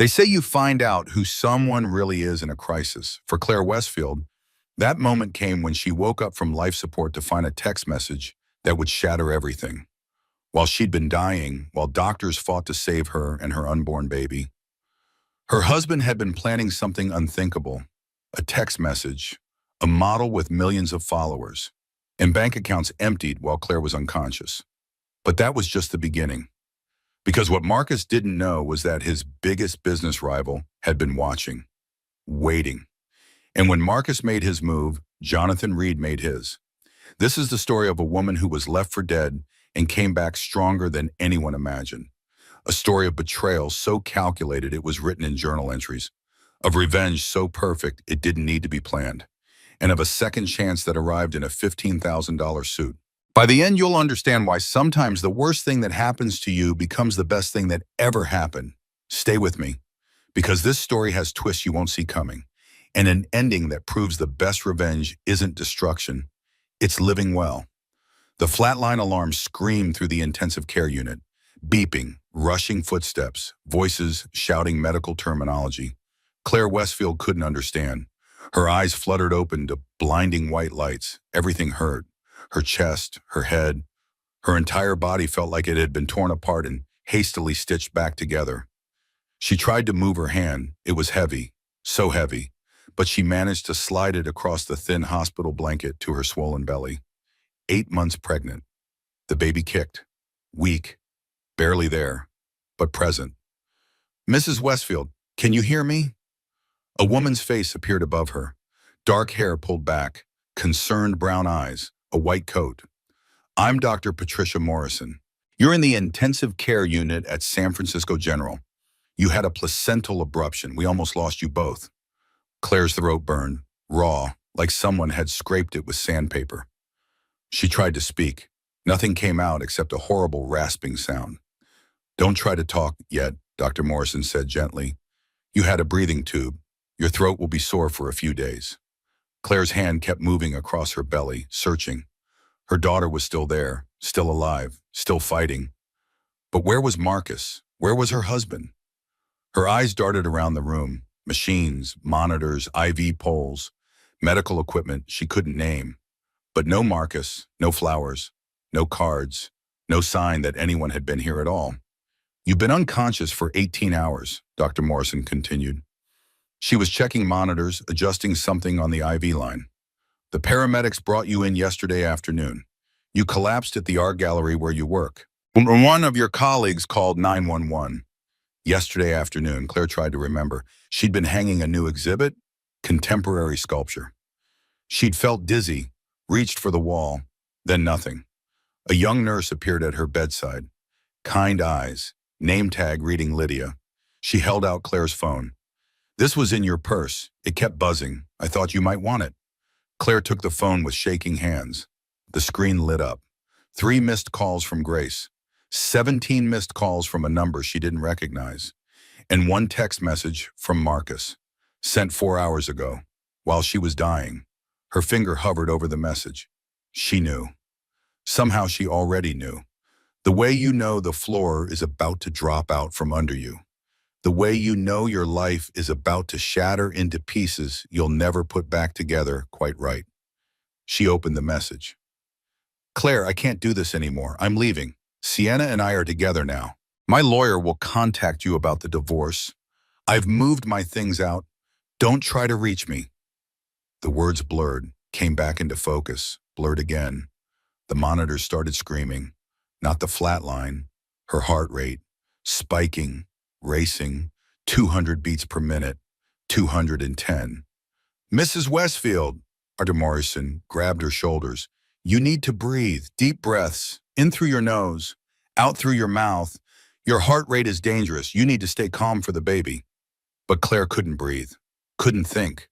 They say you find out who someone really is in a crisis. For Claire Westfield, that moment came when she woke up from life support to find a text message that would shatter everything. While she'd been dying, while doctors fought to save her and her unborn baby, her husband had been planning something unthinkable, a text message, a model with millions of followers, and bank accounts emptied while Claire was unconscious. But that was just the beginning. Because what Marcus didn't know was that his biggest business rival had been watching, waiting. And when Marcus made his move, Jonathan Reed made his. This is the story of a woman who was left for dead and came back stronger than anyone imagined. A story of betrayal so calculated it was written in journal entries, of revenge so perfect it didn't need to be planned, and of a second chance that arrived in a $15,000 suit. By the end, you'll understand why sometimes the worst thing that happens to you becomes the best thing that ever happened. Stay with me, because this story has twists you won't see coming, and an ending that proves the best revenge isn't destruction, it's living well. The flatline alarm screamed through the intensive care unit, beeping, rushing footsteps, voices shouting medical terminology. Claire Westfield couldn't understand. Her eyes fluttered open to blinding white lights. Everything hurt. Her chest, her head, her entire body felt like it had been torn apart and hastily stitched back together. She tried to move her hand. It was heavy, so heavy, but she managed to slide it across the thin hospital blanket to her swollen belly. 8 months pregnant. The baby kicked, weak, barely there, but present. "Mrs. Westfield, can you hear me?" A woman's face appeared above her, dark hair pulled back, concerned brown eyes, a white coat. "I'm Dr. Patricia Morrison. You're in the intensive care unit at San Francisco General. You had a placental abruption. We almost lost you both." Claire's throat burned, raw, like someone had scraped it with sandpaper. She tried to speak. Nothing came out except a horrible rasping sound. "Don't try to talk yet," Dr. Morrison said gently. "You had a breathing tube. Your throat will be sore for a few days." Claire's hand kept moving across her belly, searching. Her daughter was still there, still alive, still fighting. But where was Marcus? Where was her husband? Her eyes darted around the room. Machines, monitors, IV poles, medical equipment she couldn't name. But no Marcus, no flowers, no cards, no sign that anyone had been here at all. "You've been unconscious for 18 hours, Dr. Morrison continued. She was checking monitors, adjusting something on the IV line. "The paramedics brought you in yesterday afternoon. You collapsed at the art gallery where you work. One of your colleagues called 911. Yesterday afternoon," Claire tried to remember. She'd been hanging a new exhibit, contemporary sculpture. She'd felt dizzy, reached for the wall, then nothing. A young nurse appeared at her bedside. Kind eyes, name tag reading Lydia. She held out Claire's phone. "This was in your purse. It kept buzzing. I thought you might want it." Claire took the phone with shaking hands. The screen lit up. 3 missed calls from Grace. 17 missed calls from a number she didn't recognize. And 1 text message from Marcus, sent 4 hours ago, while she was dying. Her finger hovered over the message. She knew. Somehow she already knew. The way you know the floor is about to drop out from under you. The way you know your life is about to shatter into pieces you'll never put back together quite right. She opened the message. "Claire, I can't do this anymore. I'm leaving. Sienna and I are together now. My lawyer will contact you about the divorce. I've moved my things out. Don't try to reach me." The words blurred, came back into focus, blurred again. The monitors started screaming. Not the flat line, her heart rate, spiking, racing, 200 beats per minute, 210. "Mrs. Westfield," Dr. Morrison grabbed her shoulders. "You need to breathe, deep breaths, in through your nose, out through your mouth. Your heart rate is dangerous. You need to stay calm for the baby." But Claire couldn't breathe, couldn't think,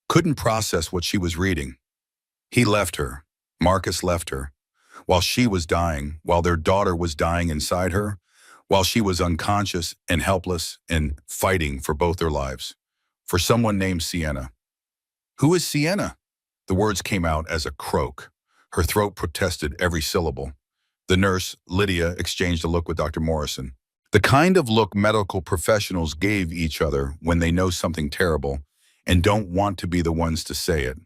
couldn't process what she was reading. He left her. Marcus left her. While she was dying, while their daughter was dying inside her, while she was unconscious and helpless and fighting for both their lives. For someone named Sienna. "Who is Sienna?" The words came out as a croak. Her throat protested every syllable. The nurse, Lydia, exchanged a look with Dr. Morrison. The kind of look medical professionals gave each other when they know something terrible and don't want to be the ones to say it.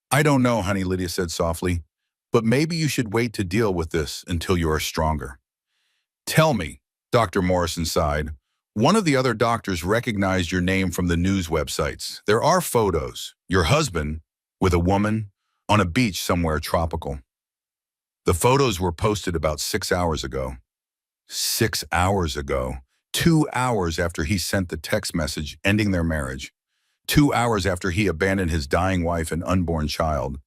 I don't know, honey, Lydia said softly, but maybe you should wait to deal with this until you are stronger. Tell me, Dr. Morrison sighed. One of the other doctors recognized your name from the news websites. There are photos. Your husband, with a woman, on a beach somewhere tropical. The photos were posted about 6 hours ago. 6 hours ago. 2 hours after he sent the text message ending their marriage. 2 hours after he abandoned his dying wife and unborn child.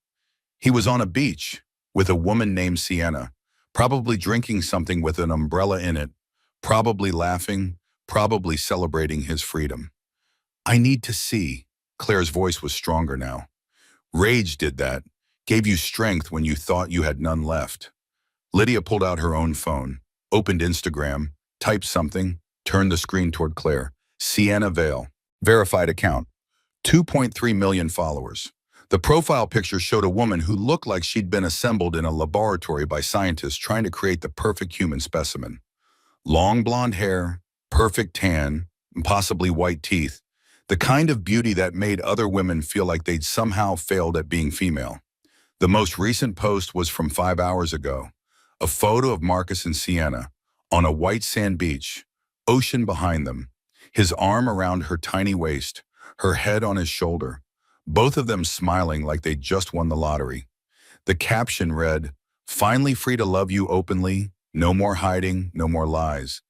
He was on a beach with a woman named Sienna, probably drinking something with an umbrella in it, probably laughing, probably celebrating his freedom. I need to see. Claire's voice was stronger now. Rage did that, gave you strength when you thought you had none left. Lydia pulled out her own phone, opened Instagram, typed something, turned the screen toward Claire. Sienna Vale. Verified account. 2.3 million followers. The profile picture showed a woman who looked like she'd been assembled in a laboratory by scientists trying to create the perfect human specimen. Long blonde hair, perfect tan, and possibly white teeth. The kind of beauty that made other women feel like they'd somehow failed at being female. The most recent post was from 5 hours ago. A photo of Marcus and Sienna on a white sand beach, ocean behind them, his arm around her tiny waist, her head on his shoulder, both of them smiling like they'd just won the lottery. The caption read, "Finally free to love you openly, no more hiding, no more lies.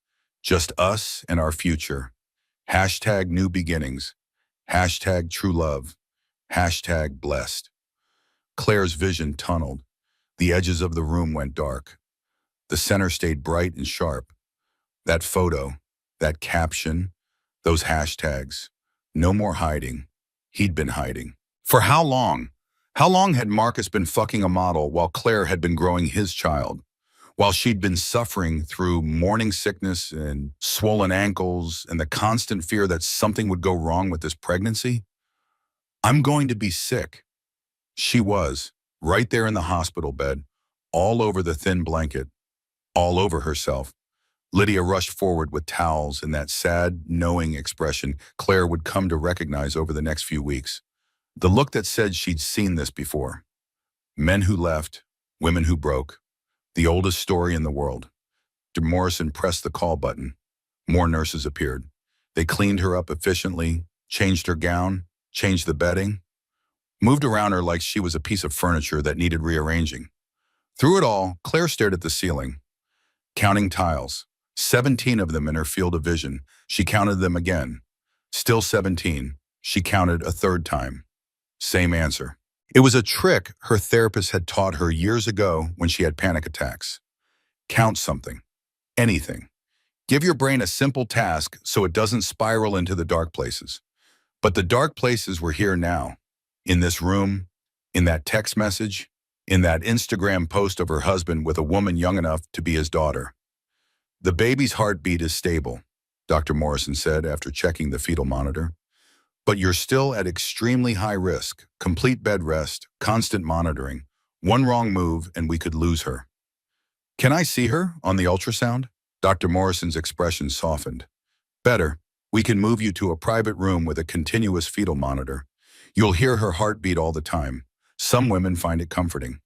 Just us and our future. Hashtag new beginnings. Hashtag true love. Hashtag blessed." Claire's vision tunneled. The edges of the room went dark. The center stayed bright and sharp. That photo, that caption, those hashtags. No more hiding. He'd been hiding. For how long? How long had Marcus been fucking a model while Claire had been growing his child? While she'd been suffering through morning sickness and swollen ankles and the constant fear that something would go wrong with this pregnancy? I'm going to be sick. She was, right there in the hospital bed, all over the thin blanket, all over herself. Lydia rushed forward with towels and that sad, knowing expression Claire would come to recognize over the next few weeks. The look that said she'd seen this before. Men who left, women who broke. The oldest story in the world. Dr. Morrison pressed the call button. More nurses appeared. They cleaned her up efficiently, changed her gown, changed the bedding, moved around her like she was a piece of furniture that needed rearranging. Through it all, Claire stared at the ceiling, counting tiles. 17 of them in her field of vision. She counted them again. Still 17. She counted a third time. Same answer. It was a trick her therapist had taught her years ago when she had panic attacks. Count something. Anything. Give your brain a simple task so it doesn't spiral into the dark places. But the dark places were here now. In this room, in that text message, in that Instagram post of her husband with a woman young enough to be his daughter. The baby's heartbeat is stable, Dr. Morrison said after checking the fetal monitor. But you're still at extremely high risk, complete bed rest, constant monitoring. One wrong move and we could lose her. Can I see her on the ultrasound? Dr. Morrison's expression softened. Better, we can move you to a private room with a continuous fetal monitor. You'll hear her heartbeat all the time. Some women find it comforting.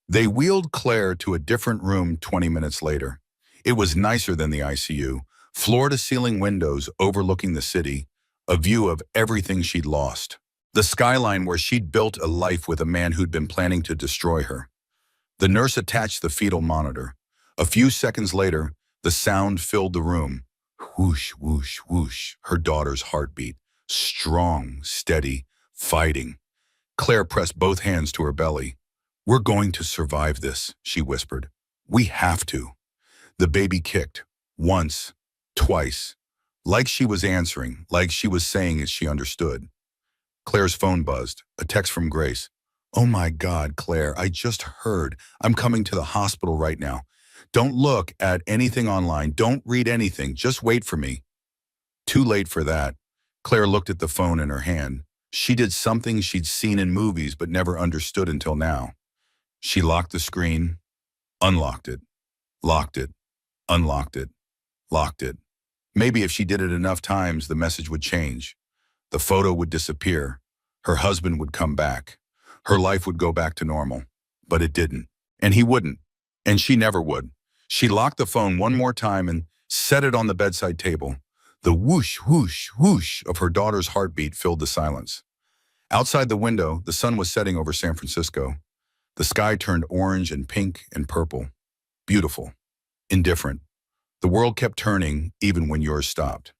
They wheeled Claire to a different room 20 minutes later. It was nicer than the ICU, floor-to-ceiling windows overlooking the city, a view of everything she'd lost. The skyline where she'd built a life with a man who'd been planning to destroy her. The nurse attached the fetal monitor. A few seconds later, the sound filled the room. Whoosh, whoosh, whoosh, her daughter's heartbeat. Strong, steady, fighting. Claire pressed both hands to her belly. "We're going to survive this," she whispered. "We have to." The baby kicked. Once. Twice. Like she was answering, like she was saying as she understood. Claire's phone buzzed. A text from Grace. "Oh my God, Claire, I just heard. I'm coming to the hospital right now. Don't look at anything online. Don't read anything. Just wait for me." Too late for that. Claire looked at the phone in her hand. She did something she'd seen in movies but never understood until now. She locked the screen, unlocked it, locked it, unlocked it, locked it. Maybe if she did it enough times, the message would change. The photo would disappear. Her husband would come back. Her life would go back to normal. But it didn't. And he wouldn't. And she never would. She locked the phone one more time and set it on the bedside table. The whoosh, whoosh, whoosh of her daughter's heartbeat filled the silence. Outside the window, the sun was setting over San Francisco. The sky turned orange and pink and purple. Beautiful. Indifferent. The world kept turning even when yours stopped.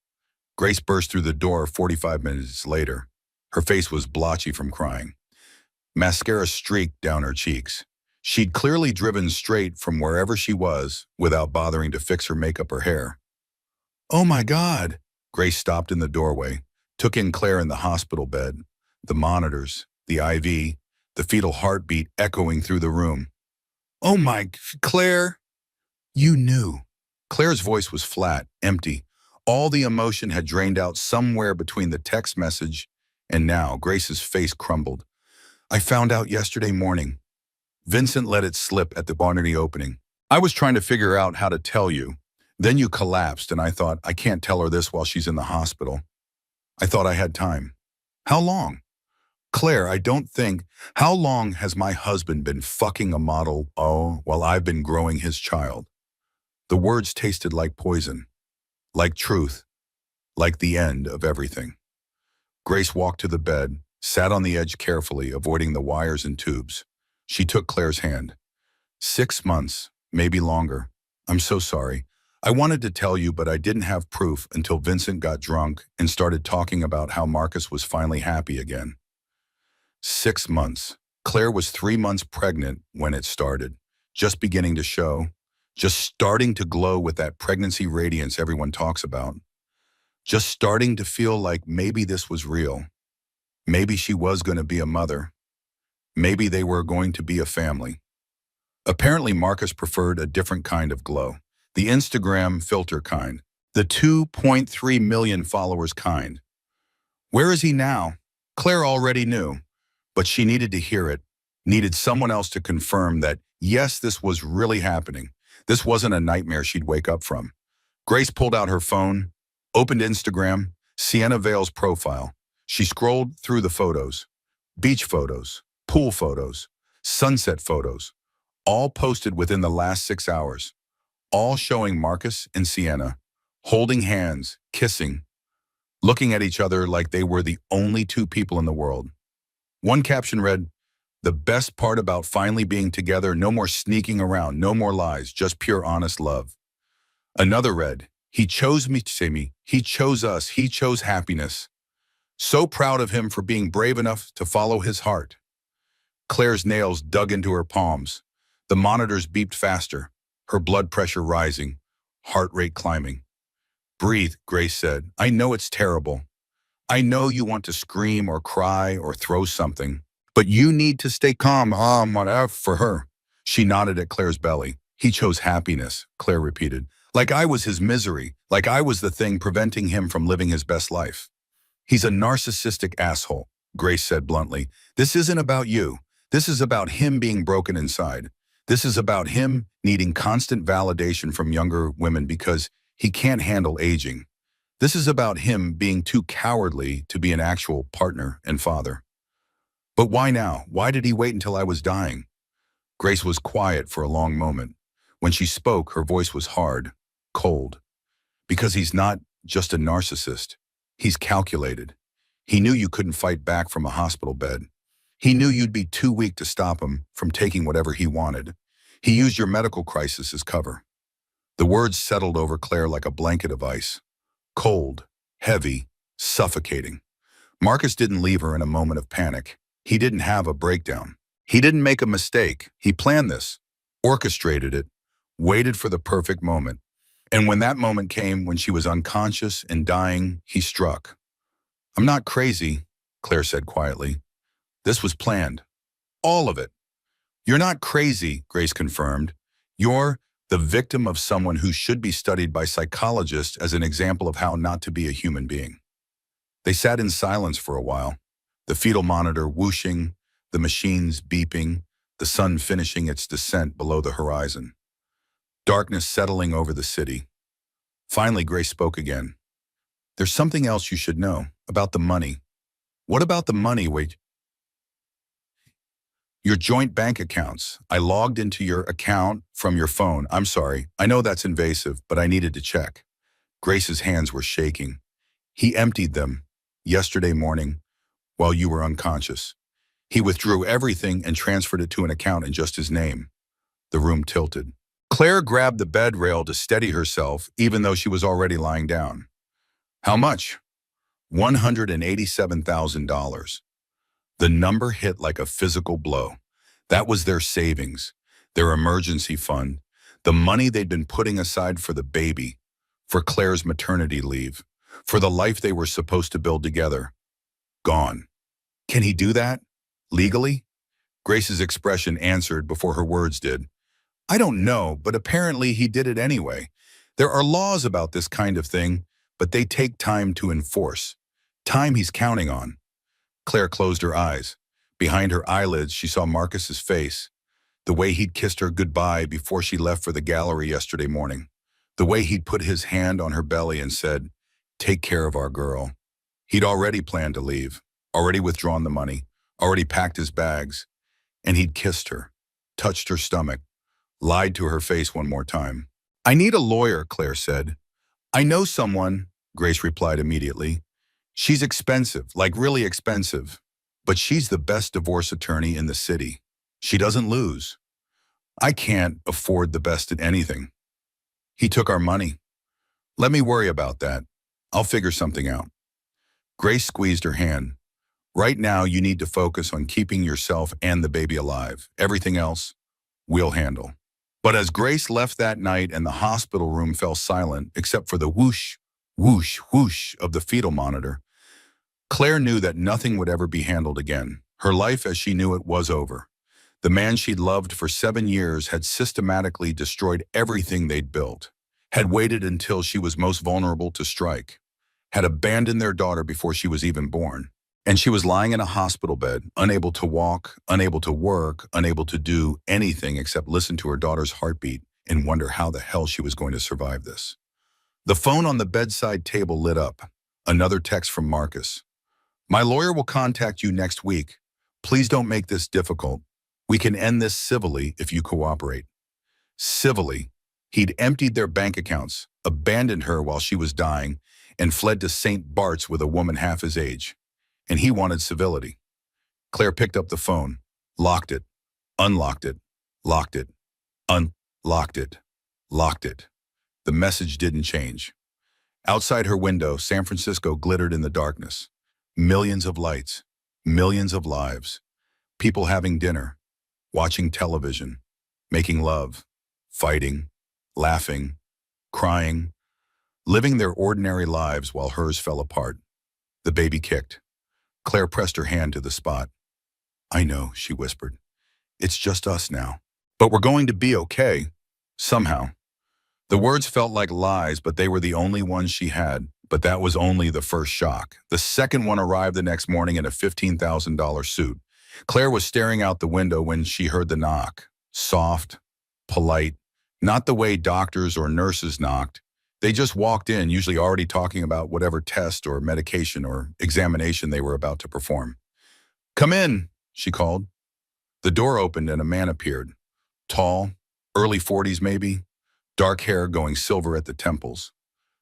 Grace burst through the door 45 minutes later. Her face was blotchy from crying. Mascara streaked down her cheeks. She'd clearly driven straight from wherever she was without bothering to fix her makeup or hair. "Oh my God!" Grace stopped in the doorway, took in Claire in the hospital bed, the monitors, the IV, the fetal heartbeat echoing through the room. "Oh my, Claire!" "You knew." Claire's voice was flat, empty. All the emotion had drained out somewhere between the text message and now. Grace's face crumbled. "I found out yesterday morning." Vincent let it slip at the Barnity opening. "I was trying to figure out how to tell you. Then you collapsed and I thought, I can't tell her this while she's in the hospital. I thought I had time." "How long?" "Claire, I don't think. How long has my husband been fucking a model, while I've been growing his child?" The words tasted like poison, like truth, like the end of everything. Grace walked to the bed, sat on the edge carefully, avoiding the wires and tubes. She took Claire's hand. 6 months, maybe longer. "I'm so sorry. I wanted to tell you, but I didn't have proof until Vincent got drunk and started talking about how Marcus was finally happy again." 6 months. Claire was 3 months pregnant when it started, just beginning to show, just starting to glow with that pregnancy radiance everyone talks about, just starting to feel like maybe this was real. Maybe she was going to be a mother. Maybe they were going to be a family. Apparently, Marcus preferred a different kind of glow, the Instagram filter kind, the 2.3 million followers kind. Where is he now? Claire already knew, but she needed to hear it, needed someone else to confirm that, yes, this was really happening. This wasn't a nightmare she'd wake up from. Grace pulled out her phone, opened Instagram, Sienna Vale's profile. She scrolled through the photos, beach photos, pool photos, sunset photos, all posted within the last 6 hours, all showing Marcus and Sienna, holding hands, kissing, looking at each other like they were the only two people in the world. One caption read, "The best part about finally being together, no more sneaking around, no more lies, just pure honest love." Another read, "He chose me, he chose us, he chose happiness. So proud of him for being brave enough to follow his heart." Claire's nails dug into her palms. The monitors beeped faster, her blood pressure rising, heart rate climbing. "Breathe," Grace said. "I know it's terrible. I know you want to scream or cry or throw something, but you need to stay calm, whatever for her." She nodded at Claire's belly. "He chose happiness," Claire repeated. "Like I was his misery, like I was the thing preventing him from living his best life." "He's a narcissistic asshole," Grace said bluntly. "This isn't about you. This is about him being broken inside. This is about him needing constant validation from younger women because he can't handle aging. This is about him being too cowardly to be an actual partner and father." "But why now? Why did he wait until I was dying?" Grace was quiet for a long moment. When she spoke, her voice was hard, cold. "Because he's not just a narcissist. He's calculated. He knew you couldn't fight back from a hospital bed. He knew you'd be too weak to stop him from taking whatever he wanted. He used your medical crisis as cover." The words settled over Claire like a blanket of ice. Cold, heavy, suffocating. Marcus didn't leave her in a moment of panic. He didn't have a breakdown. He didn't make a mistake. He planned this, orchestrated it, waited for the perfect moment. And when that moment came, when she was unconscious and dying, he struck. "I'm not crazy," Claire said quietly. "This was planned. All of it." "You're not crazy," Grace confirmed. "You're the victim of someone who should be studied by psychologists as an example of how not to be a human being." They sat in silence for a while, the fetal monitor whooshing, the machines beeping, the sun finishing its descent below the horizon. Darkness settling over the city. Finally, Grace spoke again. There's something else you should know about the money. What about the money? Wait, your joint bank accounts. I logged into your account from your phone. I'm sorry. I know that's invasive, but I needed to check. Grace's hands were shaking. He emptied them yesterday morning while you were unconscious. He withdrew everything and transferred it to an account in just his name. The room tilted. Claire grabbed the bed rail to steady herself, even though she was already lying down. How much? $187,000. The number hit like a physical blow. That was their savings, their emergency fund, the money they'd been putting aside for the baby, for Claire's maternity leave, for the life they were supposed to build together. Gone. Can he do that? Legally? Grace's expression answered before her words did. I don't know, but apparently he did it anyway. There are laws about this kind of thing, but they take time to enforce. Time he's counting on. Claire closed her eyes. Behind her eyelids, she saw Marcus's face, the way he'd kissed her goodbye before she left for the gallery yesterday morning, the way he'd put his hand on her belly and said, take care of our girl. He'd already planned to leave, already withdrawn the money, already packed his bags, and he'd kissed her, touched her stomach, lied to her face one more time. I need a lawyer, Claire said. I know someone, Grace replied immediately. She's expensive, like really expensive, but she's the best divorce attorney in the city. She doesn't lose. I can't afford the best at anything. He took our money. Let me worry about that. I'll figure something out. Grace squeezed her hand. Right now, you need to focus on keeping yourself and the baby alive. Everything else, we'll handle. But as Grace left that night and the hospital room fell silent, except for the whoosh, whoosh, whoosh of the fetal monitor, Claire knew that nothing would ever be handled again. Her life as she knew it was over. The man she'd loved for 7 years had systematically destroyed everything they'd built, had waited until she was most vulnerable to strike, had abandoned their daughter before she was even born. And she was lying in a hospital bed, unable to walk, unable to work, unable to do anything except listen to her daughter's heartbeat and wonder how the hell she was going to survive this. The phone on the bedside table lit up. Another text from Marcus. My lawyer will contact you next week. Please don't make this difficult. We can end this civilly if you cooperate. Civilly. He'd emptied their bank accounts, abandoned her while she was dying, and fled to St. Bart's with a woman half his age. And he wanted civility. Claire picked up the phone, locked it, unlocked it, locked it, unlocked it, locked it. The message didn't change. Outside her window, San Francisco glittered in the darkness. Millions of lights, millions of lives, people having dinner, watching television, making love, fighting, laughing, crying, living their ordinary lives while hers fell apart. The baby kicked. Claire pressed her hand to the spot. I know, she whispered. It's just us now. But we're going to be okay. Somehow. The words felt like lies, but they were the only ones she had. But that was only the first shock. The second one arrived the next morning in a $15,000 suit. Claire was staring out the window when she heard the knock. Soft, polite, not the way doctors or nurses knocked. They just walked in, usually already talking about whatever test or medication or examination they were about to perform. Come in, she called. The door opened and a man appeared. Tall, early 40s maybe, dark hair going silver at the temples,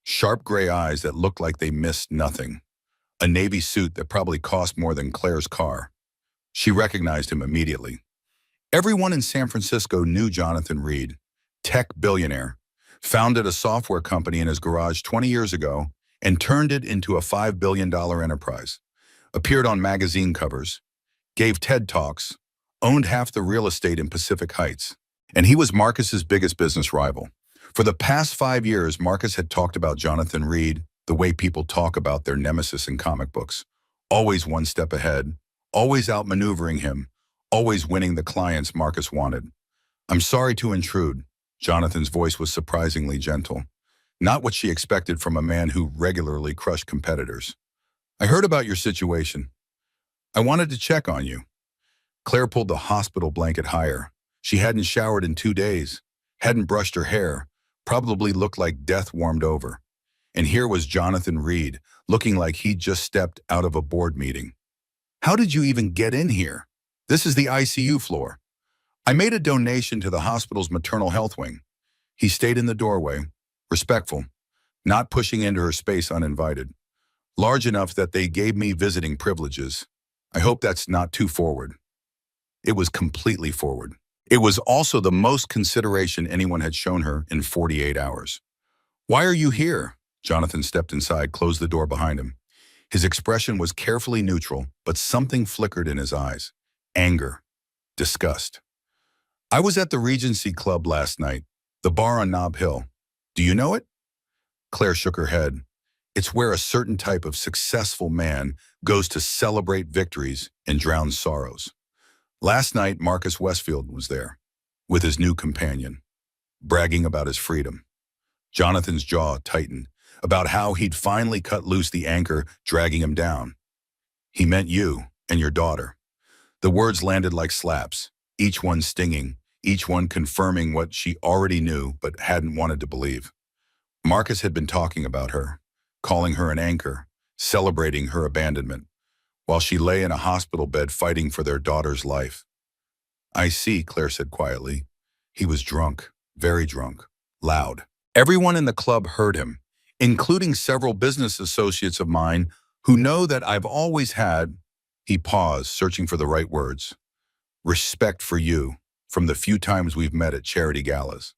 sharp gray eyes that looked like they missed nothing, a navy suit that probably cost more than Claire's car. She recognized him immediately. Everyone in San Francisco knew Jonathan Reed, tech billionaire. Founded a software company in his garage 20 years ago and turned it into a $5 billion enterprise. Appeared on magazine covers, gave TED Talks, owned half the real estate in Pacific Heights. And he was Marcus's biggest business rival. For the past 5 years, Marcus had talked about Jonathan Reed the way people talk about their nemesis in comic books. Always one step ahead, always outmaneuvering him, always winning the clients Marcus wanted. I'm sorry to intrude. Jonathan's voice was surprisingly gentle, not what she expected from a man who regularly crushed competitors. I heard about your situation. I wanted to check on you. Claire pulled the hospital blanket higher. She hadn't showered in 2 days, hadn't brushed her hair, probably looked like death warmed over. and here was Jonathan Reed, looking like he'd just stepped out of a board meeting. "How did you even get in here? This is the ICU floor." "I made a donation to the hospital's maternal health wing." He stayed in the doorway, respectful, not pushing into her space uninvited. "Large enough that they gave me visiting privileges. I hope that's not too forward." It was completely forward. It was also the most consideration anyone had shown her in 48 hours. "Why are you here?" Jonathan stepped inside, closed the door behind him. His expression was carefully neutral, but something flickered in his eyes. Anger. Disgust. "I was at the Regency Club last night, the bar on Nob Hill. Do you know it?" Claire shook her head. "It's where a certain type of successful man goes to celebrate victories and drown sorrows. Last night, Marcus Westfield was there, with his new companion, bragging about his freedom." Jonathan's jaw tightened, about how he'd finally cut loose the anchor dragging him down. "He meant you and your daughter." The words landed like slaps, each one stinging, each one confirming what she already knew but hadn't wanted to believe. Marcus had been talking about her, calling her an anchor, celebrating her abandonment, while she lay in a hospital bed fighting for their daughter's life. "I see," Claire said quietly. "He was drunk, very drunk, loud." Everyone in the club heard him, including several business associates of mine who know that I've always had, he paused, searching for the right words, "respect for you from the few times we've met at charity galas."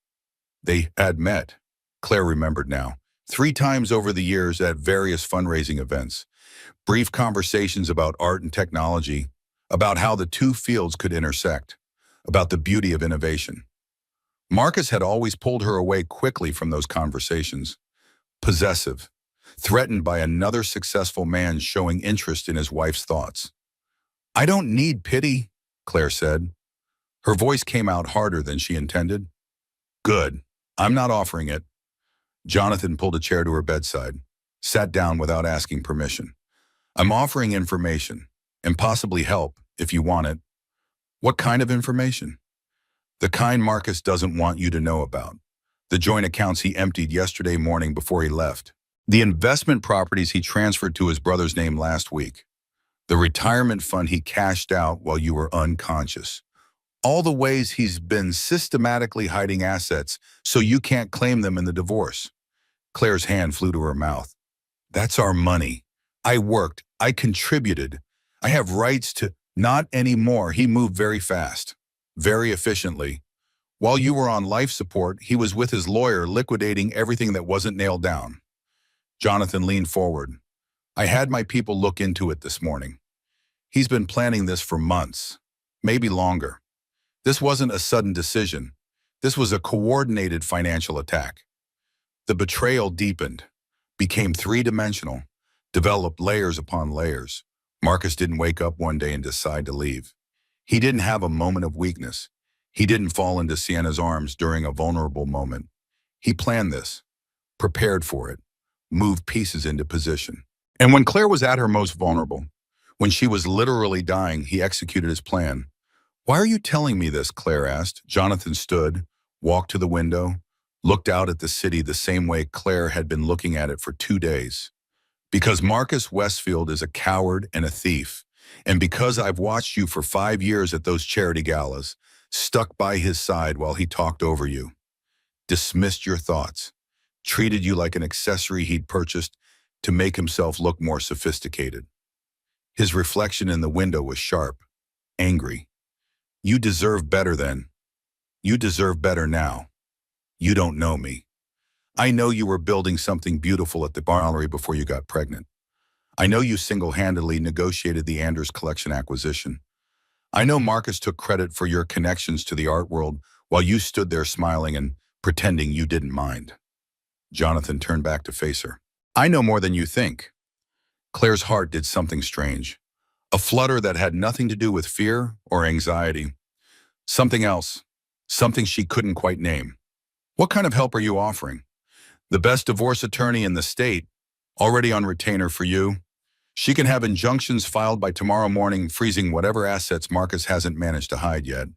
They had met, Claire remembered now, 3 times over the years at various fundraising events. Brief conversations about art and technology, about how the two fields could intersect, about the beauty of innovation. Marcus had always pulled her away quickly from those conversations, possessive, threatened by another successful man showing interest in his wife's thoughts. "I don't need pity," Claire said. Her voice came out harder than she intended. "Good. I'm not offering it." Jonathan pulled a chair to her bedside, sat down without asking permission. "I'm offering information, and possibly help, if you want it." "What kind of information?" "The kind Marcus doesn't want you to know about. The joint accounts he emptied yesterday morning before he left. The investment properties he transferred to his brother's name last week. The retirement fund he cashed out while you were unconscious. All the ways he's been systematically hiding assets so you can't claim them in the divorce." Claire's hand flew to her mouth. "That's our money. I worked. I contributed. I have rights to—" "Not anymore." He moved very fast, very efficiently. "While you were on life support, he was with his lawyer liquidating everything that wasn't nailed down." Jonathan leaned forward. "I had my people look into it this morning. He's been planning this for months, maybe longer. This wasn't a sudden decision. This was a coordinated financial attack." The betrayal deepened, became three-dimensional, developed layers upon layers. Marcus didn't wake up one day and decide to leave. He didn't have a moment of weakness. He didn't fall into Sienna's arms during a vulnerable moment. He planned this, prepared for it, moved pieces into position. And when Claire was at her most vulnerable, when she was literally dying, he executed his plan. "Why are you telling me this?" Claire asked. Jonathan stood, walked to the window, looked out at the city the same way Claire had been looking at it for 2 days. "Because Marcus Westfield is a coward and a thief, and because I've watched you for 5 years at those charity galas, stuck by his side while he talked over you, dismissed your thoughts, treated you like an accessory he'd purchased to make himself look more sophisticated." His reflection in the window was sharp, angry. "You deserve better then. You deserve better now. You don't know me. I know you were building something beautiful at the gallery before you got pregnant. I know you single-handedly negotiated the Anders Collection acquisition. I know Marcus took credit for your connections to the art world while you stood there smiling and pretending you didn't mind." Jonathan turned back to face her. "I know more than you think." Claire's heart did something strange, a flutter that had nothing to do with fear or anxiety. Something else, something she couldn't quite name. "What kind of help are you offering?" "The best divorce attorney in the state, already on retainer for you. She can have injunctions filed by tomorrow morning freezing whatever assets Marcus hasn't managed to hide yet."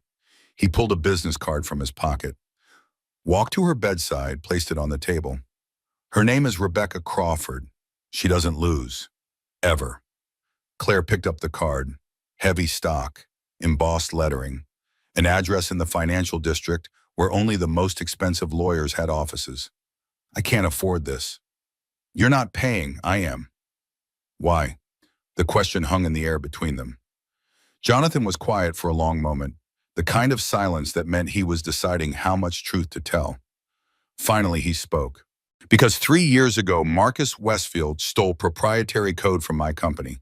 He pulled a business card from his pocket, walked to her bedside, placed it on the table. Her name is Rebecca Crawford. She doesn't lose. Ever. Claire picked up the card. Heavy stock, embossed lettering, an address in the financial district where only the most expensive lawyers had offices. I can't afford this. You're not paying, I am. Why? The question hung in the air between them. Jonathan was quiet for a long moment, the kind of silence that meant he was deciding how much truth to tell. Finally, he spoke. Because 3 years ago, Marcus Westfield stole proprietary code from my company,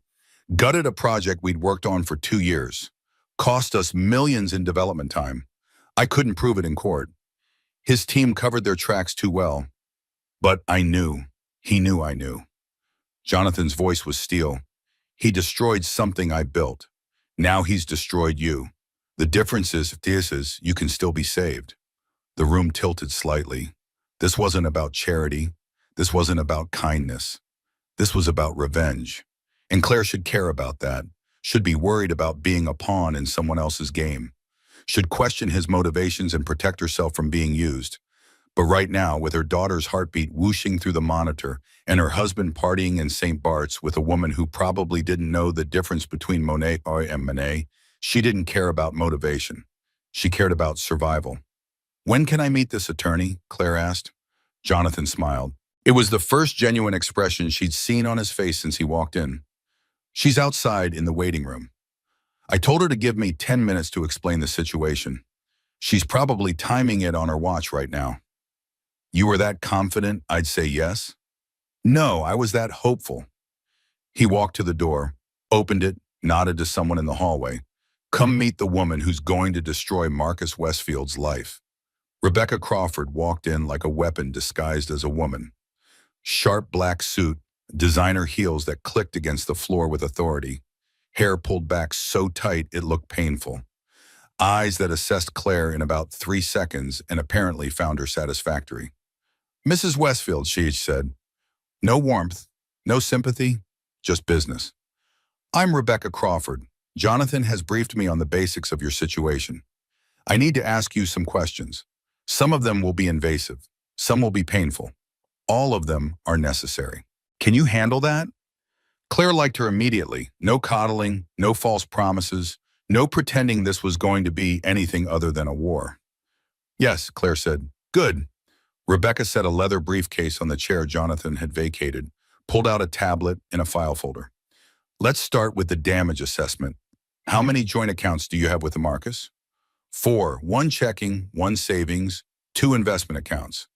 gutted a project we'd worked on for 2 years, cost us millions in development time. I couldn't prove it in court. His team covered their tracks too well. But I knew. He knew I knew. Jonathan's voice was steel. He destroyed something I built. Now he's destroyed you. The difference is you can still be saved. The room tilted slightly. This wasn't about charity. This wasn't about kindness. This was about revenge. And Claire should care about that, should be worried about being a pawn in someone else's game, should question his motivations and protect herself from being used. But right now, with her daughter's heartbeat whooshing through the monitor and her husband partying in St. Bart's with a woman who probably didn't know the difference between Monet and Manet, she didn't care about motivation. She cared about survival. When can I meet this attorney? Claire asked. Jonathan smiled. It was the first genuine expression she'd seen on his face since he walked in. She's outside in the waiting room. I told her to give me 10 minutes to explain the situation. She's probably timing it on her watch right now. You were that confident I'd say yes? No, I was that hopeful. He walked to the door, opened it, nodded to someone in the hallway. Come meet the woman who's going to destroy Marcus Westfield's life. Rebecca Crawford walked in like a weapon disguised as a woman. Sharp black suit, designer heels that clicked against the floor with authority. Hair pulled back so tight it looked painful. Eyes that assessed Claire in about 3 seconds and apparently found her satisfactory. Mrs. Westfield, she said. No warmth, no sympathy, just business. I'm Rebecca Crawford. Jonathan has briefed me on the basics of your situation. I need to ask you some questions. Some of them will be invasive. Some will be painful. All of them are necessary. Can you handle that? Claire liked her immediately. No coddling, no false promises, no pretending this was going to be anything other than a war. Yes, Claire said. Good. Rebecca set a leather briefcase on the chair Jonathan had vacated, pulled out a tablet and a file folder. Let's start with the damage assessment. How many joint accounts do you have with the Marcus? 4, 1 checking, 1 savings, 2 investment accounts.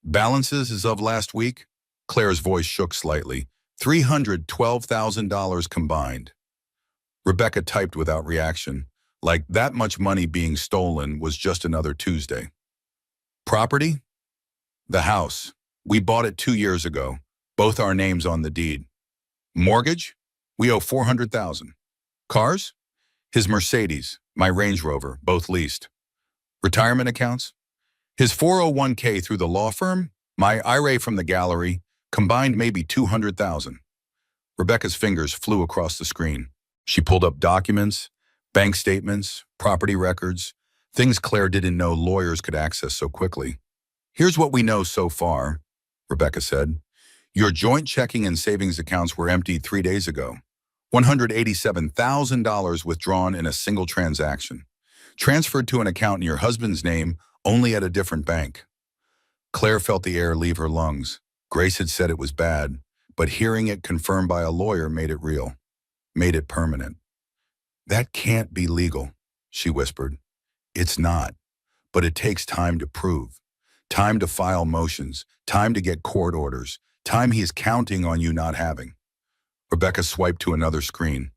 Balances as of last week? Claire's voice shook slightly. $312,000 combined. Rebecca typed without reaction, like that much money being stolen was just another Tuesday. Property? The house. We bought it 2 years ago. Both our names on the deed. Mortgage? We owe $400,000. Cars? His Mercedes, my Range Rover, both leased. Retirement accounts? His 401k through the law firm, my IRA from the gallery, combined maybe $200,000. Rebecca's fingers flew across the screen. She pulled up documents, bank statements, property records, things Claire didn't know lawyers could access so quickly. Here's what we know so far, Rebecca said. Your joint checking and savings accounts were emptied 3 days ago. $187,000 withdrawn in a single transaction, transferred to an account in your husband's name, only at a different bank. Claire felt the air leave her lungs. Grace had said it was bad, but hearing it confirmed by a lawyer made it real, made it permanent. That can't be legal, she whispered. It's not, but it takes time to prove, time to file motions, time to get court orders, time he's counting on you not having. Rebecca swiped to another screen.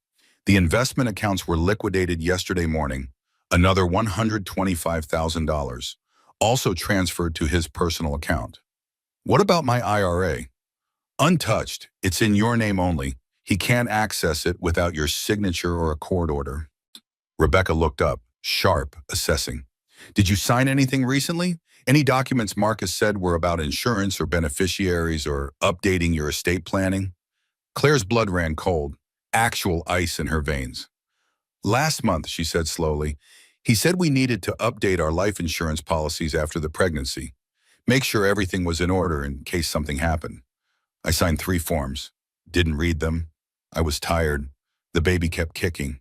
The investment accounts were liquidated yesterday morning, another $125,000, also transferred to his personal account. What about my IRA? Untouched, it's in your name only. He can't access it without your signature or a court order. Rebecca looked up, sharp, assessing. Did you sign anything recently? Any documents Marcus said were about insurance or beneficiaries or updating your estate planning? Claire's blood ran cold, actual ice in her veins. Last month, she said slowly, he said we needed to update our life insurance policies after the pregnancy. Make sure everything was in order in case something happened. I signed 3 forms. Didn't read them. I was tired. The baby kept kicking.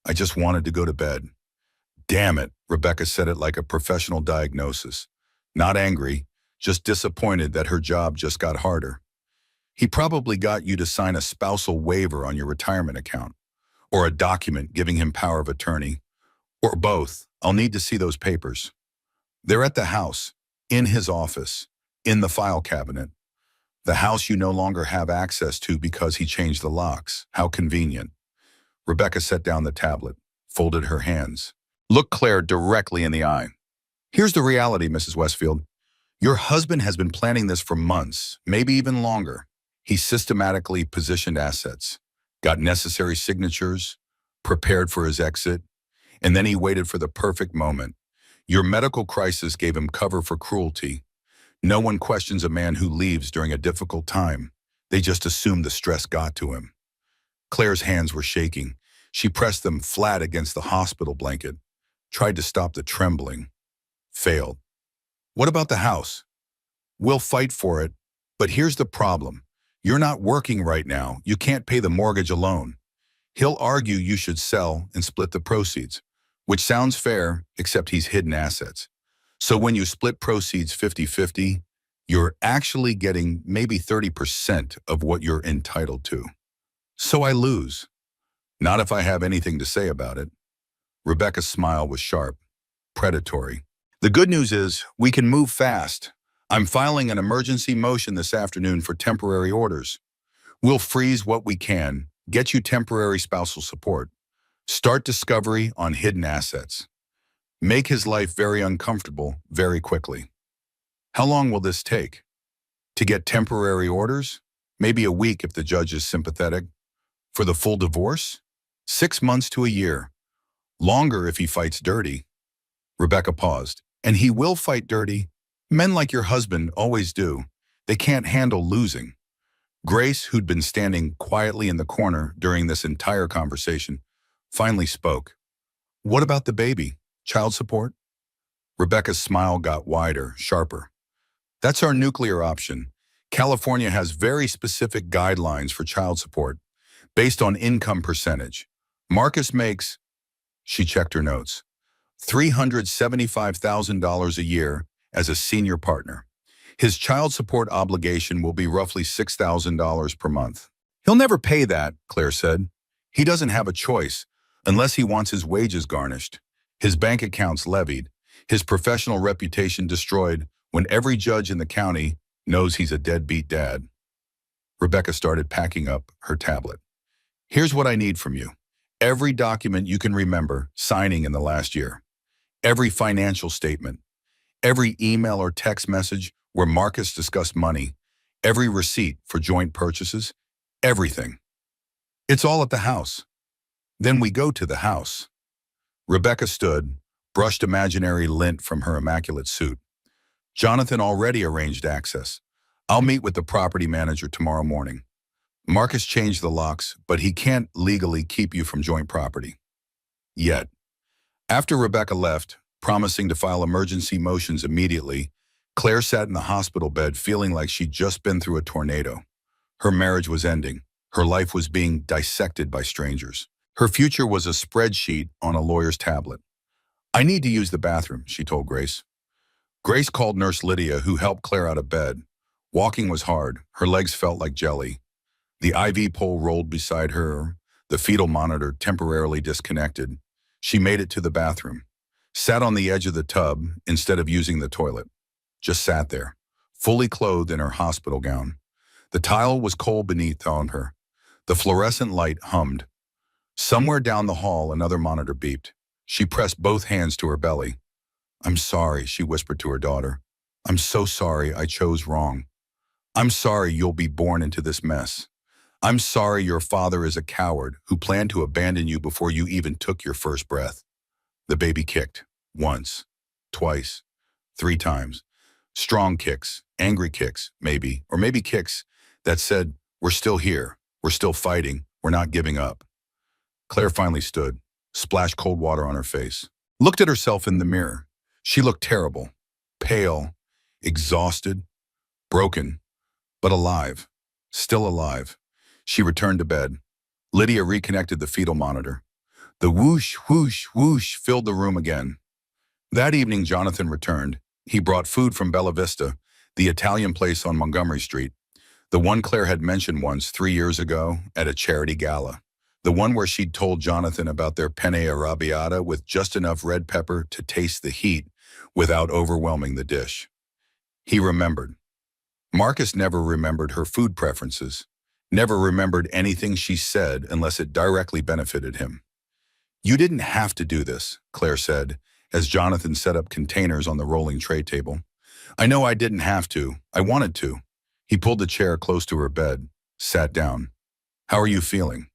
I just wanted to go to bed. Damn it, Rebecca said it like a professional diagnosis. Not angry, just disappointed that her job just got harder. He probably got you to sign a spousal waiver on your retirement account, or a document giving him power of attorney, or both. I'll need to see those papers. They're at the house, in his office, in the file cabinet. The house you no longer have access to because he changed the locks. How convenient. Rebecca set down the tablet, folded her hands. Looked Claire directly in the eye. Here's the reality, Mrs. Westfield. Your husband has been planning this for months, maybe even longer. He systematically positioned assets, got necessary signatures, prepared for his exit, and then he waited for the perfect moment. Your medical crisis gave him cover for cruelty. No one questions a man who leaves during a difficult time. They just assume the stress got to him. Claire's hands were shaking. She pressed them flat against the hospital blanket, tried to stop the trembling. Failed. What about the house? We'll fight for it, but here's the problem. You're not working right now. You can't pay the mortgage alone. He'll argue you should sell and split the proceeds, which sounds fair, except he's hidden assets. So when you split proceeds 50-50, you're actually getting maybe 30% of what you're entitled to. So I lose. Not if I have anything to say about it. Rebecca's smile was sharp, predatory. The good news is we can move fast. I'm filing an emergency motion this afternoon for temporary orders. We'll freeze what we can, get you temporary spousal support, start discovery on hidden assets. Make his life very uncomfortable very quickly. How long will this take? To get temporary orders? Maybe a week if the judge is sympathetic. For the full divorce? 6 months to a year. Longer if he fights dirty. Rebecca paused. And he will fight dirty. Men like your husband always do. They can't handle losing. Grace, who'd been standing quietly in the corner during this entire conversation, finally spoke. What about the baby? Child support? Rebecca's smile got wider, sharper. That's our nuclear option. California has very specific guidelines for child support, based on income percentage. Marcus makes, she checked her notes, $375,000 a year as a senior partner. His child support obligation will be roughly $6,000 per month. He'll never pay that, Claire said. He doesn't have a choice, unless he wants his wages garnished, his bank accounts levied, his professional reputation destroyed when every judge in the county knows he's a deadbeat dad. Rebecca started packing up her tablet. Here's what I need from you. Every document you can remember signing in the last year. Every financial statement. Every email or text message where Marcus discussed money. Every receipt for joint purchases. Everything. It's all at the house. Then we go to the house. Rebecca stood, brushed imaginary lint from her immaculate suit. Jonathan already arranged access. I'll meet with the property manager tomorrow morning. Marcus changed the locks, but he can't legally keep you from joint property. Yet. After Rebecca left, promising to file emergency motions immediately, Claire sat in the hospital bed feeling like she'd just been through a tornado. Her marriage was ending. Her life was being dissected by strangers. Her future was a spreadsheet on a lawyer's tablet. I need to use the bathroom, she told Grace. Grace called Nurse Lydia, who helped Claire out of bed. Walking was hard. Her legs felt like jelly. The IV pole rolled beside her, the fetal monitor temporarily disconnected. She made it to the bathroom, sat on the edge of the tub instead of using the toilet. Just sat there, fully clothed in her hospital gown. The tile was cold beneath on her. The fluorescent light hummed. Somewhere down the hall, another monitor beeped. She pressed both hands to her belly. I'm sorry, she whispered to her daughter. I'm so sorry I chose wrong. I'm sorry you'll be born into this mess. I'm sorry your father is a coward who planned to abandon you before you even took your first breath. The baby kicked. Once. Twice. 3 times. Strong kicks. Angry kicks, maybe. Or maybe kicks that said, we're still here. We're still fighting. We're not giving up. Claire finally stood, splashed cold water on her face, looked at herself in the mirror. She looked terrible, pale, exhausted, broken, but alive. Still alive. She returned to bed. Lydia reconnected the fetal monitor. The whoosh, whoosh, whoosh filled the room again. That evening, Jonathan returned. He brought food from Bella Vista, the Italian place on Montgomery Street, the one Claire had mentioned once 3 years ago at a charity gala. The one where she'd told Jonathan about their penne arrabbiata with just enough red pepper to taste the heat without overwhelming the dish. He remembered. Marcus never remembered her food preferences, never remembered anything she said unless it directly benefited him. "You didn't have to do this," Claire said, as Jonathan set up containers on the rolling tray table. "I know I didn't have to. I wanted to." He pulled the chair close to her bed, sat down. "How are you feeling?"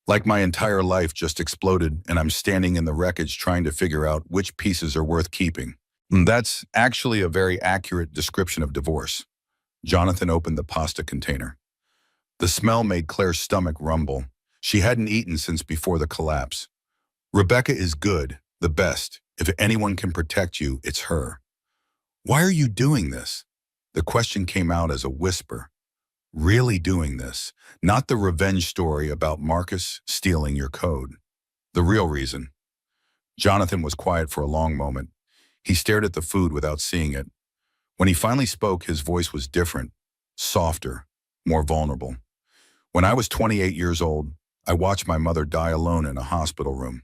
"Like my entire life just exploded and I'm standing in the wreckage trying to figure out which pieces are worth keeping." That's actually a very accurate description of divorce. Jonathan opened the pasta container. The smell made Claire's stomach rumble. She hadn't eaten since before the collapse. "Rebecca is good, the best. If anyone can protect you, it's her." "Why are you doing this?" The question came out as a whisper. "Really doing this? Not the revenge story about Marcus stealing your code. The real reason." Jonathan was quiet for a long moment. He stared at the food without seeing it. When he finally spoke, his voice was different, softer, more vulnerable. "When I was 28 years old, I watched my mother die alone in a hospital room."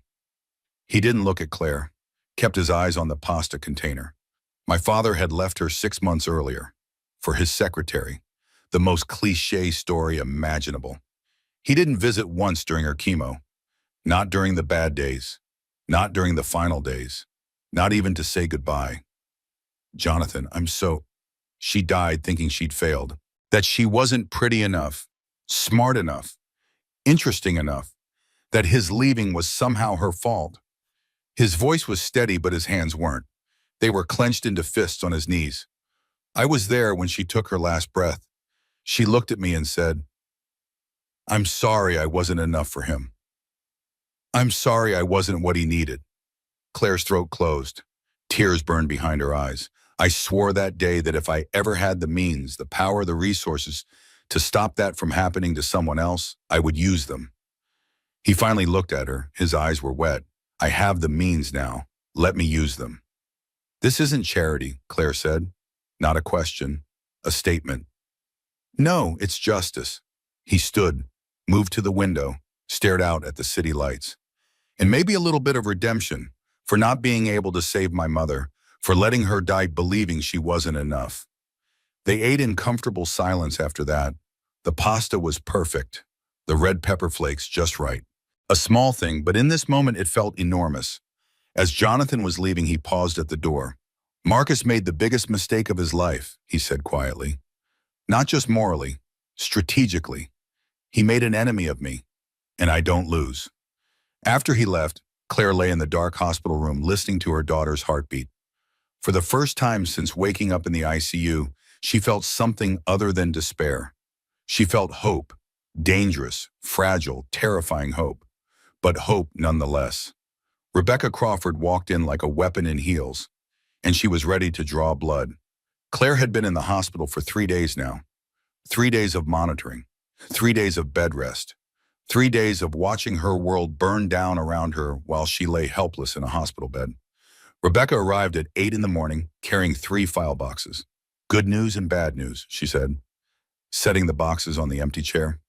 He didn't look at Claire, kept his eyes on the pasta container. "My father had left her 6 months earlier, for his secretary, the most cliché story imaginable. He didn't visit once during her chemo, not during the bad days, not during the final days, not even to say goodbye." "Jonathan, She died thinking she'd failed, that she wasn't pretty enough, smart enough, interesting enough, that his leaving was somehow her fault." His voice was steady, but his hands weren't. They were clenched into fists on his knees. "I was there when she took her last breath. She looked at me and said, 'I'm sorry I wasn't enough for him. I'm sorry I wasn't what he needed.'" Claire's throat closed. Tears burned behind her eyes. "I swore that day that if I ever had the means, the power, the resources to stop that from happening to someone else, I would use them." He finally looked at her. His eyes were wet. "I have the means now. Let me use them." "This isn't charity," Claire said. Not a question, a statement. "No, it's justice." He stood, moved to the window, stared out at the city lights. "And maybe a little bit of redemption for not being able to save my mother, for letting her die believing she wasn't enough." They ate in comfortable silence after that. The pasta was perfect, the red pepper flakes just right. A small thing, but in this moment it felt enormous. As Jonathan was leaving, he paused at the door. "Marcus made the biggest mistake of his life," he said quietly. "Not just morally, strategically. He made an enemy of me, and I don't lose." After he left, Claire lay in the dark hospital room listening to her daughter's heartbeat. For the first time since waking up in the ICU, she felt something other than despair. She felt hope, dangerous, fragile, terrifying hope, but hope nonetheless. Rebecca Crawford walked in like a weapon in heels, and she was ready to draw blood. Claire had been in the hospital for 3 days now. 3 days of monitoring, 3 days of bed rest, 3 days of watching her world burn down around her while she lay helpless in a hospital bed. Rebecca arrived at 8 in the morning, carrying 3 file boxes. "Good news and bad news," she said, setting the boxes on the empty chair.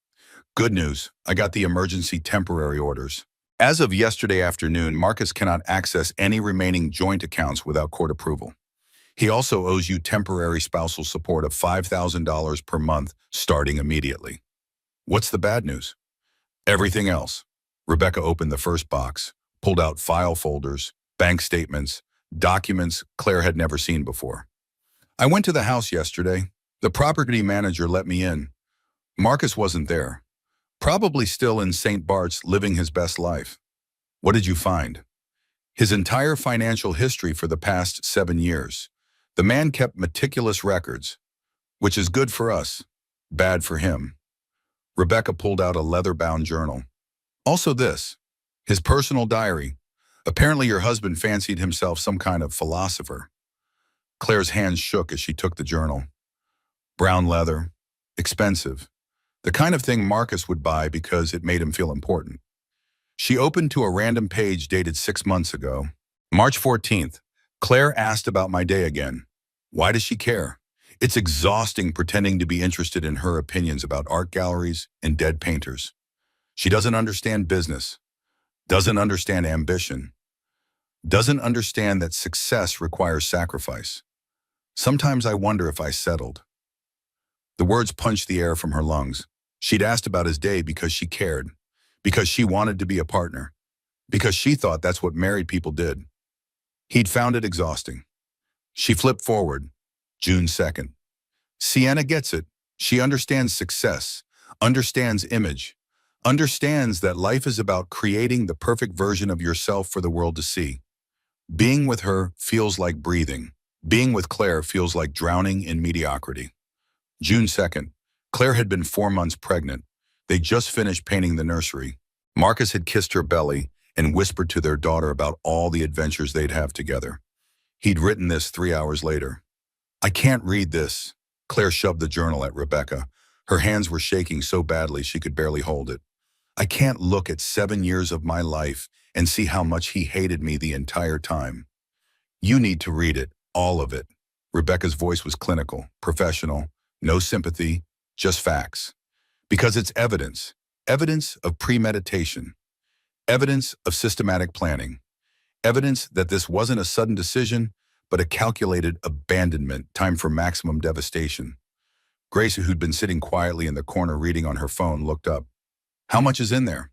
"Good news, I got the emergency temporary orders. As of yesterday afternoon, Marcus cannot access any remaining joint accounts without court approval. He also owes you temporary spousal support of $5,000 per month starting immediately." "What's the bad news?" "Everything else." Rebecca opened the first box, pulled out file folders, bank statements, documents Claire had never seen before. "I went to the house yesterday. The property manager let me in. Marcus wasn't there. Probably still in St. Bart's living his best life." "What did you find?" "His entire financial history for the past 7 years. The man kept meticulous records, which is good for us, bad for him." Rebecca pulled out a leather-bound journal. "Also this, his personal diary. Apparently your husband fancied himself some kind of philosopher." Claire's hands shook as she took the journal. Brown leather, expensive, the kind of thing Marcus would buy because it made him feel important. She opened to a random page dated 6 months ago. March 14th. Claire asked about my day again. Why does she care? It's exhausting pretending to be interested in her opinions about art galleries and dead painters. She doesn't understand business, doesn't understand ambition, doesn't understand that success requires sacrifice. Sometimes I wonder if I settled. The words punched the air from her lungs. She'd asked about his day because she cared, because she wanted to be a partner, because she thought that's what married people did. He'd found it exhausting. She flipped forward. June 2nd. Sienna gets it. She understands success, understands image, understands that life is about creating the perfect version of yourself for the world to see. Being with her feels like breathing. Being with Claire feels like drowning in mediocrity. June 2nd. Claire had been 4 months pregnant. They just finished painting the nursery. Marcus had kissed her belly and whispered to their daughter about all the adventures they'd have together. He'd written this 3 hours later. I can't read this. Claire shoved the journal at Rebecca. Her hands were shaking so badly she could barely hold it. I can't look at 7 years of my life and see how much he hated me the entire time. You need to read it, all of it. Rebecca's voice was clinical, professional, no sympathy, just facts. Because it's evidence, evidence of premeditation, evidence of systematic planning, evidence that this wasn't a sudden decision, but a calculated abandonment, time for maximum devastation. Grace, who'd been sitting quietly in the corner reading on her phone, looked up. How much is in there?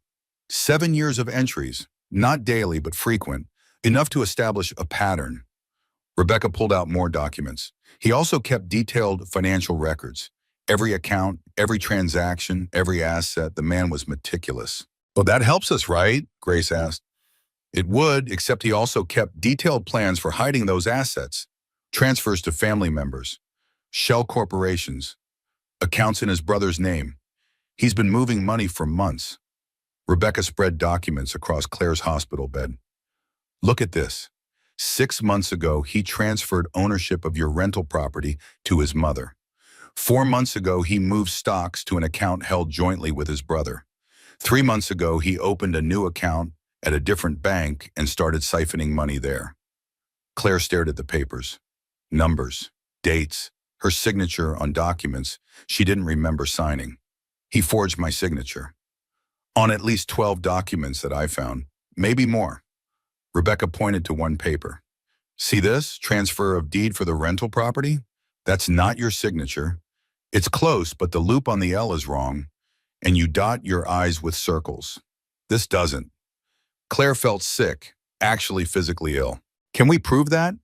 7 years of entries, not daily but frequent, enough to establish a pattern. Rebecca pulled out more documents. He also kept detailed financial records. Every account, every transaction, every asset, the man was meticulous. Well, that helps us, right? Grace asked. It would, except he also kept detailed plans for hiding those assets, transfers to family members, shell corporations, accounts in his brother's name. He's been moving money for months. Rebecca spread documents across Claire's hospital bed. Look at this. 6 months ago, he transferred ownership of your rental property to his mother. 4 months ago, he moved stocks to an account held jointly with his brother. 3 months ago, he opened a new account at a different bank and started siphoning money there. Claire stared at the papers. Numbers, dates, her signature on documents she didn't remember signing. He forged my signature. On at least 12 documents that I found, maybe more. Rebecca pointed to one paper. See this? Transfer of deed for the rental property? That's not your signature. It's close, but the loop on the L is wrong, and you dot your I's with circles. This doesn't. Claire felt sick, actually physically ill. Can we prove that?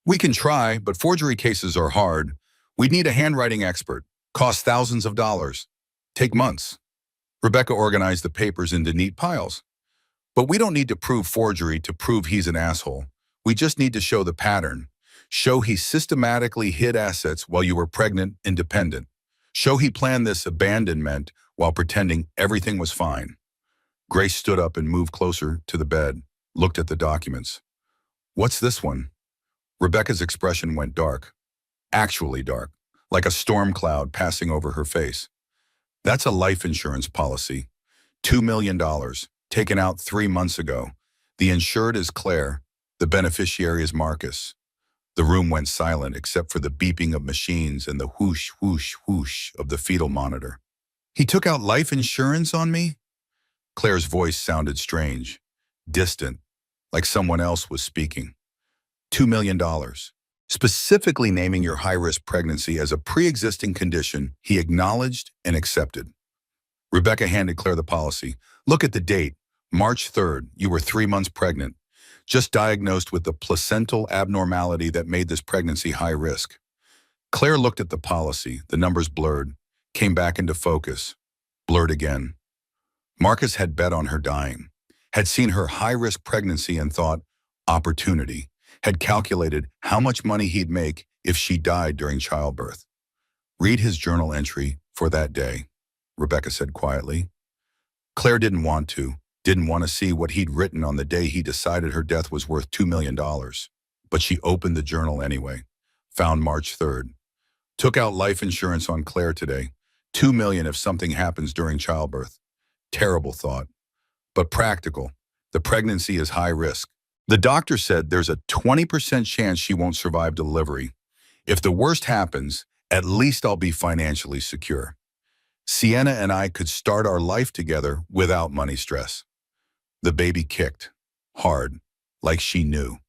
We can try, but forgery cases are hard. We'd need a handwriting expert. Cost thousands of dollars. Take months. Rebecca organized the papers into neat piles. But we don't need to prove forgery to prove he's an asshole. We just need to show the pattern. Show he systematically hid assets while you were pregnant and dependent. Show he planned this abandonment while pretending everything was fine. Grace stood up and moved closer to the bed, looked at the documents. What's this one? Rebecca's expression went dark. Actually dark, like a storm cloud passing over her face. That's a life insurance policy. $2 million, taken out 3 months ago. The insured is Claire. The beneficiary is Marcus. The room went silent except for the beeping of machines and the whoosh, whoosh, whoosh of the fetal monitor. He took out life insurance on me? Claire's voice sounded strange, distant, like someone else was speaking. $2 million. Specifically naming your high-risk pregnancy as a pre-existing condition he acknowledged and accepted. Rebecca handed Claire the policy. Look at the date. March 3rd, you were 3 months pregnant. Just diagnosed with the placental abnormality that made this pregnancy high risk. Claire looked at the policy, the numbers blurred, came back into focus, blurred again. Marcus had bet on her dying, had seen her high-risk pregnancy and thought, opportunity, had calculated how much money he'd make if she died during childbirth. Read his journal entry for that day, Rebecca said quietly. Claire didn't want to see what he'd written on the day he decided her death was worth $2 million. But she opened the journal anyway. found March 3rd. Took out life insurance on Claire today. 2 million if something happens during childbirth. Terrible thought, but practical. The pregnancy is high risk. The doctor said there's a 20% chance she won't survive delivery. If the worst happens, at least I'll be financially secure. Sienna and I could start our life together without money stress. The baby kicked, hard, like she knew.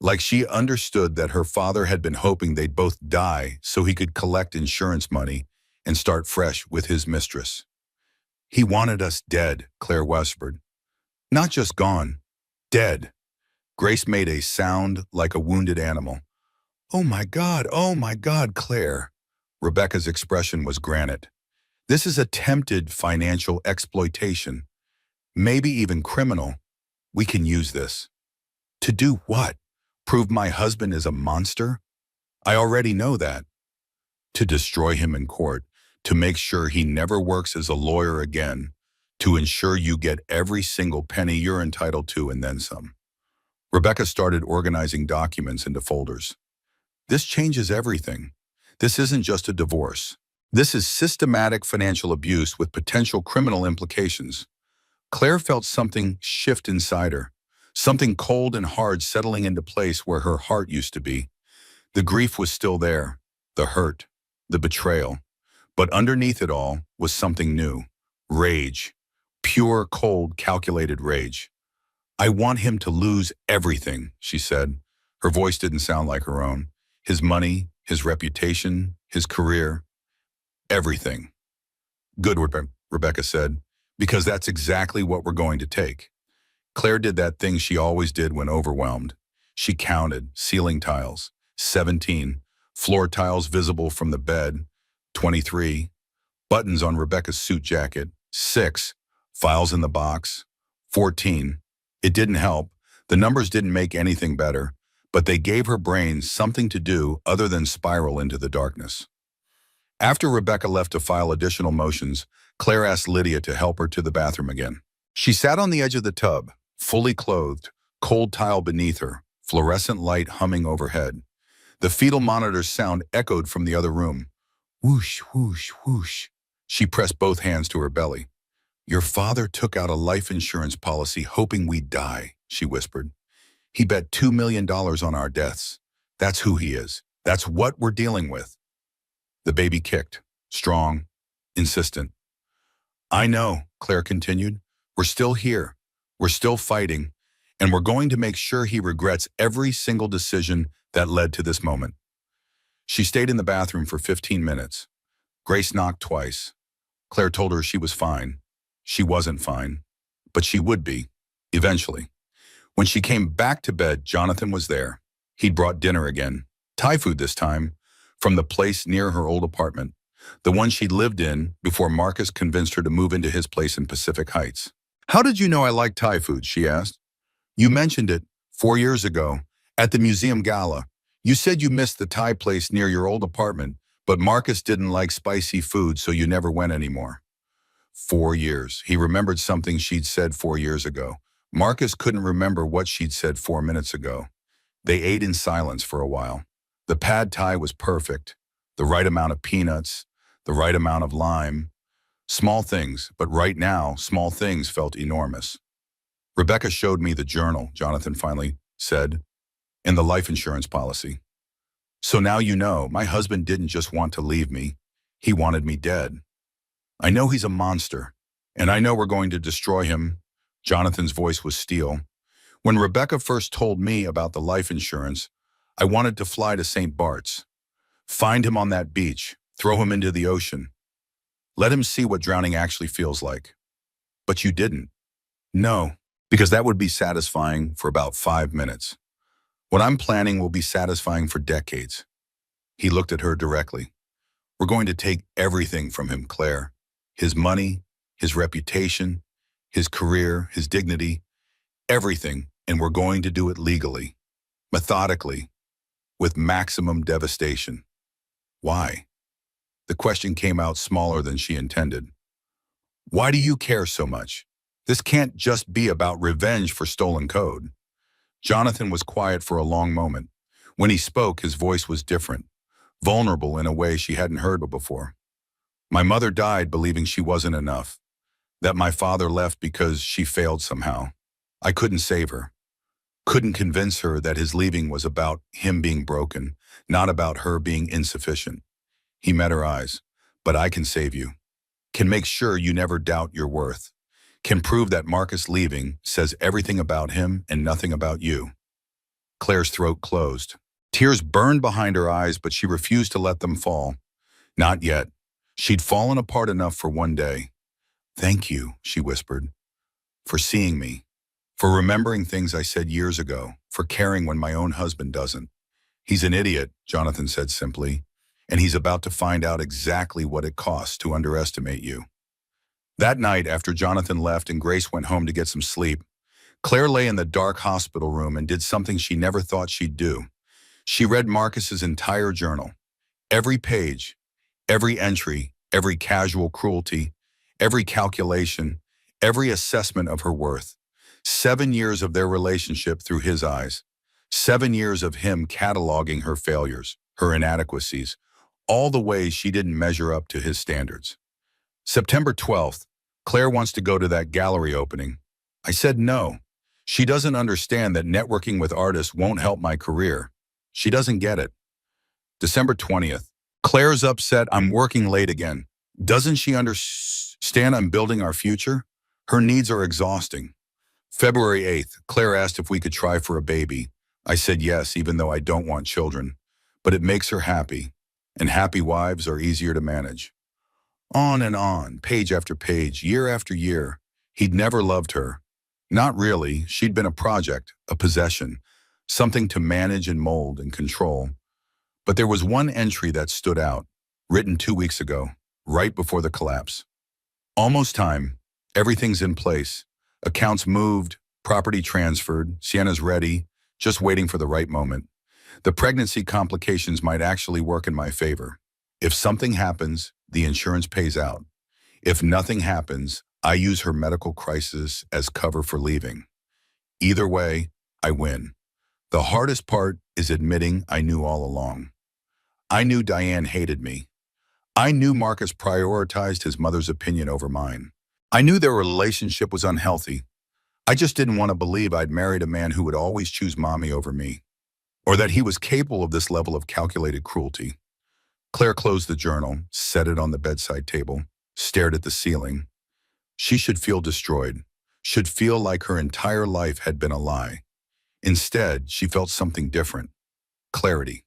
Like she understood that her father had been hoping they'd both die so he could collect insurance money and start fresh with his mistress. He wanted us dead, Claire whispered. Not just gone, dead. Grace made a sound like a wounded animal. Oh my God, Claire. Rebecca's expression was granite. This is attempted financial exploitation, maybe even criminal. We can use this. To do what? Prove my husband is a monster? I already know that. To destroy him in court, to make sure he never works as a lawyer again, to ensure you get every single penny you're entitled to and then some. Rebecca started organizing documents into folders. This changes everything. This isn't just a divorce. This is systematic financial abuse with potential criminal implications. Claire felt something shift inside her, something cold and hard settling into place where her heart used to be. The grief was still there, the hurt, the betrayal. But underneath it all was something new, rage, pure, cold, calculated rage. I want him to lose everything, she said. Her voice didn't sound like her own. His money, his reputation, his career, everything. Good, Rebecca said, because that's exactly what we're going to take. Claire did that thing she always did when overwhelmed. She counted ceiling tiles, 17, floor tiles visible from the bed, 23, buttons on Rebecca's suit jacket, 6, files in the box, 14. It didn't help. The numbers didn't make anything better, but they gave her brain something to do other than spiral into the darkness. After Rebecca left to file additional motions, Claire asked Lydia to help her to the bathroom again. She sat on the edge of the tub, fully clothed, cold tile beneath her, fluorescent light humming overhead. The fetal monitor's sound echoed from the other room. Whoosh, whoosh, whoosh. She pressed both hands to her belly. Your father took out a life insurance policy hoping we'd die, she whispered. He bet $2 million on our deaths. That's who he is. That's what we're dealing with. The baby kicked, strong, insistent. I know, Claire continued. We're still here. We're still fighting. And we're going to make sure he regrets every single decision that led to this moment. She stayed in the bathroom for 15 minutes. Grace knocked twice. Claire told her she was fine. She wasn't fine, but she would be, eventually. When she came back to bed, Jonathan was there. He'd brought dinner again, Thai food this time, from the place near her old apartment, the one she'd lived in before Marcus convinced her to move into his place in Pacific Heights. How did you know I liked Thai food, she asked. You mentioned it 4 years ago at the museum gala. You said you missed the Thai place near your old apartment, but Marcus didn't like spicy food, so you never went anymore. 4 years. He remembered something she'd said 4 years ago. Marcus couldn't remember what she'd said 4 minutes ago. They ate in silence for a while. The pad thai was perfect. The right amount of peanuts, the right amount of lime. Small things, but right now, small things felt enormous. Rebecca showed me the journal, Jonathan finally said, and the life insurance policy. So now you know, my husband didn't just want to leave me. He wanted me dead. I know he's a monster, and I know we're going to destroy him. Jonathan's voice was steel. When Rebecca first told me about the life insurance, I wanted to fly to St. Bart's, find him on that beach, throw him into the ocean. Let him see what drowning actually feels like. But you didn't. No, because that would be satisfying for about 5 minutes. What I'm planning will be satisfying for decades. He looked at her directly. We're going to take everything from him, Claire. His money, his reputation, his career, his dignity, everything, and we're going to do it legally, methodically, with maximum devastation. Why? The question came out smaller than she intended. Why do you care so much? This can't just be about revenge for stolen code. Jonathan was quiet for a long moment. When he spoke, his voice was different, vulnerable in a way she hadn't heard before. My mother died believing she wasn't enough, that my father left because she failed somehow. I couldn't save her, couldn't convince her that his leaving was about him being broken, not about her being insufficient. He met her eyes. But I can save you, can make sure you never doubt your worth, can prove that Marcus leaving says everything about him and nothing about you. Claire's throat closed. Tears burned behind her eyes, but she refused to let them fall. Not yet. She'd fallen apart enough for one day. Thank you, she whispered, for seeing me, for remembering things I said years ago, for caring when my own husband doesn't. He's an idiot, Jonathan said simply, and he's about to find out exactly what it costs to underestimate you. That night, after Jonathan left and Grace went home to get some sleep, Claire lay in the dark hospital room and did something she never thought she'd do. She read Marcus's entire journal. Every page, every entry, every casual cruelty, every calculation, every assessment of her worth. 7 years of their relationship through his eyes. 7 years of him cataloging her failures, her inadequacies, all the ways she didn't measure up to his standards. September 12th, Claire wants to go to that gallery opening. I said no. She doesn't understand that networking with artists won't help my career. She doesn't get it. December 20th, Claire's upset I'm working late again. Doesn't she understand I'm building our future? Her needs are exhausting. February 8th, Claire asked if we could try for a baby. I said yes, even though I don't want children. But it makes her happy, and happy wives are easier to manage. On and on, page after page, year after year. He'd never loved her. Not really. She'd been a project, a possession, something to manage and mold and control. But there was one entry that stood out, written 2 weeks ago, right before the collapse. Almost time. Everything's in place. Accounts moved, property transferred, Sienna's ready, just waiting for the right moment. The pregnancy complications might actually work in my favor. If something happens, the insurance pays out. If nothing happens, I use her medical crisis as cover for leaving. Either way, I win. The hardest part is admitting I knew all along. I knew Diane hated me. I knew Marcus prioritized his mother's opinion over mine. I knew their relationship was unhealthy. I just didn't want to believe I'd married a man who would always choose mommy over me, or that he was capable of this level of calculated cruelty. Claire closed the journal, set it on the bedside table, stared at the ceiling. She should feel destroyed, should feel like her entire life had been a lie. Instead, she felt something different. Clarity.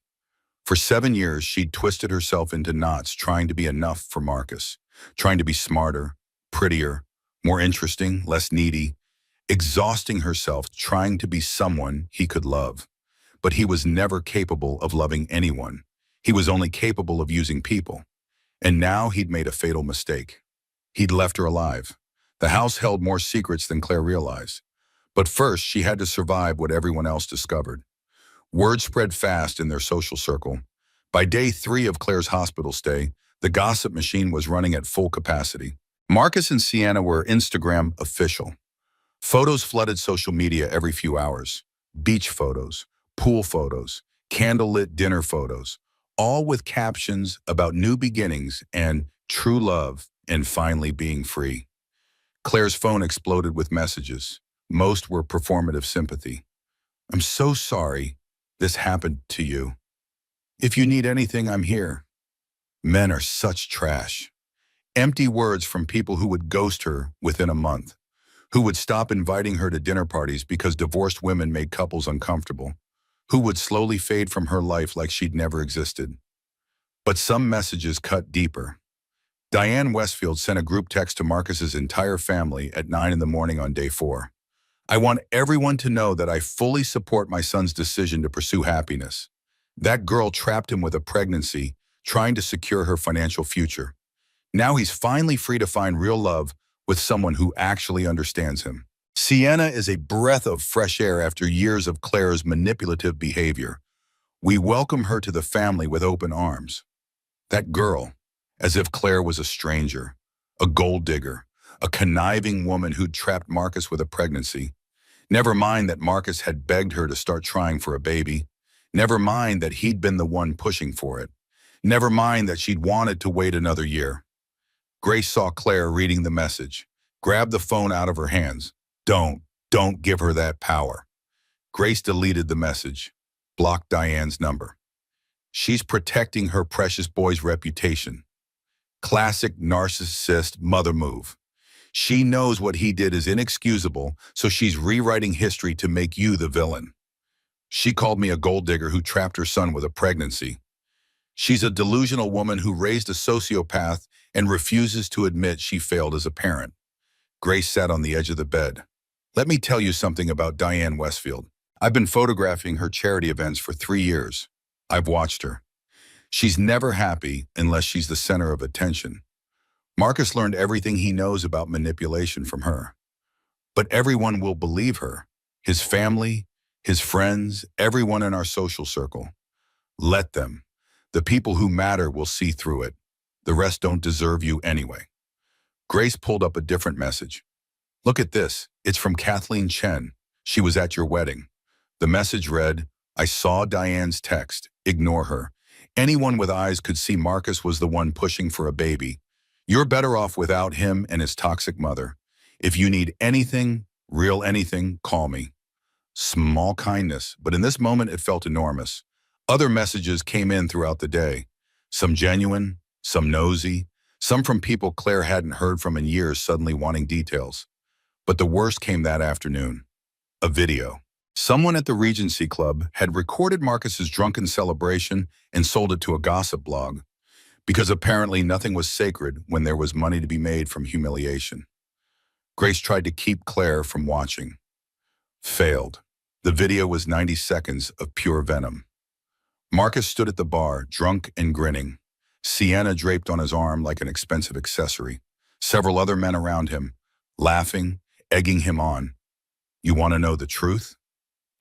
For 7 years, she'd twisted herself into knots trying to be enough for Marcus, trying to be smarter, prettier, more interesting, less needy, exhausting herself trying to be someone he could love. But he was never capable of loving anyone. He was only capable of using people. And now he'd made a fatal mistake. He'd left her alive. The house held more secrets than Claire realized. But first, she had to survive what everyone else discovered. Word spread fast in their social circle. By day 3 of Claire's hospital stay, the gossip machine was running at full capacity. Marcus and Sienna were Instagram official. Photos flooded social media every few hours. Beach photos, pool photos, candlelit dinner photos, all with captions about new beginnings and true love and finally being free. Claire's phone exploded with messages. Most were performative sympathy. I'm so sorry this happened to you. If you need anything, I'm here. Men are such trash. Empty words from people who would ghost her within a month, who would stop inviting her to dinner parties because divorced women made couples uncomfortable, who would slowly fade from her life like she'd never existed. But some messages cut deeper. Diane Westfield sent a group text to Marcus's entire family at 9 in the morning on day 4. I want everyone to know that I fully support my son's decision to pursue happiness. That girl trapped him with a pregnancy, trying to secure her financial future. Now he's finally free to find real love with someone who actually understands him. Sienna is a breath of fresh air after years of Claire's manipulative behavior. We welcome her to the family with open arms. That girl, as if Claire was a stranger, a gold digger, a conniving woman who'd trapped Marcus with a pregnancy. Never mind that Marcus had begged her to start trying for a baby. Never mind that he'd been the one pushing for it. Never mind that she'd wanted to wait another year. Grace saw Claire reading the message, grabbed the phone out of her hands. Don't give her that power. Grace deleted the message, blocked Diane's number. She's protecting her precious boy's reputation. Classic narcissist mother move. She knows what he did is inexcusable, so she's rewriting history to make you the villain. She called me a gold digger who trapped her son with a pregnancy. She's a delusional woman who raised a sociopath and refuses to admit she failed as a parent. Grace sat on the edge of the bed. Let me tell you something about Diane Westfield. I've been photographing her charity events for 3 years. I've watched her. She's never happy unless she's the center of attention. Marcus learned everything he knows about manipulation from her. But everyone will believe her. His family, his friends, everyone in our social circle. Let them. The people who matter will see through it. The rest don't deserve you anyway. Grace pulled up a different message. Look at this. It's from Kathleen Chen. She was at your wedding. The message read, I saw Diane's text. Ignore her. Anyone with eyes could see Marcus was the one pushing for a baby. You're better off without him and his toxic mother. If you need anything, real anything, call me. Small kindness, but in this moment it felt enormous. Other messages came in throughout the day. Some genuine, some nosy, some from people Claire hadn't heard from in years suddenly wanting details. But the worst came that afternoon. A video. Someone at the Regency Club had recorded Marcus's drunken celebration and sold it to a gossip blog, because apparently nothing was sacred when there was money to be made from humiliation. Grace tried to keep Claire from watching. Failed. The video was 90 seconds of pure venom. Marcus stood at the bar, drunk and grinning. Sienna draped on his arm like an expensive accessory. Several other men around him, laughing, egging him on. You want to know the truth?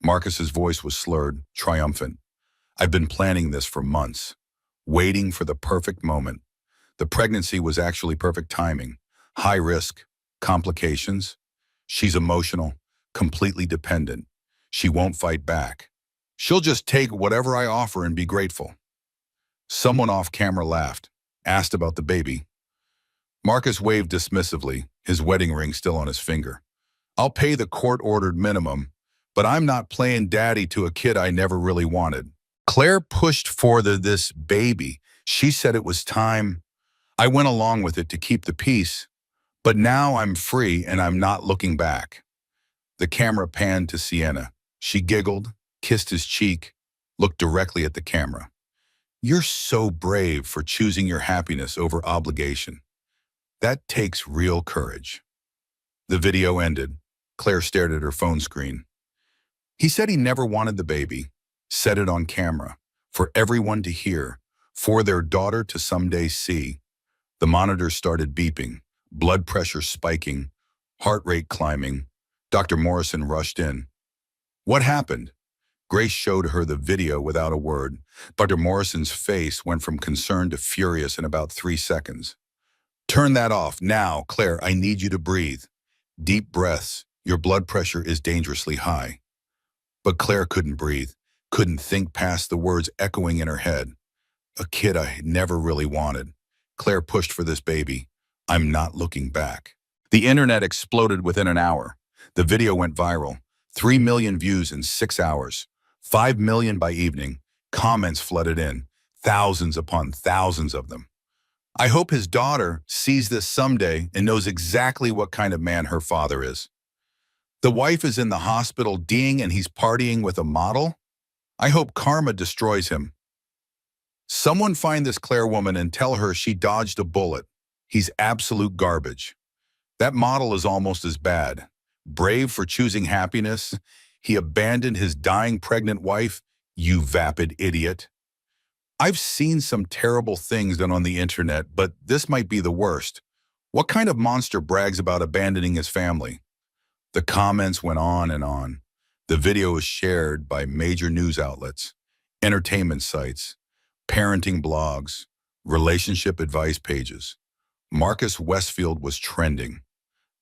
Marcus's voice was slurred, triumphant. I've been planning this for months, waiting for the perfect moment. The pregnancy was actually perfect timing. High risk, complications. She's emotional, completely dependent. She won't fight back. She'll just take whatever I offer and be grateful. Someone off camera laughed, asked about the baby. Marcus waved dismissively, his wedding ring still on his finger. I'll pay the court-ordered minimum, but I'm not playing daddy to a kid I never really wanted. Claire pushed for this baby. She said it was time. I went along with it to keep the peace, but now I'm free and I'm not looking back. The camera panned to Sienna. She giggled, kissed his cheek, looked directly at the camera. You're so brave for choosing your happiness over obligation. That takes real courage. The video ended. Claire stared at her phone screen. He said he never wanted the baby, said it on camera, for everyone to hear, for their daughter to someday see. The monitor started beeping, blood pressure spiking, heart rate climbing. Dr. Morrison rushed in. What happened? Grace showed her the video without a word. Dr. Morrison's face went from concern to furious in about 3 seconds. Turn that off now, Claire. I need you to breathe. Deep breaths. Your blood pressure is dangerously high. But Claire couldn't breathe, couldn't think past the words echoing in her head. A kid I never really wanted. Claire pushed for this baby. I'm not looking back. The internet exploded within an hour. The video went viral. 3 million views in 6 hours. 5 million by evening. Comments flooded in. Thousands upon thousands of them. I hope his daughter sees this someday and knows exactly what kind of man her father is. The wife is in the hospital D-ing and he's partying with a model? I hope karma destroys him. Someone find this Claire woman and tell her she dodged a bullet. He's absolute garbage. That model is almost as bad. Brave for choosing happiness. He abandoned his dying pregnant wife. You vapid idiot. I've seen some terrible things done on the internet, but this might be the worst. What kind of monster brags about abandoning his family? The comments went on and on. The video was shared by major news outlets, entertainment sites, parenting blogs, relationship advice pages. Marcus Westfield was trending,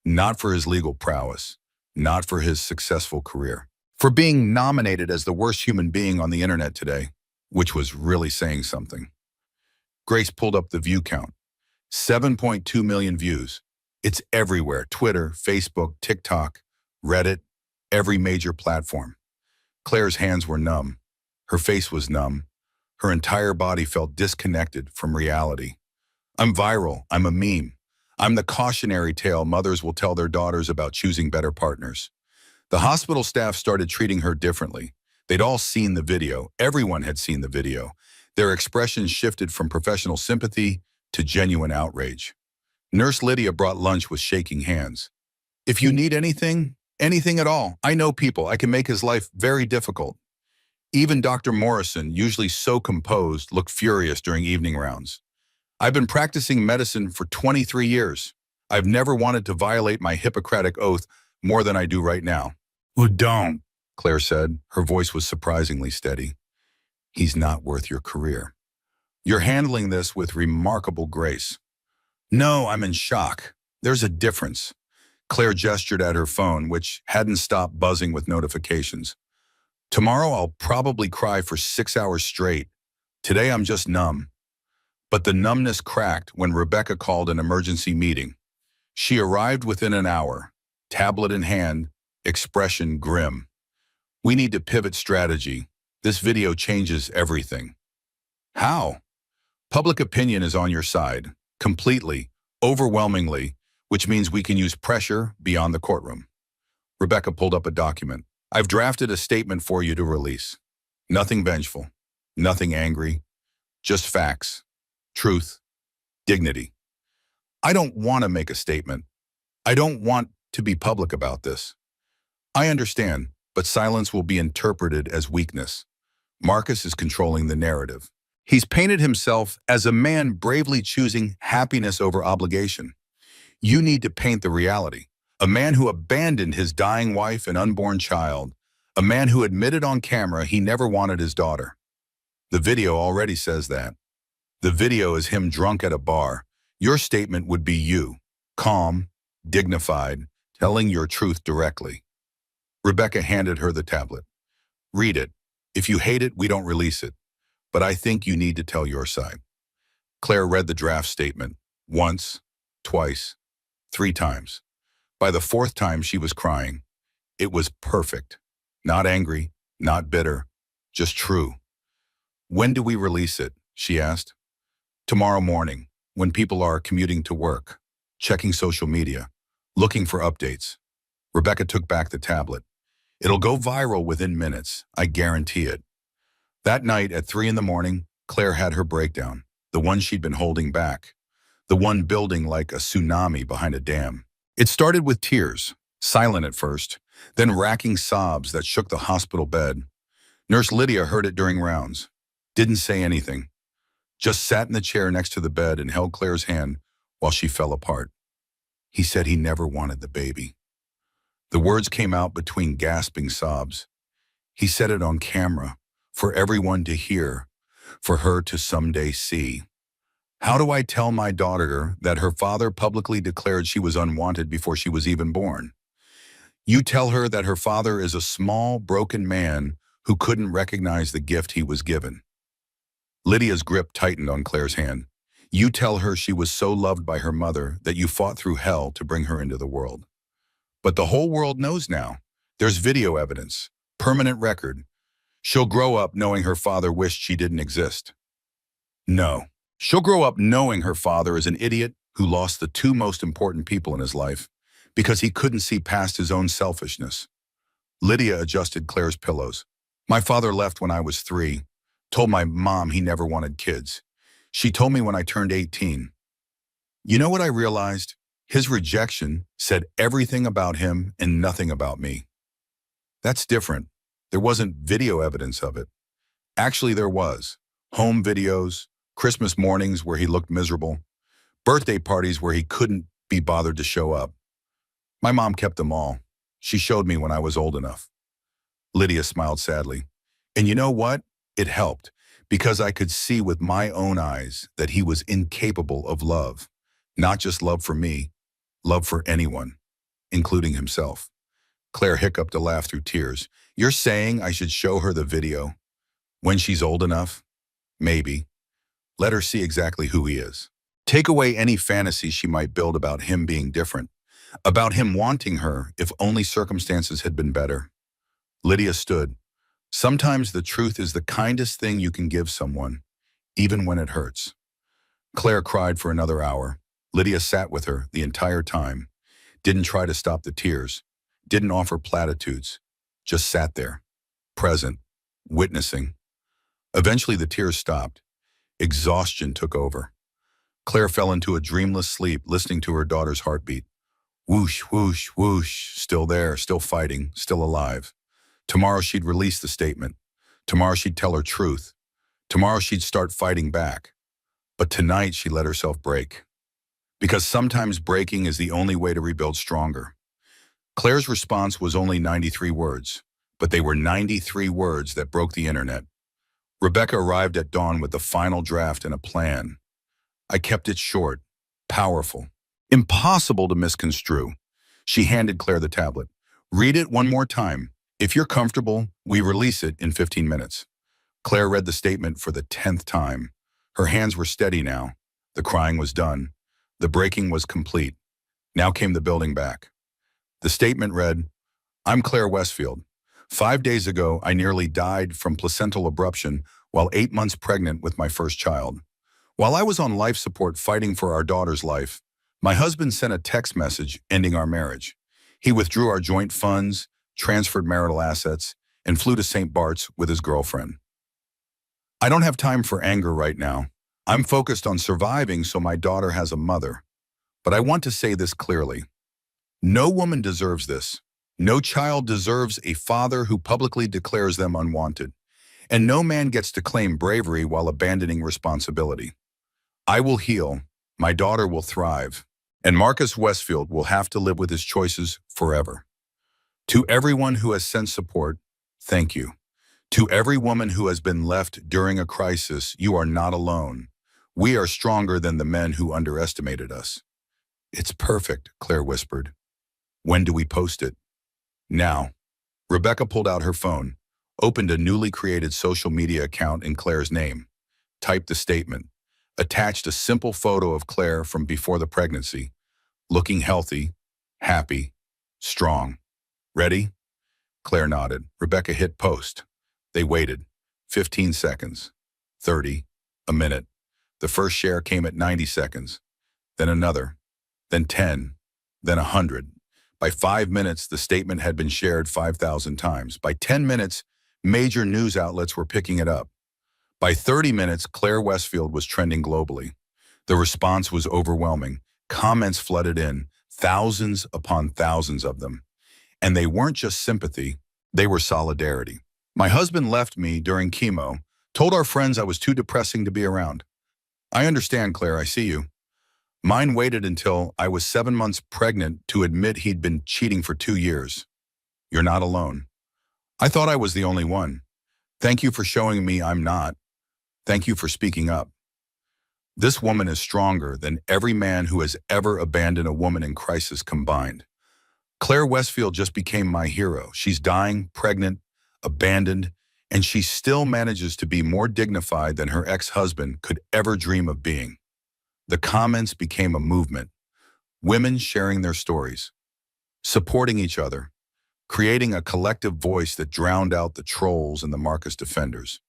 not for his legal prowess, not for his successful career. for being nominated as the worst human being on the internet today, which was really saying something. Grace pulled up the view count. 7.2 million views. It's everywhere. Twitter, Facebook, TikTok, Reddit, every major platform. Claire's hands were numb. Her face was numb. Her entire body felt disconnected from reality. I'm viral. I'm a meme. I'm the cautionary tale mothers will tell their daughters about choosing better partners. The hospital staff started treating her differently. They'd all seen the video. Everyone had seen the video. Their expressions shifted from professional sympathy to genuine outrage. Nurse Lydia brought lunch with shaking hands. If you need anything, anything at all, I know people. I can make his life very difficult. Even Dr. Morrison, usually so composed, looked furious during evening rounds. I've been practicing medicine for 23 years. I've never wanted to violate my Hippocratic oath more than I do right now. Well, don't, Claire said. Her voice was surprisingly steady. He's not worth your career. You're handling this with remarkable grace. No, I'm in shock. There's a difference. Claire gestured at her phone, which hadn't stopped buzzing with notifications. Tomorrow I'll probably cry for 6 hours straight. Today I'm just numb. But the numbness cracked when Rebecca called an emergency meeting. She arrived within an hour, tablet in hand, expression grim. We need to pivot strategy. This video changes everything. How? Public opinion is on your side, completely, overwhelmingly, which means we can use pressure beyond the courtroom. Rebecca pulled up a document. I've drafted a statement for you to release. Nothing vengeful, nothing angry, just facts, truth, dignity. I don't want to make a statement. I don't want to be public about this. I understand, but silence will be interpreted as weakness. Marcus is controlling the narrative. He's painted himself as a man bravely choosing happiness over obligation. You need to paint the reality. A man who abandoned his dying wife and unborn child. A man who admitted on camera he never wanted his daughter. The video already says that. The video is him drunk at a bar. Your statement would be you, calm, dignified, telling your truth directly. Rebecca handed her the tablet. Read it. If you hate it, we don't release it. But I think you need to tell your side. Claire read the draft statement. Once, twice, 3 times. By the 4th time, she was crying. It was perfect. Not angry, not bitter, just true. When do we release it? She asked. Tomorrow morning, when people are commuting to work, checking social media, looking for updates. Rebecca took back the tablet. It'll go viral within minutes, I guarantee it. That night at 3 in the morning, Claire had her breakdown, the one she'd been holding back, the one building like a tsunami behind a dam. It started with tears, silent at first, then racking sobs that shook the hospital bed. Nurse Lydia heard it during rounds, didn't say anything, just sat in the chair next to the bed and held Claire's hand while she fell apart. He said he never wanted the baby. The words came out between gasping sobs. He said it on camera, for everyone to hear, for her to someday see. How do I tell my daughter that her father publicly declared she was unwanted before she was even born? You tell her that her father is a small, broken man who couldn't recognize the gift he was given. Lydia's grip tightened on Claire's hand. You tell her she was so loved by her mother that you fought through hell to bring her into the world. But the whole world knows now. There's video evidence, permanent record. She'll grow up knowing her father wished she didn't exist. No. She'll grow up knowing her father is an idiot who lost the 2 most important people in his life because he couldn't see past his own selfishness. Lydia adjusted Claire's pillows. My father left when I was 3, told my mom he never wanted kids. She told me when I turned 18. You know what I realized? His rejection said everything about him and nothing about me. That's different. There wasn't video evidence of it. Actually, there was. Home videos, Christmas mornings where he looked miserable, birthday parties where he couldn't be bothered to show up. My mom kept them all. She showed me when I was old enough. Lydia smiled sadly. And you know what? It helped, because I could see with my own eyes that he was incapable of love. Not just love for me, love for anyone, including himself. Claire hiccuped a laugh through tears. You're saying I should show her the video? When she's old enough? Maybe. Let her see exactly who he is. Take away any fantasy she might build about him being different, about him wanting her if only circumstances had been better. Lydia stood. Sometimes the truth is the kindest thing you can give someone, even when it hurts. Claire cried for another hour. Lydia sat with her the entire time, didn't try to stop the tears, didn't offer platitudes, just sat there, present, witnessing. Eventually the tears stopped. Exhaustion took over. Claire fell into a dreamless sleep, listening to her daughter's heartbeat. Whoosh, whoosh, whoosh, still there, still fighting, still alive. Tomorrow she'd release the statement. Tomorrow she'd tell her truth. Tomorrow she'd start fighting back. But tonight she let herself break. Because sometimes breaking is the only way to rebuild stronger. Claire's response was only 93 words, but they were 93 words that broke the internet. Rebecca arrived at dawn with the final draft and a plan. I kept it short, powerful, impossible to misconstrue. She handed Claire the tablet. Read it one more time. If you're comfortable, we release it in 15 minutes. Claire read the statement for the 10th time. Her hands were steady now. The crying was done. The breaking was complete. Now came the building back. The statement read, I'm Claire Westfield. 5 days ago, I nearly died from placental abruption while 8 months pregnant with my first child. While I was on life support fighting for our daughter's life, my husband sent a text message ending our marriage. He withdrew our joint funds, transferred marital assets, and flew to St. Bart's with his girlfriend. I don't have time for anger right now. I'm focused on surviving so my daughter has a mother. But I want to say this clearly. No woman deserves this. No child deserves a father who publicly declares them unwanted. And no man gets to claim bravery while abandoning responsibility. I will heal. My daughter will thrive. And Marcus Westfield will have to live with his choices forever. To everyone who has sent support, thank you. To every woman who has been left during a crisis, you are not alone. We are stronger than the men who underestimated us. It's perfect, Claire whispered. When do we post it? Now. Rebecca pulled out her phone, opened a newly created social media account in Claire's name, typed the statement, attached a simple photo of Claire from before the pregnancy, looking healthy, happy, strong. Ready? Claire nodded. Rebecca hit post. They waited. 15 seconds. 30. A minute. The first share came at 90 seconds. Then another. Then 10. Then 100. By 5 minutes, the statement had been shared 5,000 times. By 10 minutes, major news outlets were picking it up. By 30 minutes, Claire Westfield was trending globally. The response was overwhelming. Comments flooded in, thousands upon thousands of them. And they weren't just sympathy, they were solidarity. My husband left me during chemo, told our friends I was too depressing to be around. I understand, Claire, I see you. Mine waited until I was 7 months pregnant to admit he'd been cheating for 2 years. You're not alone. I thought I was the only one. Thank you for showing me I'm not. Thank you for speaking up. This woman is stronger than every man who has ever abandoned a woman in crisis combined. Claire Westfield just became my hero. She's dying, pregnant, abandoned, and she still manages to be more dignified than her ex-husband could ever dream of being. The comments became a movement. Women sharing their stories, supporting each other, creating a collective voice that drowned out the trolls and the Marcus defenders.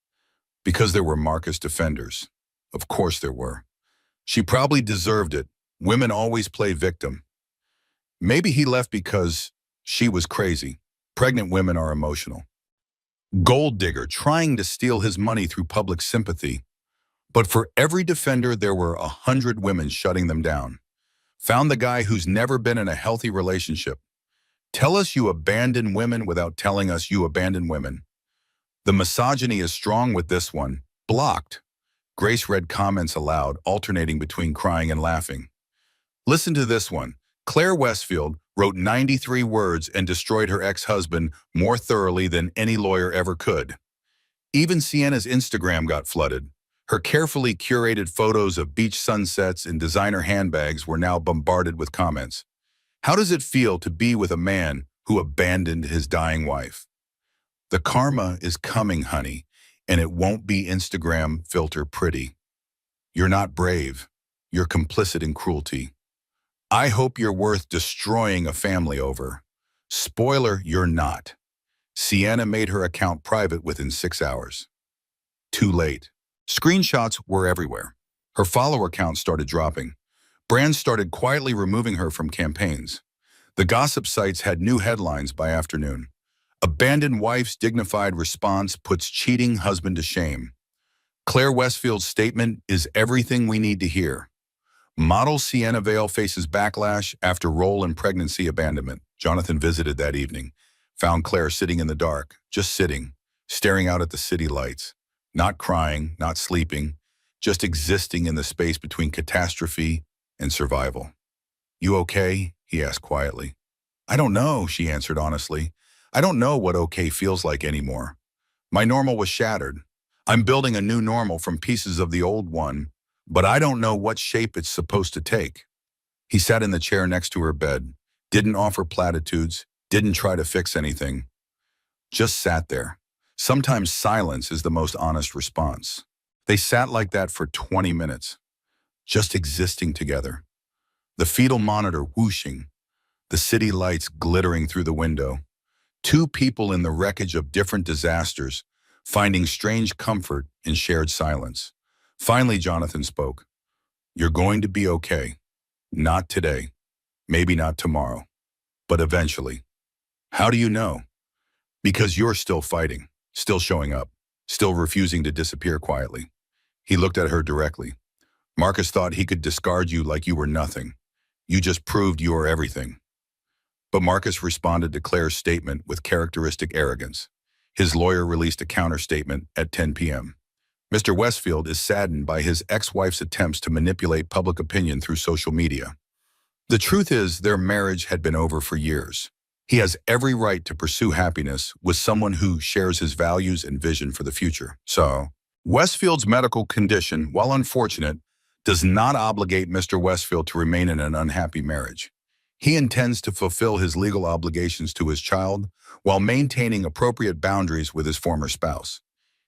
Because there were Marcus defenders. Of course there were. She probably deserved it. Women always play victim. Maybe he left because she was crazy. Pregnant women are emotional. Gold digger trying to steal his money through public sympathy. But for every defender, there were 100 women shutting them down. Found the guy who's never been in a healthy relationship. Tell us you abandon women without telling us you abandon women. The misogyny is strong with this one. Blocked. Grace read comments aloud, alternating between crying and laughing. Listen to this one. Claire Westfield wrote 93 words and destroyed her ex-husband more thoroughly than any lawyer ever could. Even Sienna's Instagram got flooded. Her carefully curated photos of beach sunsets and designer handbags were now bombarded with comments. How does it feel to be with a man who abandoned his dying wife. The karma is coming, honey, and it won't be Instagram filter pretty. You're not brave. You're complicit in cruelty. I hope you're worth destroying a family over. Spoiler, you're not. Sienna made her account private within 6 hours. Too late. Screenshots were everywhere. Her follower count started dropping. Brands started quietly removing her from campaigns. The gossip sites had new headlines by afternoon. Abandoned wife's dignified response puts cheating husband to shame. Claire Westfield's statement is everything we need to hear. Model Sienna Vale faces backlash after role in pregnancy abandonment. Jonathan visited that evening, found Claire sitting in the dark, just sitting, staring out at the city lights, not crying, not sleeping, just existing in the space between catastrophe and survival. "You okay?" he asked quietly. "I don't know," she answered honestly. "I don't know what okay feels like anymore. My normal was shattered. I'm building a new normal from pieces of the old one, but I don't know what shape it's supposed to take." He sat in the chair next to her bed, didn't offer platitudes, didn't try to fix anything, just sat there. Sometimes silence is the most honest response. They sat like that for 20 minutes, just existing together. The fetal monitor whooshing, the city lights glittering through the window. Two people in the wreckage of different disasters, finding strange comfort in shared silence. Finally, Jonathan spoke. "You're going to be okay. Not today, maybe not tomorrow, but eventually." "How do you know?" "Because you're still fighting, still showing up, still refusing to disappear quietly." He looked at her directly. "Marcus thought he could discard you like you were nothing. You just proved you are everything." But Marcus responded to Claire's statement with characteristic arrogance. His lawyer released a counter-statement at 10 p.m. Mr. Westfield is saddened by his ex-wife's attempts to manipulate public opinion through social media. The truth is, their marriage had been over for years. He has every right to pursue happiness with someone who shares his values and vision for the future. So, Westfield's medical condition, while unfortunate, does not obligate Mr. Westfield to remain in an unhappy marriage. He intends to fulfill his legal obligations to his child while maintaining appropriate boundaries with his former spouse.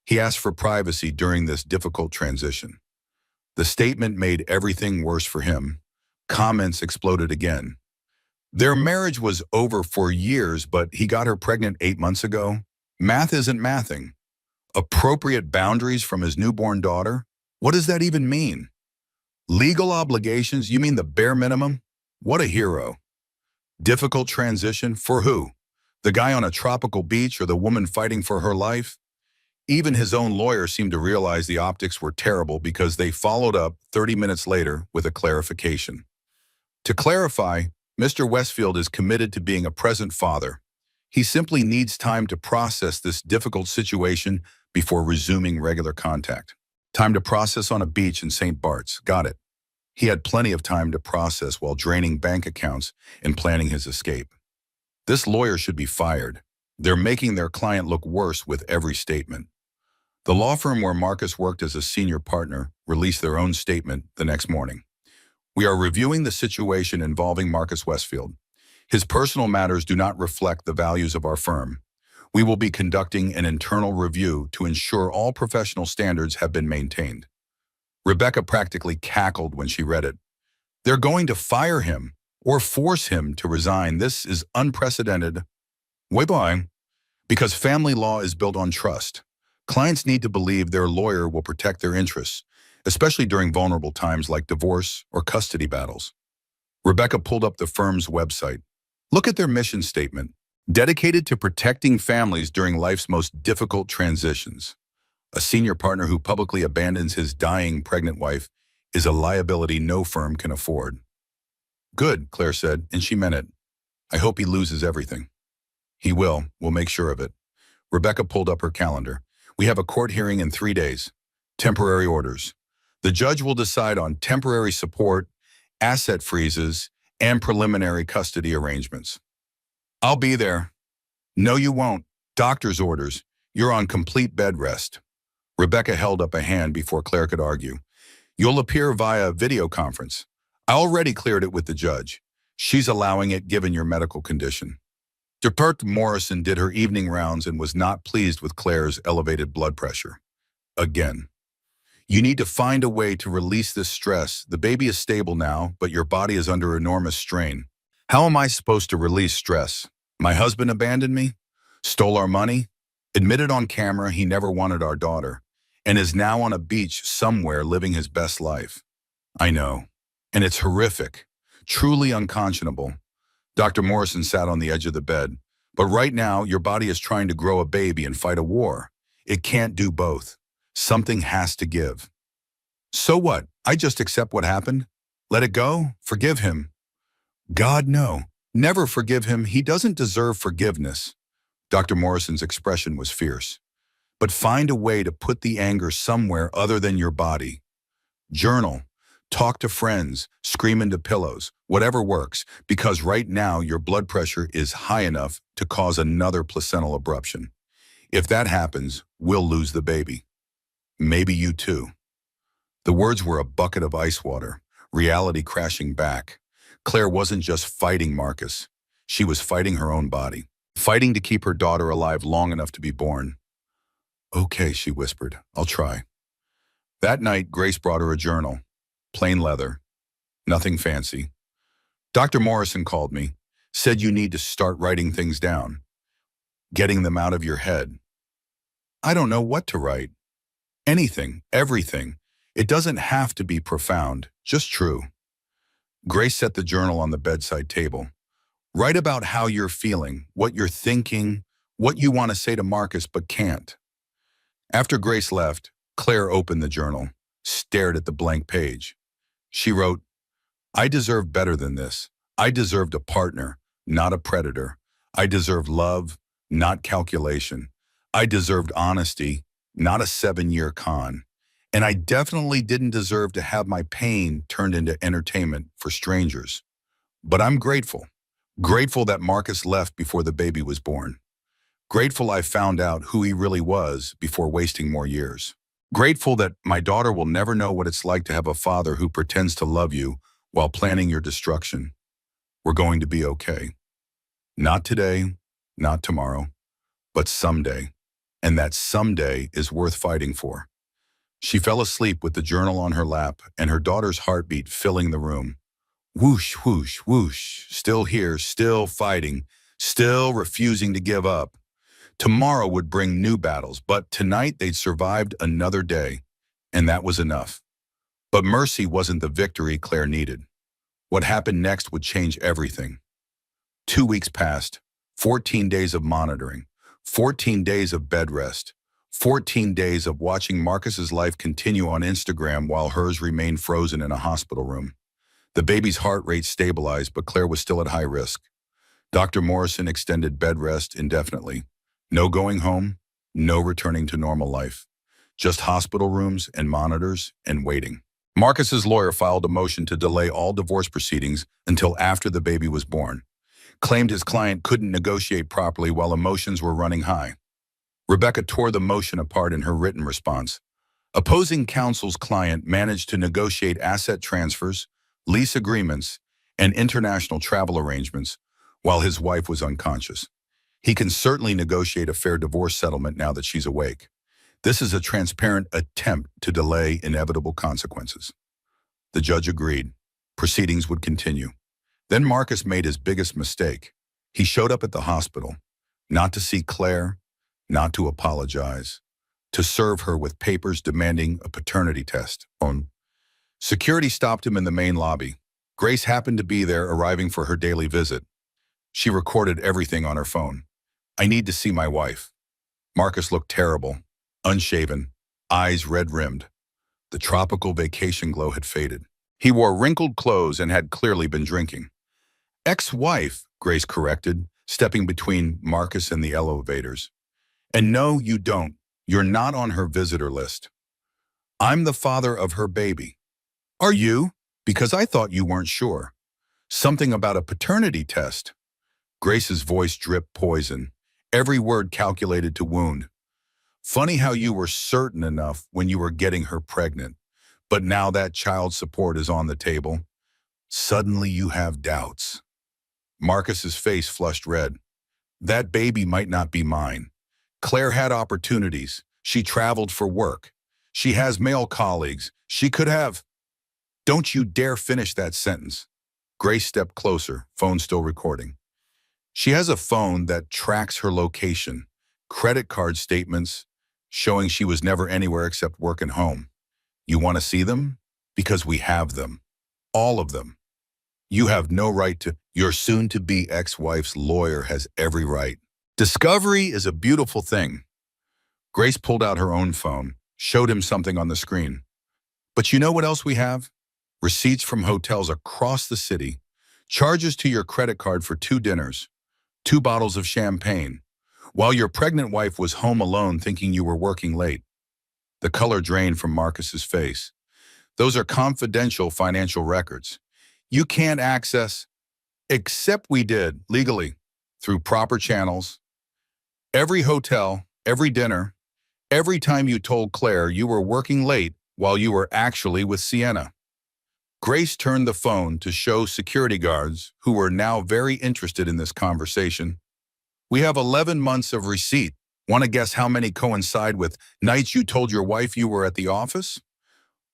He asked for privacy during this difficult transition. The statement made everything worse for him. Comments exploded again. Their marriage was over for years, but he got her pregnant 8 months ago. Math isn't mathing. Appropriate boundaries from his newborn daughter? What does that even mean? Legal obligations? You mean the bare minimum? What a hero. Difficult transition? For who? The guy on a tropical beach or the woman fighting for her life? Even his own lawyer seemed to realize the optics were terrible because they followed up 30 minutes later with a clarification. To clarify, Mr. Westfield is committed to being a present father. He simply needs time to process this difficult situation before resuming regular contact. Time to process on a beach in St. Bart's. Got it. He had plenty of time to process while draining bank accounts and planning his escape. This lawyer should be fired. They're making their client look worse with every statement. The law firm where Marcus worked as a senior partner released their own statement the next morning. "We are reviewing the situation involving Marcus Westfield. His personal matters do not reflect the values of our firm. We will be conducting an internal review to ensure all professional standards have been maintained." Rebecca practically cackled when she read it. They're going to fire him or force him to resign. This is unprecedented. Why? Because family law is built on trust. Clients need to believe their lawyer will protect their interests, especially during vulnerable times like divorce or custody battles. Rebecca pulled up the firm's website. Look at their mission statement. Dedicated to protecting families during life's most difficult transitions. A senior partner who publicly abandons his dying pregnant wife is a liability no firm can afford. "Good," Claire said, and she meant it. "I hope he loses everything." "He will. We'll make sure of it." Rebecca pulled up her calendar. "We have a court hearing in 3 days. Temporary orders. The judge will decide on temporary support, asset freezes, and preliminary custody arrangements." "I'll be there." "No, you won't. Doctor's orders. You're on complete bed rest." Rebecca held up a hand before Claire could argue. "You'll appear via video conference. I already cleared it with the judge. She's allowing it given your medical condition." Dr. Morrison did her evening rounds and was not pleased with Claire's elevated blood pressure. Again. You need to find a way to release this stress. The baby is stable now, but your body is under enormous strain. How am I supposed to release stress? My husband abandoned me, stole our money, admitted on camera he never wanted our daughter, and is now on a beach somewhere living his best life. I know, and it's horrific, truly unconscionable. Dr. Morrison sat on the edge of the bed. But right now, your body is trying to grow a baby and fight a war. It can't do both. Something has to give. So what? I just accept what happened? Let it go? Forgive him? God, no. Never forgive him. He doesn't deserve forgiveness. Dr. Morrison's expression was fierce. But find a way to put the anger somewhere other than your body. Journal. Talk to friends. Scream into pillows. Whatever works, because right now your blood pressure is high enough to cause another placental abruption. If that happens, we'll lose the baby. Maybe you too. The words were a bucket of ice water, reality crashing back. Claire wasn't just fighting Marcus. She was fighting her own body, fighting to keep her daughter alive long enough to be born. Okay, she whispered, I'll try. That night, Grace brought her a journal, plain leather, nothing fancy. Dr. Morrison called me, said you need to start writing things down, getting them out of your head. I don't know what to write. Anything, everything. It doesn't have to be profound, just true. Grace set the journal on the bedside table. Write about how you're feeling, what you're thinking, what you want to say to Marcus but can't. After Grace left, Claire opened the journal, stared at the blank page. She wrote, I deserve better than this. I deserved a partner, not a predator. I deserved love, not calculation. I deserved honesty, not a 7-year con. And I definitely didn't deserve to have my pain turned into entertainment for strangers. But I'm grateful. Grateful that Marcus left before the baby was born. Grateful I found out who he really was before wasting more years. Grateful that my daughter will never know what it's like to have a father who pretends to love you while planning your destruction. We're going to be okay. Not today, not tomorrow, but someday. And that someday is worth fighting for. She fell asleep with the journal on her lap and her daughter's heartbeat filling the room. Whoosh, whoosh, whoosh, still here, still fighting, still refusing to give up. Tomorrow would bring new battles, but tonight they'd survived another day, and that was enough. But mercy wasn't the victory Claire needed. What happened next would change everything. 2 weeks passed, 14 days of monitoring, 14 days of bed rest, 14 days of watching Marcus's life continue on Instagram while hers remained frozen in a hospital room. The baby's heart rate stabilized, but Claire was still at high risk. Dr. Morrison extended bed rest indefinitely. No going home, no returning to normal life. Just hospital rooms and monitors and waiting. Marcus's lawyer filed a motion to delay all divorce proceedings until after the baby was born. Claimed his client couldn't negotiate properly while emotions were running high. Rebecca tore the motion apart in her written response. Opposing counsel's client managed to negotiate asset transfers, lease agreements, and international travel arrangements while his wife was unconscious. He can certainly negotiate a fair divorce settlement now that she's awake. This is a transparent attempt to delay inevitable consequences. The judge agreed. Proceedings would continue. Then Marcus made his biggest mistake. He showed up at the hospital, not to see Claire, not to apologize, to serve her with papers demanding a paternity test. Security stopped him in the main lobby. Grace happened to be there, arriving for her daily visit. She recorded everything on her phone. I need to see my wife. Marcus looked terrible, unshaven, eyes red-rimmed. The tropical vacation glow had faded. He wore wrinkled clothes and had clearly been drinking. Ex-wife, Grace corrected, stepping between Marcus and the elevators. And no, you don't. You're not on her visitor list. I'm the father of her baby. Are you? Because I thought you weren't sure. Something about a paternity test. Grace's voice dripped poison, every word calculated to wound. Funny how you were certain enough when you were getting her pregnant, but now that child support is on the table, suddenly you have doubts. Marcus's face flushed red. That baby might not be mine. Claire had opportunities. She traveled for work. She has male colleagues. She could have. Don't you dare finish that sentence. Grace stepped closer, phone still recording. She has a phone that tracks her location, credit card statements showing she was never anywhere except work and home. You want to see them? Because we have them. All of them. You have no right to. Your soon-to-be ex-wife's lawyer has every right. Discovery is a beautiful thing. Grace pulled out her own phone, showed him something on the screen. But you know what else we have? Receipts from hotels across the city, charges to your credit card for 2 dinners, 2 bottles of champagne, while your pregnant wife was home alone thinking you were working late. The color drained from Marcus's face. Those are confidential financial records. You can't access, except we did, legally, through proper channels. Every hotel, every dinner, every time you told Claire you were working late while you were actually with Sienna. Grace turned the phone to show security guards, who were now very interested in this conversation. We have 11 months of receipt. Want to guess how many coincide with nights you told your wife you were at the office?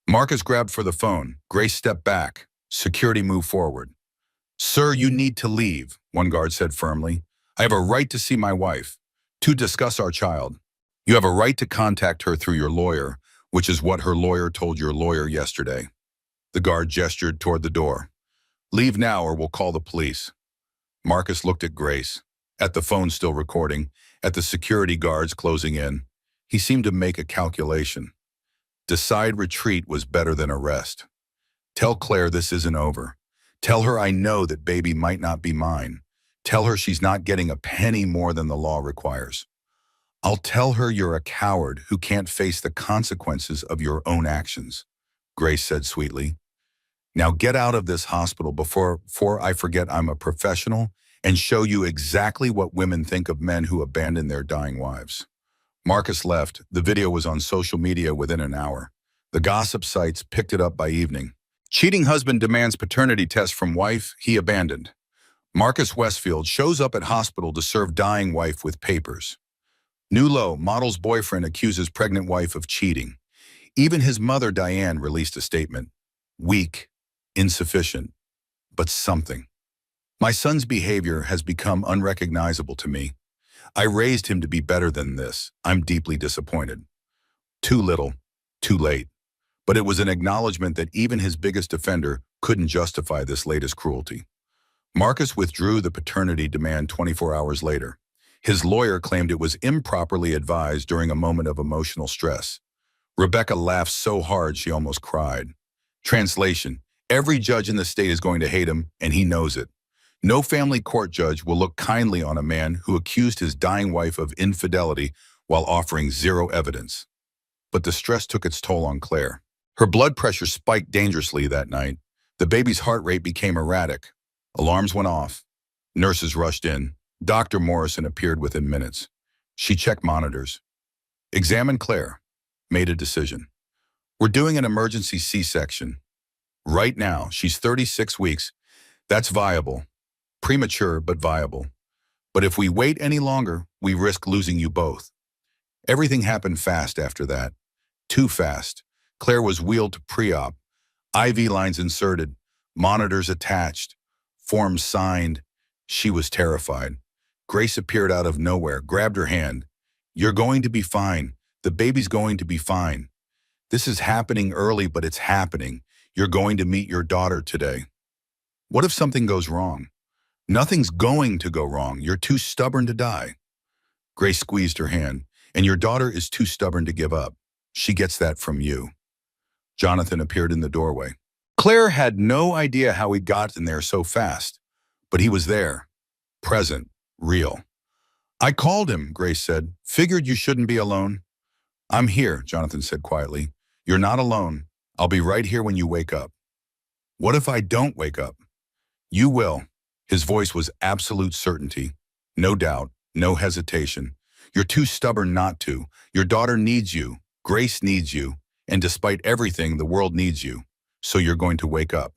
Marcus grabbed for the phone. Grace stepped back. Security moved forward. Sir, you need to leave, one guard said firmly. I have a right to see my wife, to discuss our child. You have a right to contact her through your lawyer, which is what her lawyer told your lawyer yesterday. The guard gestured toward the door. Leave now or we'll call the police. Marcus looked at Grace, at the phone still recording, at the security guards closing in. He seemed to make a calculation. Decide retreat was better than arrest. Tell Claire this isn't over. Tell her I know that baby might not be mine. Tell her she's not getting a penny more than the law requires. I'll tell her you're a coward who can't face the consequences of your own actions, Grace said sweetly. Now get out of this hospital before I forget I'm a professional and show you exactly what women think of men who abandon their dying wives. Marcus left. The video was on social media within an hour. The gossip sites picked it up by evening. Cheating husband demands paternity test from wife he abandoned. Marcus Westfield shows up at hospital to serve dying wife with papers. New low, model's boyfriend accuses pregnant wife of cheating. Even his mother, Diane, released a statement. Weak, insufficient, but something. My son's behavior has become unrecognizable to me. I raised him to be better than this. I'm deeply disappointed. Too little, too late. But it was an acknowledgement that even his biggest offender couldn't justify this latest cruelty. Marcus withdrew the paternity demand 24 hours later. His lawyer claimed it was improperly advised during a moment of emotional stress. Rebecca laughed so hard she almost cried. Translation: every judge in the state is going to hate him, and he knows it. No family court judge will look kindly on a man who accused his dying wife of infidelity while offering zero evidence. But the stress took its toll on Claire. Her blood pressure spiked dangerously that night. The baby's heart rate became erratic. Alarms went off. Nurses rushed in. Dr. Morrison appeared within minutes. She checked monitors, examined Claire, made a decision. We're doing an emergency C-section. Right now, she's 36 weeks. That's viable. Premature, but viable. But if we wait any longer, we risk losing you both. Everything happened fast after that. Too fast. Claire was wheeled to pre-op. IV lines inserted. Monitors attached. Forms signed. She was terrified. Grace appeared out of nowhere, grabbed her hand. You're going to be fine. The baby's going to be fine. This is happening early, but it's happening. You're going to meet your daughter today. What if something goes wrong? Nothing's going to go wrong. You're too stubborn to die. Grace squeezed her hand. And your daughter is too stubborn to give up. She gets that from you. Jonathan appeared in the doorway. Claire had no idea how he'd gotten there so fast, but he was there, present, real. I called him, Grace said. Figured you shouldn't be alone. I'm here, Jonathan said quietly. You're not alone. I'll be right here when you wake up. What if I don't wake up? You will. His voice was absolute certainty. No doubt, no hesitation. You're too stubborn not to. Your daughter needs you. Grace needs you. And despite everything, the world needs you. So you're going to wake up.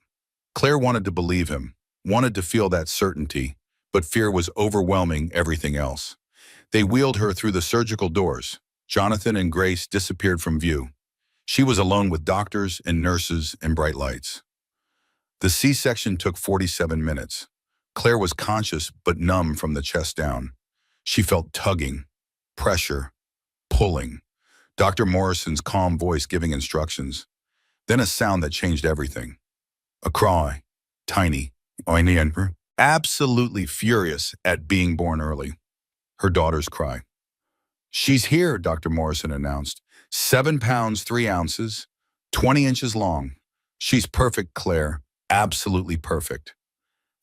Claire wanted to believe him, wanted to feel that certainty, but fear was overwhelming everything else. They wheeled her through the surgical doors. Jonathan and Grace disappeared from view. She was alone with doctors and nurses and bright lights. The C-section took 47 minutes. Claire was conscious but numb from the chest down. She felt tugging, pressure, pulling. Dr. Morrison's calm voice giving instructions. Then a sound that changed everything. A cry, tiny, absolutely furious at being born early. Her daughter's cry. "She's here," Dr. Morrison announced. 7 pounds, 3 ounces, 20 inches long. "She's perfect, Claire, absolutely perfect."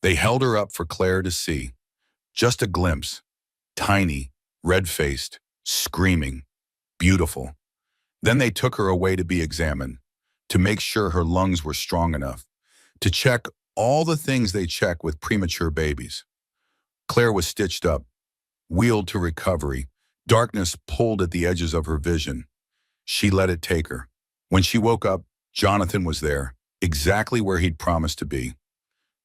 They held her up for Claire to see. Just a glimpse. Tiny, red-faced, screaming, beautiful. Then they took her away to be examined, to make sure her lungs were strong enough, to check all the things they check with premature babies. Claire was stitched up, wheeled to recovery. Darkness pulled at the edges of her vision. She let it take her. When she woke up, Jonathan was there, exactly where he'd promised to be.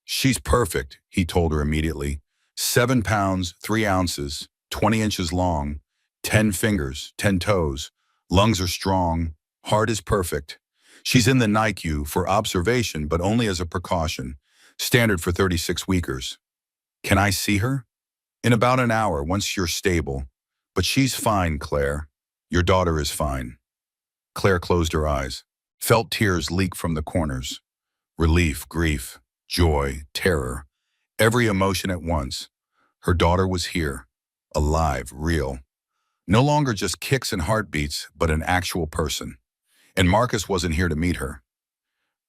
"She's perfect," he told her immediately. 7 pounds, 3 ounces, 20 inches long, 10 fingers, 10 toes. Lungs are strong, heart is perfect. She's in the NICU for observation, but only as a precaution, standard for 36-weekers. "Can I see her?" "In about an hour, once you're stable. But she's fine, Claire. Your daughter is fine." Claire closed her eyes, felt tears leak from the corners. Relief, grief, joy, terror, every emotion at once. Her daughter was here, alive, real. No longer just kicks and heartbeats, but an actual person. And Marcus wasn't here to meet her.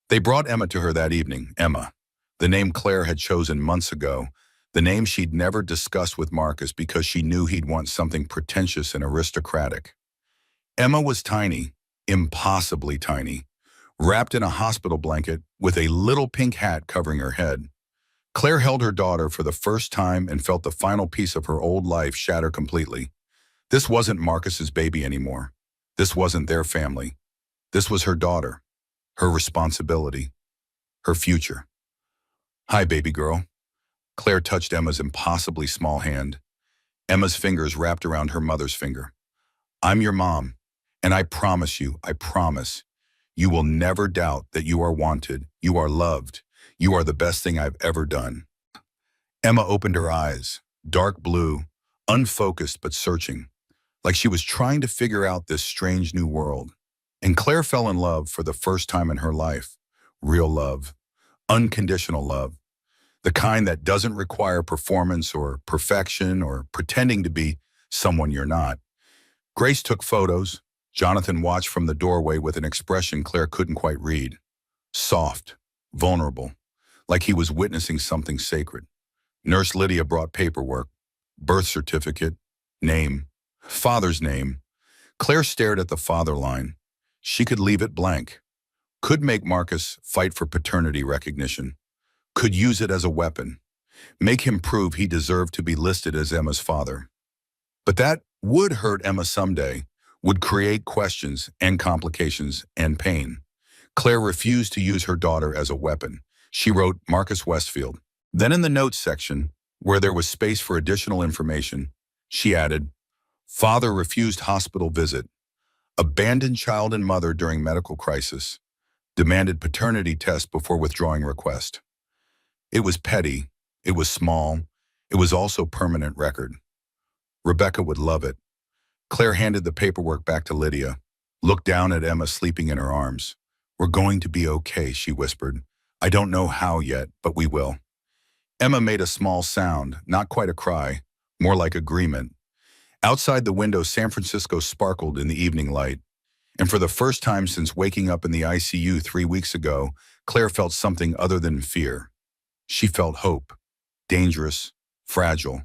They brought Emma to her that evening. Emma, the name Claire had chosen months ago, the name she'd never discussed with Marcus because she knew he'd want something pretentious and aristocratic. Emma was tiny, impossibly tiny, wrapped in a hospital blanket with a little pink hat covering her head. Claire held her daughter for the first time and felt the final piece of her old life shatter completely. This wasn't Marcus's baby anymore. This wasn't their family. This was her daughter, her responsibility, her future. "Hi, baby girl." Claire touched Emma's impossibly small hand. Emma's fingers wrapped around her mother's finger. "I'm your mom, and I promise you, you will never doubt that you are wanted, you are loved, you are the best thing I've ever done." Emma opened her eyes, dark blue, unfocused but searching, like she was trying to figure out this strange new world. And Claire fell in love for the first time in her life. Real love, unconditional love. The kind that doesn't require performance or perfection or pretending to be someone you're not. Grace took photos. Jonathan watched from the doorway with an expression Claire couldn't quite read. Soft, vulnerable, like he was witnessing something sacred. Nurse Lydia brought paperwork, birth certificate, name, father's name. Claire stared at the father line. She could leave it blank. Could make Marcus fight for paternity recognition. Could use it as a weapon. Make him prove he deserved to be listed as Emma's father. But that would hurt Emma someday, would create questions and complications and pain. Claire refused to use her daughter as a weapon. She wrote Marcus Westfield. Then in the notes section, where there was space for additional information, she added, "Father refused hospital visit. Abandoned child and mother during medical crisis. Demanded paternity test before withdrawing request." It was petty. It was small. It was also permanent record. Rebecca would love it. Claire handed the paperwork back to Lydia, looked down at Emma sleeping in her arms. "We're going to be okay," she whispered. "I don't know how yet, but we will." Emma made a small sound, not quite a cry, more like agreement. Outside the window, San Francisco sparkled in the evening light. And for the first time since waking up in the ICU 3 weeks ago, Claire felt something other than fear. She felt hope. Dangerous, fragile,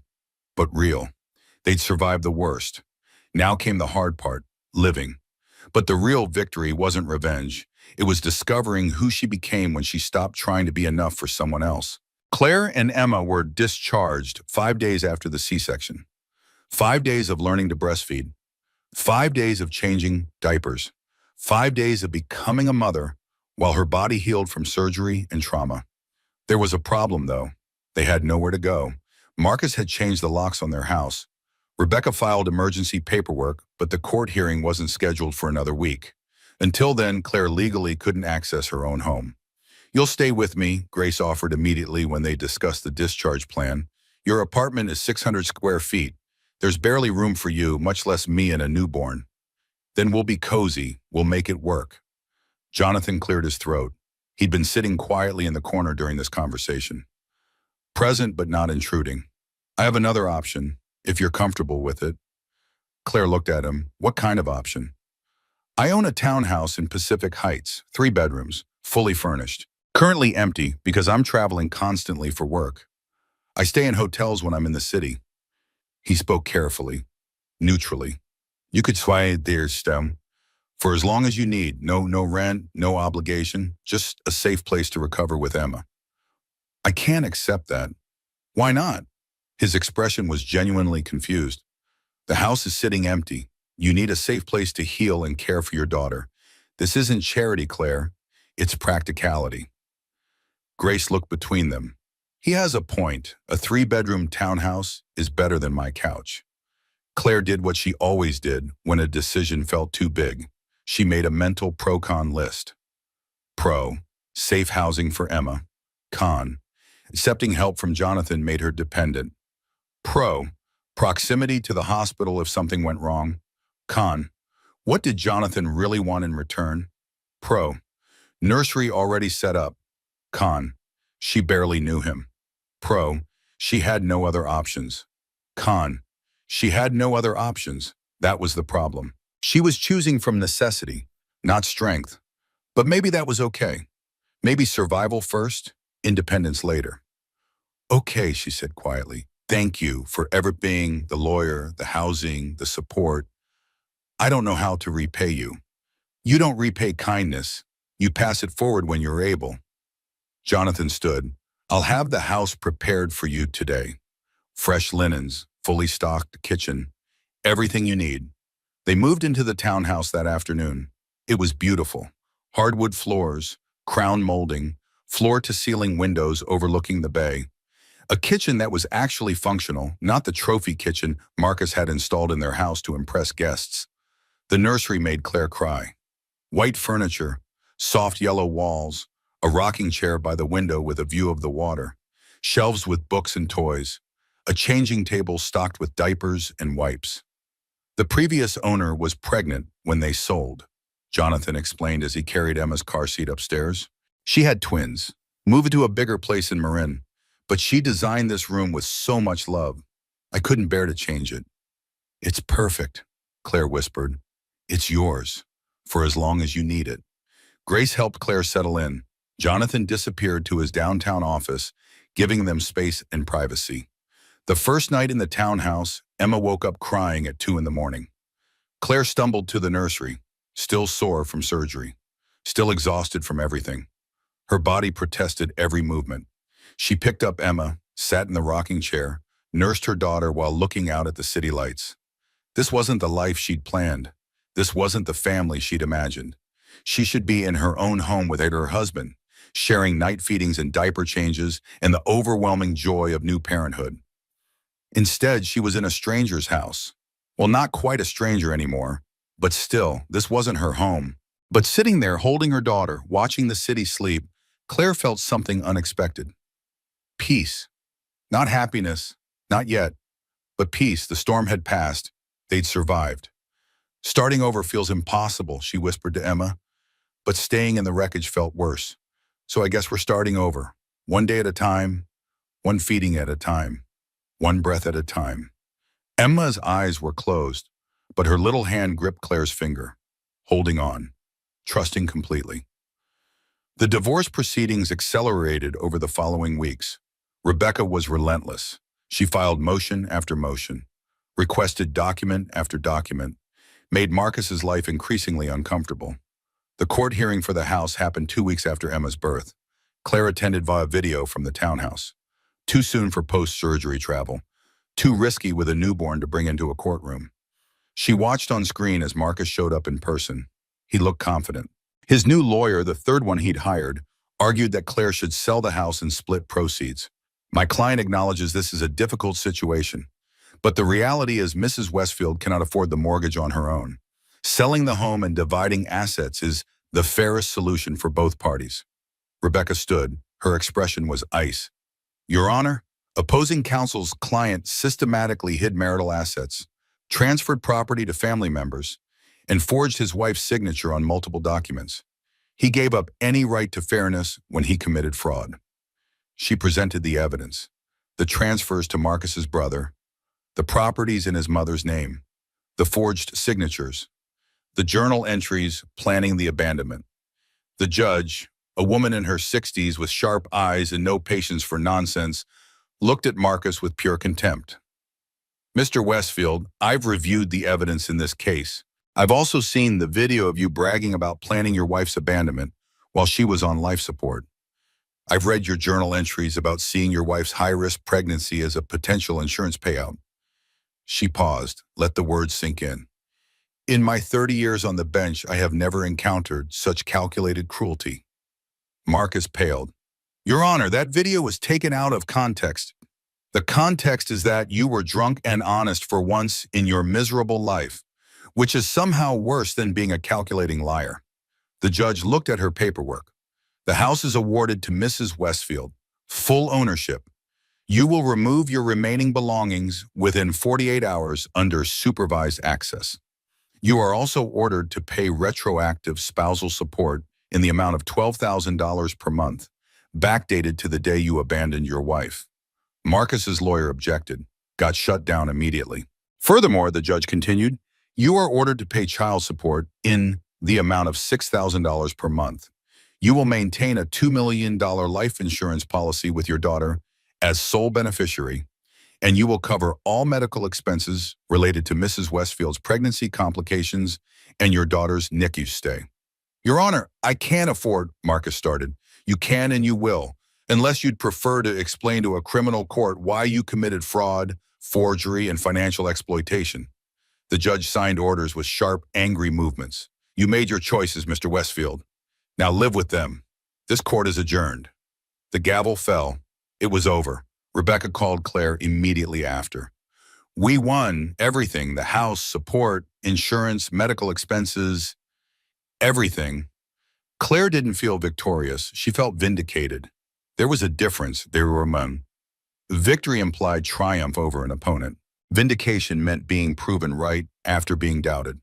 but real. They'd survived the worst. Now came the hard part, living. But the real victory wasn't revenge. It was discovering who she became when she stopped trying to be enough for someone else. Claire and Emma were discharged 5 days after the C-section. 5 days of learning to breastfeed. 5 days of changing diapers. 5 days of becoming a mother while her body healed from surgery and trauma. There was a problem, though. They had nowhere to go. Marcus had changed the locks on their house. Rebecca filed emergency paperwork, but the court hearing wasn't scheduled for another week. Until then, Claire legally couldn't access her own home. "You'll stay with me," Grace offered immediately when they discussed the discharge plan. "Your apartment is 600 square feet. There's barely room for you, much less me and a newborn. Then we'll be cozy. We'll make it work." Jonathan cleared his throat. He'd been sitting quietly in the corner during this conversation. Present but not intruding. "I have another option, if you're comfortable with it." Claire looked at him. "What kind of option?" "I own a townhouse in Pacific Heights, 3 bedrooms, fully furnished. Currently empty because I'm traveling constantly for work. I stay in hotels when I'm in the city." He spoke carefully, neutrally. "You could sway there, Stem. For as long as you need. No rent, no obligation, just a safe place to recover with Emma." "I can't accept that." "Why not?" His expression was genuinely confused. "The house is sitting empty. You need a safe place to heal and care for your daughter. This isn't charity, Claire. It's practicality." Grace looked between them. "He has a point. A 3-bedroom townhouse is better than my couch." Claire did what she always did when a decision felt too big. She made a mental pro-con list. Pro, safe housing for Emma. Con, accepting help from Jonathan made her dependent. Pro, proximity to the hospital if something went wrong. Con, what did Jonathan really want in return? Pro, nursery already set up. Con, she barely knew him. Pro, she had no other options. Con, she had no other options. That was the problem. She was choosing from necessity, not strength. But maybe that was okay. Maybe survival first, independence later. "Okay," she said quietly. "Thank you for ever being the lawyer, the housing, the support. I don't know how to repay you." "You don't repay kindness. You pass it forward when you're able." Jonathan stood. "I'll have the house prepared for you today. Fresh linens, fully stocked kitchen, everything you need." They moved into the townhouse that afternoon. It was beautiful. Hardwood floors, crown molding, floor-to-ceiling windows overlooking the bay. A kitchen that was actually functional, not the trophy kitchen Marcus had installed in their house to impress guests. The nursery made Claire cry. White furniture, soft yellow walls, a rocking chair by the window with a view of the water, shelves with books and toys, a changing table stocked with diapers and wipes. The previous owner was pregnant when they sold, Jonathan explained as he carried Emma's car seat upstairs. She had twins, moved to a bigger place in Marin, but she designed this room with so much love. I couldn't bear to change it. "It's perfect," Claire whispered. "It's yours, for as long as you need it." Grace helped Claire settle in. Jonathan disappeared to his downtown office, giving them space and privacy. The first night in the townhouse, Emma woke up crying at 2 in the morning. Claire stumbled to the nursery, still sore from surgery, still exhausted from everything. Her body protested every movement. She picked up Emma, sat in the rocking chair, nursed her daughter while looking out at the city lights. This wasn't the life she'd planned. This wasn't the family she'd imagined. She should be in her own home with her husband, sharing night feedings and diaper changes and the overwhelming joy of new parenthood. Instead, she was in a stranger's house. Well, not quite a stranger anymore, but still, this wasn't her home. But sitting there holding her daughter, watching the city sleep, Claire felt something unexpected. Peace. Not happiness, not yet, but peace. The storm had passed. They'd survived. "Starting over feels impossible," she whispered to Emma, but staying in the wreckage felt worse. "So I guess we're starting over. One day at a time, one feeding at a time, one breath at a time." Emma's eyes were closed, but her little hand gripped Claire's finger, holding on, trusting completely. The divorce proceedings accelerated over the following weeks. Rebecca was relentless. She filed motion after motion, requested document after document, made Marcus's life increasingly uncomfortable. The court hearing for the house happened 2 weeks after Emma's birth. Claire attended via video from the townhouse. Too soon for post-surgery travel. Too risky with a newborn to bring into a courtroom. She watched on screen as Marcus showed up in person. He looked confident. His new lawyer, the third one he'd hired, argued that Claire should sell the house and split proceeds. My client acknowledges this is a difficult situation, but the reality is Mrs. Westfield cannot afford the mortgage on her own. Selling the home and dividing assets is the fairest solution for both parties. Rebecca stood. Her expression was ice. Your Honor, opposing counsel's client systematically hid marital assets, transferred property to family members, and forged his wife's signature on multiple documents. He gave up any right to fairness when he committed fraud. She presented the evidence, the transfers to Marcus's brother, the properties in his mother's name, the forged signatures, the journal entries planning the abandonment. The judge, a woman in her 60s with sharp eyes and no patience for nonsense, looked at Marcus with pure contempt. Mr. Westfield, I've reviewed the evidence in this case. I've also seen the video of you bragging about planning your wife's abandonment while she was on life support. I've read your journal entries about seeing your wife's high-risk pregnancy as a potential insurance payout. She paused, let the words sink in. In my 30 years on the bench, I have never encountered such calculated cruelty. Marcus paled. Your Honor, that video was taken out of context. The context is that you were drunk and honest for once in your miserable life, which is somehow worse than being a calculating liar. The judge looked at her paperwork. The house is awarded to Mrs. Westfield, full ownership. You will remove your remaining belongings within 48 hours under supervised access. You are also ordered to pay retroactive spousal support in the amount of $12,000 per month, backdated to the day you abandoned your wife. Marcus's lawyer objected, got shut down immediately. Furthermore, the judge continued, you are ordered to pay child support in the amount of $6,000 per month. You will maintain a $2 million life insurance policy with your daughter as sole beneficiary, and you will cover all medical expenses related to Mrs. Westfield's pregnancy complications and your daughter's NICU stay. Your Honor, I can't afford, Marcus started. You can and you will, unless you'd prefer to explain to a criminal court why you committed fraud, forgery, and financial exploitation. The judge signed orders with sharp, angry movements. You made your choices, Mr. Westfield. Now live with them. This court is adjourned. The gavel fell. It was over. Rebecca called Claire immediately after. We won everything, the house, support, insurance, medical expenses, everything. Claire didn't feel victorious. She felt vindicated. There was a difference. There were among. Victory implied triumph over an opponent. Vindication meant being proven right after being doubted.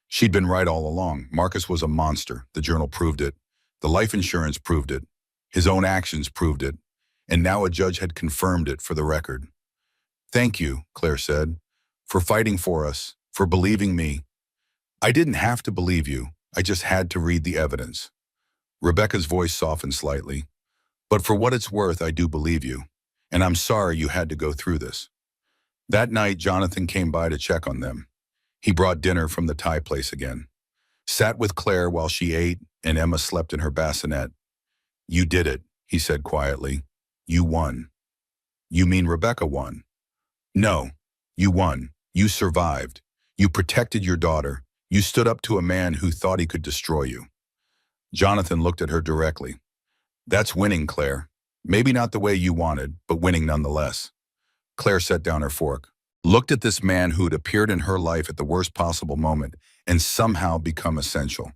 She'd been right all along. Marcus was a monster. The journal proved it. The life insurance proved it. His own actions proved it. And now a judge had confirmed it for the record. Thank you, Claire said, for fighting for us, for believing me. I didn't have to believe you. I just had to read the evidence. Rebecca's voice softened slightly. But for what it's worth, I do believe you. And I'm sorry you had to go through this. That night, Jonathan came by to check on them. He brought dinner from the Thai place again. Sat with Claire while she ate and Emma slept in her bassinet. You did it, he said quietly. You won. You mean Rebecca won? No, you won. You survived. You protected your daughter. You stood up to a man who thought he could destroy you. Jonathan looked at her directly. That's winning, Claire. Maybe not the way you wanted, but winning nonetheless. Claire set down her fork, looked at this man who'd appeared in her life at the worst possible moment and somehow become essential.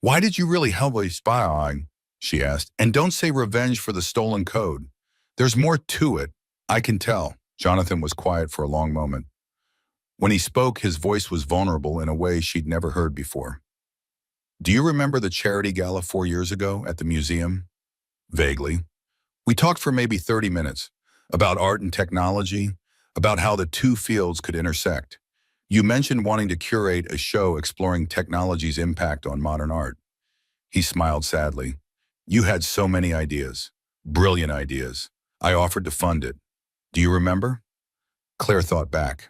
Why did you really help me spy? She asked. And don't say revenge for the stolen code. There's more to it, I can tell. Jonathan was quiet for a long moment. When he spoke, his voice was vulnerable in a way she'd never heard before. Do you remember the charity gala 4 years ago at the museum? Vaguely. We talked for maybe 30 minutes about art and technology, about how the two fields could intersect. You mentioned wanting to curate a show exploring technology's impact on modern art. He smiled sadly. You had so many ideas, brilliant ideas. I offered to fund it. Do you remember? Claire thought back.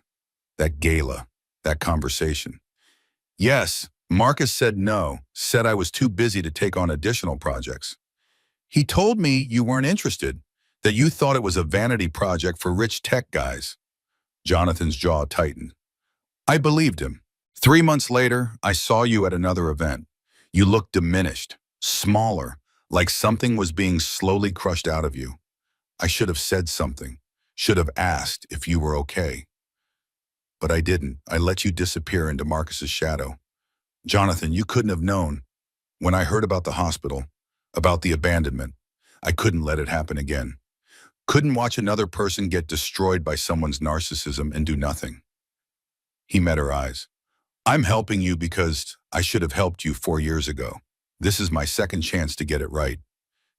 That gala, that conversation. Yes, Marcus said no, said I was too busy to take on additional projects. He told me you weren't interested, that you thought it was a vanity project for rich tech guys. Jonathan's jaw tightened. I believed him. 3 months later, I saw you at another event. You looked diminished, smaller, like something was being slowly crushed out of you. I should have said something, should have asked if you were okay. But I didn't. I let you disappear into Marcus's shadow. Jonathan, you couldn't have known. When I heard about the hospital, about the abandonment, I couldn't let it happen again. Couldn't watch another person get destroyed by someone's narcissism and do nothing. He met her eyes. I'm helping you because I should have helped you 4 years ago. This is my second chance to get it right.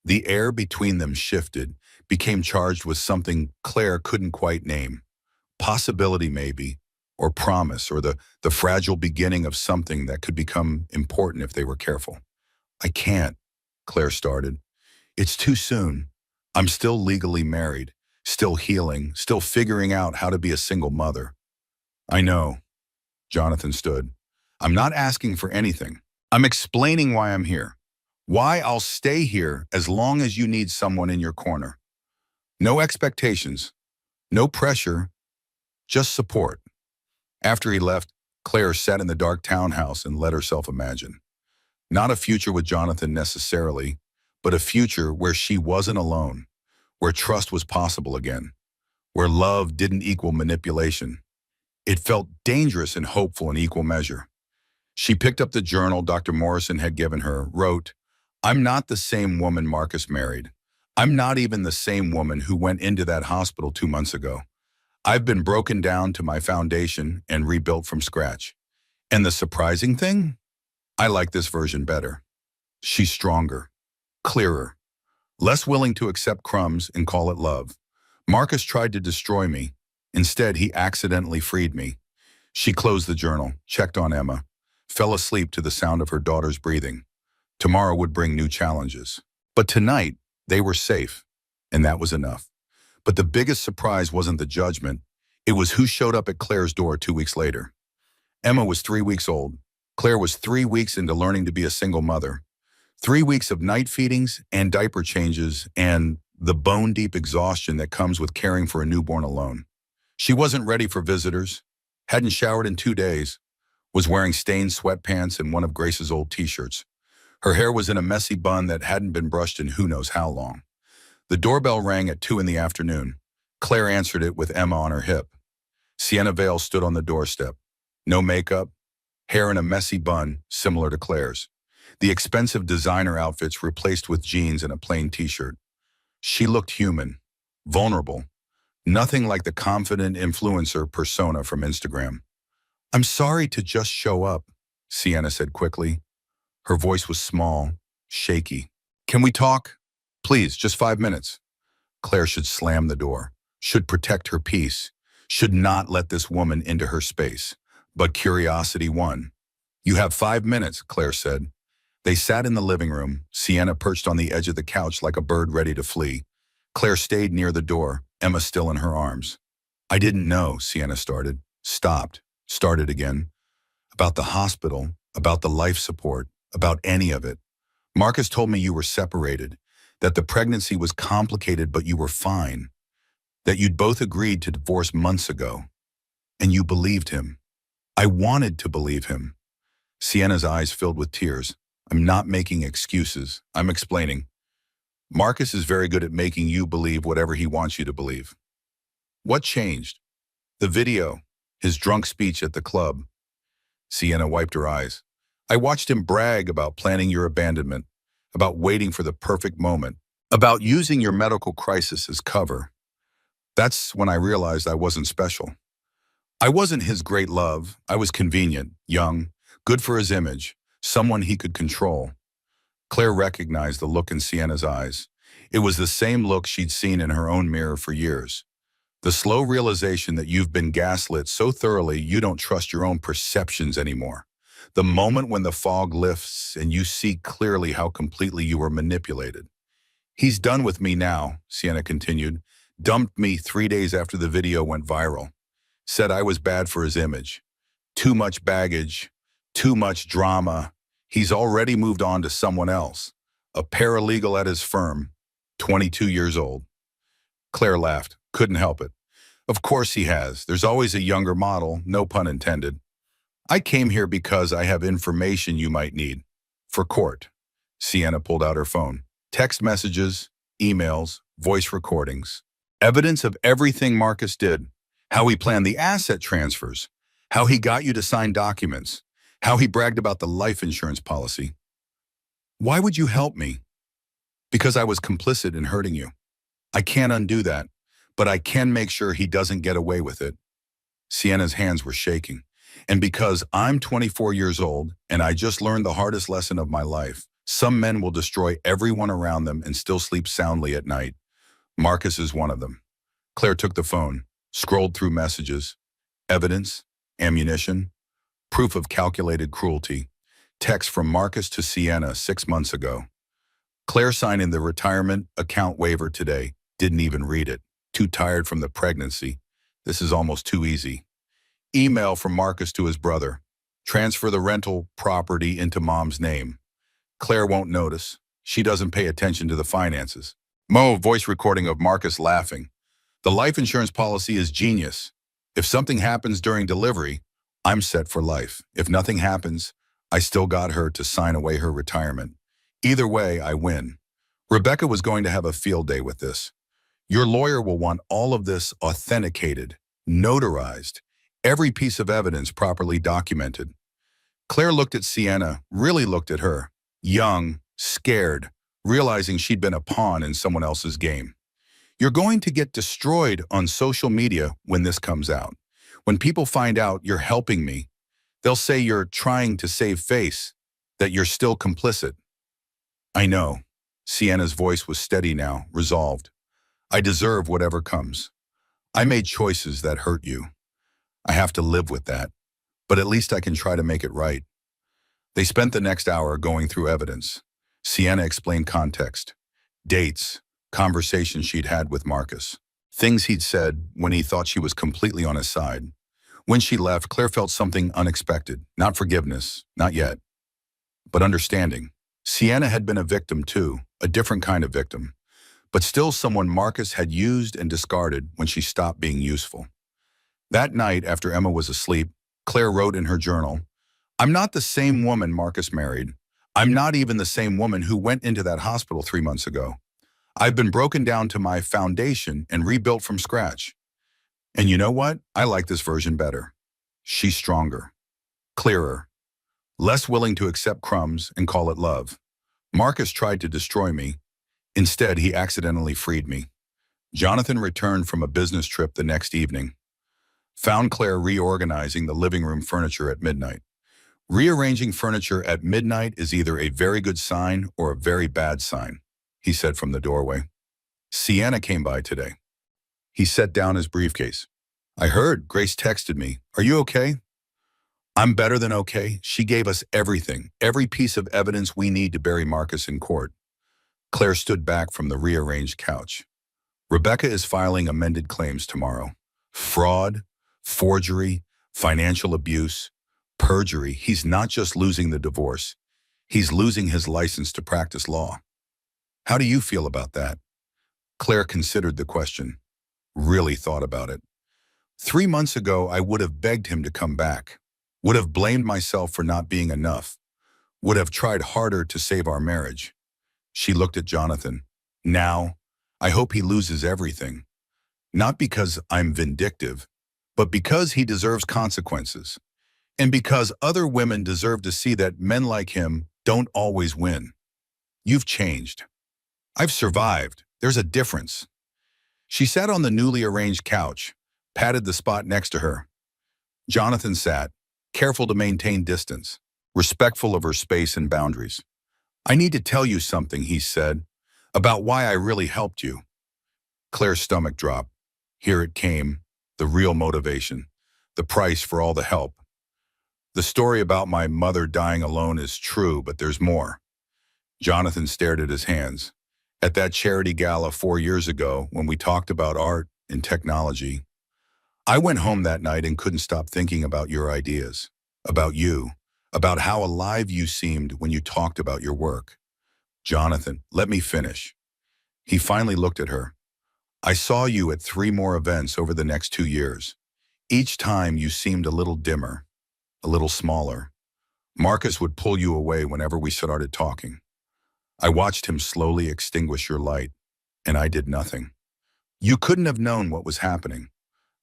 The air between them shifted, became charged with something Claire couldn't quite name. Possibility maybe, or promise, or the fragile beginning of something that could become important if they were careful. I can't, Claire started. It's too soon. I'm still legally married, still healing, still figuring out how to be a single mother. I know, Jonathan stood. I'm not asking for anything. I'm explaining why I'm here. Why I'll stay here as long as you need someone in your corner. No expectations, no pressure, just support. After he left, Claire sat in the dark townhouse and let herself imagine. Not a future with Jonathan necessarily, but a future where she wasn't alone, where trust was possible again, where love didn't equal manipulation. It felt dangerous and hopeful in equal measure. She picked up the journal Dr. Morrison had given her, wrote, I'm not the same woman Marcus married. I'm not even the same woman who went into that hospital 2 months ago. I've been broken down to my foundation and rebuilt from scratch. And the surprising thing? I like this version better. She's stronger, clearer, less willing to accept crumbs and call it love. Marcus tried to destroy me. Instead, he accidentally freed me. She closed the journal, checked on Emma, fell asleep to the sound of her daughter's breathing. Tomorrow would bring new challenges. But tonight, they were safe, and that was enough. But the biggest surprise wasn't the judgment. It was who showed up at Claire's door 2 weeks later. Emma was 3 weeks old. Claire was 3 weeks into learning to be a single mother. 3 weeks of night feedings and diaper changes and the bone-deep exhaustion that comes with caring for a newborn alone. She wasn't ready for visitors, hadn't showered in 2 days, was wearing stained sweatpants and one of Grace's old t-shirts. Her hair was in a messy bun that hadn't been brushed in who knows how long. The doorbell rang at 2 in the afternoon. Claire answered it with Emma on her hip. Sienna Vale stood on the doorstep. No makeup, hair in a messy bun, similar to Claire's. The expensive designer outfits replaced with jeans and a plain t-shirt. She looked human, vulnerable, nothing like the confident influencer persona from Instagram. I'm sorry to just show up, Sienna said quickly. Her voice was small, shaky. Can we talk? Please, just 5 minutes. Claire should slam the door, should protect her peace, should not let this woman into her space. But curiosity won. You have 5 minutes, Claire said. They sat in the living room, Sienna perched on the edge of the couch like a bird ready to flee. Claire stayed near the door, Emma still in her arms. I didn't know, Sienna started, stopped, started again. About the hospital, about the life support, about any of it. Marcus told me you were separated, that the pregnancy was complicated but you were fine, that you'd both agreed to divorce months ago. And you believed him. I wanted to believe him. Sienna's eyes filled with tears. I'm not making excuses. I'm explaining. Marcus is very good at making you believe whatever he wants you to believe. What changed? The video, his drunk speech at the club. Sienna wiped her eyes. I watched him brag about planning your abandonment, about waiting for the perfect moment, about using your medical crisis as cover. That's when I realized I wasn't special. I wasn't his great love. I was convenient, young, good for his image, someone he could control. Claire recognized the look in Sienna's eyes. It was the same look she'd seen in her own mirror for years. The slow realization that you've been gaslit so thoroughly you don't trust your own perceptions anymore. The moment when the fog lifts and you see clearly how completely you were manipulated. He's done with me now, Sienna continued. Dumped me 3 days after the video went viral. Said I was bad for his image. Too much baggage, too much drama. He's already moved on to someone else. A paralegal at his firm, 22 years old. Claire laughed. Couldn't help it. Of course he has. There's always a younger model, no pun intended. I came here because I have information you might need. For court. Sienna pulled out her phone. Text messages, emails, voice recordings, evidence of everything Marcus did, how he planned the asset transfers, how he got you to sign documents, how he bragged about the life insurance policy. Why would you help me? Because I was complicit in hurting you. I can't undo that, but I can make sure he doesn't get away with it. Sienna's hands were shaking. And because I'm 24 years old and I just learned the hardest lesson of my life, some men will destroy everyone around them and still sleep soundly at night. Marcus is one of them. Claire took the phone, scrolled through messages, evidence, ammunition, proof of calculated cruelty, text from Marcus to Sienna 6 months ago. Claire signed in the retirement account waiver today, didn't even read it. Too tired from the pregnancy. This is almost too easy. Email from Marcus to his brother. Transfer the rental property into mom's name. Claire won't notice. She doesn't pay attention to the finances. Voice recording of Marcus laughing. The life insurance policy is genius. If something happens during delivery, I'm set for life. If nothing happens, I still got her to sign away her retirement. Either way, I win. Rebecca was going to have a field day with this. Your lawyer will want all of this authenticated, notarized, every piece of evidence properly documented. Claire looked at Sienna, really looked at her, young, scared, realizing she'd been a pawn in someone else's game. You're going to get destroyed on social media when this comes out. When people find out you're helping me, they'll say you're trying to save face, that you're still complicit. I know. Sienna's voice was steady now, resolved. I deserve whatever comes. I made choices that hurt you. I have to live with that, but at least I can try to make it right. They spent the next hour going through evidence. Sienna explained context, dates, conversations she'd had with Marcus, things he'd said when he thought she was completely on his side. When she left, Claire felt something unexpected, not forgiveness, not yet, but understanding. Sienna had been a victim too, a different kind of victim, but still someone Marcus had used and discarded when she stopped being useful. That night, after Emma was asleep, Claire wrote in her journal, I'm not the same woman Marcus married. I'm not even the same woman who went into that hospital 3 months ago. I've been broken down to my foundation and rebuilt from scratch. And you know what? I like this version better. She's stronger, clearer, less willing to accept crumbs and call it love. Marcus tried to destroy me. Instead, he accidentally freed me. Jonathan returned from a business trip the next evening, found Claire reorganizing the living room furniture at midnight. Rearranging furniture at midnight is either a very good sign or a very bad sign, he said from the doorway. Sienna came by today. He set down his briefcase. I heard, Grace texted me. Are you okay? I'm better than okay. She gave us everything, every piece of evidence we need to bury Marcus in court. Claire stood back from the rearranged couch. Rebecca is filing amended claims tomorrow. Fraud, forgery, financial abuse, perjury. He's not just losing the divorce. He's losing his license to practice law. How do you feel about that? Claire considered the question, really thought about it. 3 months ago, I would have begged him to come back, would have blamed myself for not being enough, would have tried harder to save our marriage. She looked at Jonathan. Now, I hope he loses everything. Not because I'm vindictive, but because he deserves consequences. And because other women deserve to see that men like him don't always win. You've changed. I've survived. There's a difference. She sat on the newly arranged couch, patted the spot next to her. Jonathan sat, careful to maintain distance, respectful of her space and boundaries. I need to tell you something, he said, about why I really helped you. Claire's stomach dropped. Here it came, the real motivation, the price for all the help. The story about my mother dying alone is true, but there's more. Jonathan stared at his hands. At that charity gala 4 years ago, when we talked about art and technology, I went home that night and couldn't stop thinking about your ideas, about you, about how alive you seemed when you talked about your work. Jonathan, let me finish. He finally looked at her. I saw you at 3 more events over the next 2 years. Each time you seemed a little dimmer, a little smaller. Marcus would pull you away whenever we started talking. I watched him slowly extinguish your light, and I did nothing. You couldn't have known what was happening.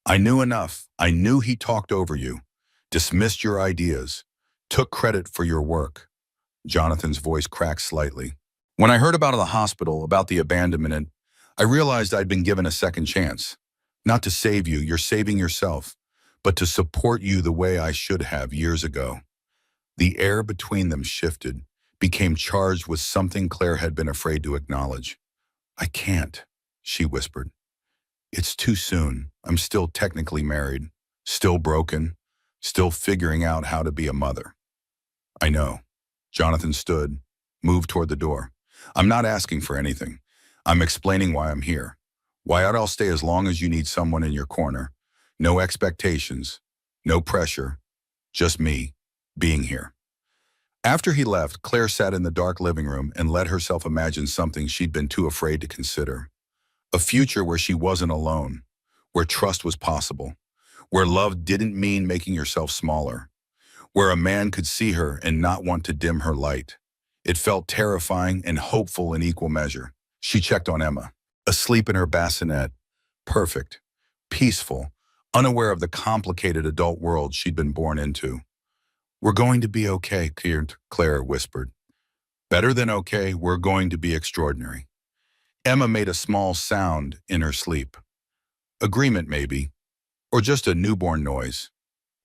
I knew enough. I knew he talked over you, dismissed your ideas, took credit for your work. Jonathan's voice cracked slightly. When I heard about the hospital, about the abandonment, I realized I'd been given a second chance. Not to save you, you're saving yourself, but to support you the way I should have years ago. The air between them shifted, became charged with something Claire had been afraid to acknowledge. I can't, she whispered. It's too soon. I'm still technically married, still broken, still figuring out how to be a mother. I know. Jonathan stood, moved toward the door. I'm not asking for anything. I'm explaining why I'm here. Why I'll stay as long as you need someone in your corner. No expectations, no pressure, just me being here. After he left, Claire sat in the dark living room and let herself imagine something she'd been too afraid to consider. A future where she wasn't alone, where trust was possible, where love didn't mean making yourself smaller, where a man could see her and not want to dim her light. It felt terrifying and hopeful in equal measure. She checked on Emma, asleep in her bassinet, perfect, peaceful, unaware of the complicated adult world she'd been born into. We're going to be okay, Claire whispered. Better than okay, we're going to be extraordinary. Emma made a small sound in her sleep. Agreement, maybe, or just a newborn noise.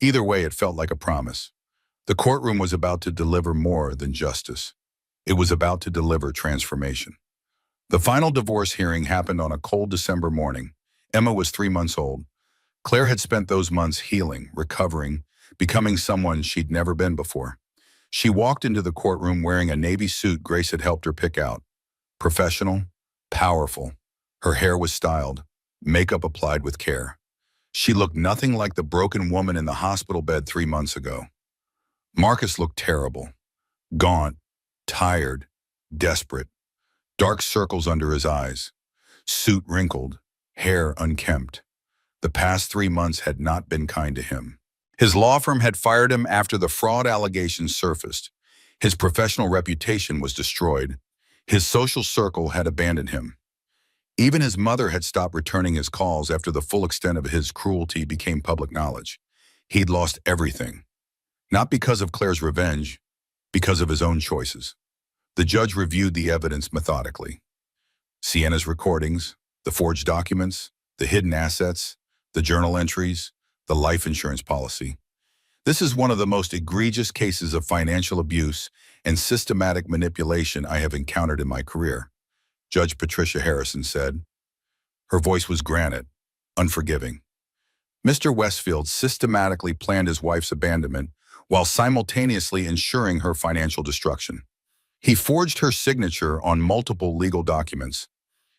Either way, it felt like a promise. The courtroom was about to deliver more than justice. It was about to deliver transformation. The final divorce hearing happened on a cold December morning. Emma was 3 months old. Claire had spent those months healing, recovering, becoming someone she'd never been before. She walked into the courtroom wearing a navy suit Grace had helped her pick out. Professional, powerful. Her hair was styled, makeup applied with care. She looked nothing like the broken woman in the hospital bed 3 months ago. Marcus looked terrible, gaunt, tired, desperate. Dark circles under his eyes, suit wrinkled, hair unkempt. The past 3 months had not been kind to him. His law firm had fired him after the fraud allegations surfaced. His professional reputation was destroyed. His social circle had abandoned him. Even his mother had stopped returning his calls after the full extent of his cruelty became public knowledge. He'd lost everything. Not because of Claire's revenge, because of his own choices. The judge reviewed the evidence methodically. Sienna's recordings, the forged documents, the hidden assets, the journal entries, the life insurance policy. This is one of the most egregious cases of financial abuse and systematic manipulation I have encountered in my career, Judge Patricia Harrison said. Her voice was granite, unforgiving. Mr. Westfield systematically planned his wife's abandonment while simultaneously ensuring her financial destruction. He forged her signature on multiple legal documents.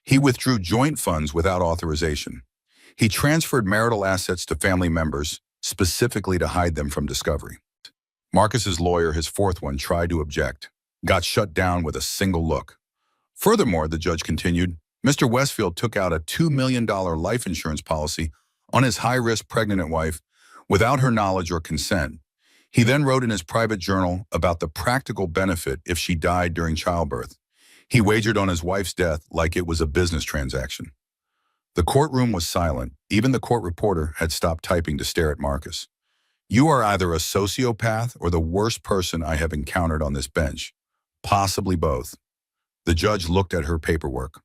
He withdrew joint funds without authorization. He transferred marital assets to family members, specifically to hide them from discovery. Marcus's lawyer, his fourth one, tried to object, got shut down with a single look. Furthermore, the judge continued, Mr. Westfield took out a $2 million life insurance policy on his high-risk pregnant wife without her knowledge or consent. He then wrote in his private journal about the practical benefit if she died during childbirth. He wagered on his wife's death like it was a business transaction. The courtroom was silent. Even the court reporter had stopped typing to stare at Marcus. You are either a sociopath or the worst person I have encountered on this bench. Possibly both. The judge looked at her paperwork.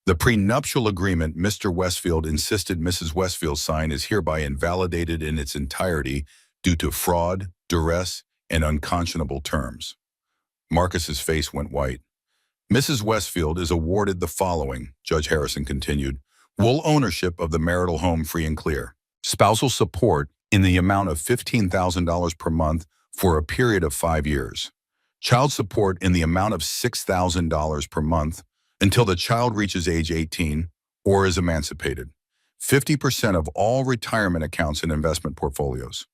The prenuptial agreement Mr. Westfield insisted Mrs. Westfield sign is hereby invalidated in its entirety due to fraud, duress, and unconscionable terms. Marcus's face went white. Mrs. Westfield is awarded the following, Judge Harrison continued, full ownership of the marital home free and clear, spousal support in the amount of $15,000 per month for a period of 5 years, child support in the amount of $6,000 per month until the child reaches age 18 or is emancipated, 50% of all retirement accounts and investment portfolios,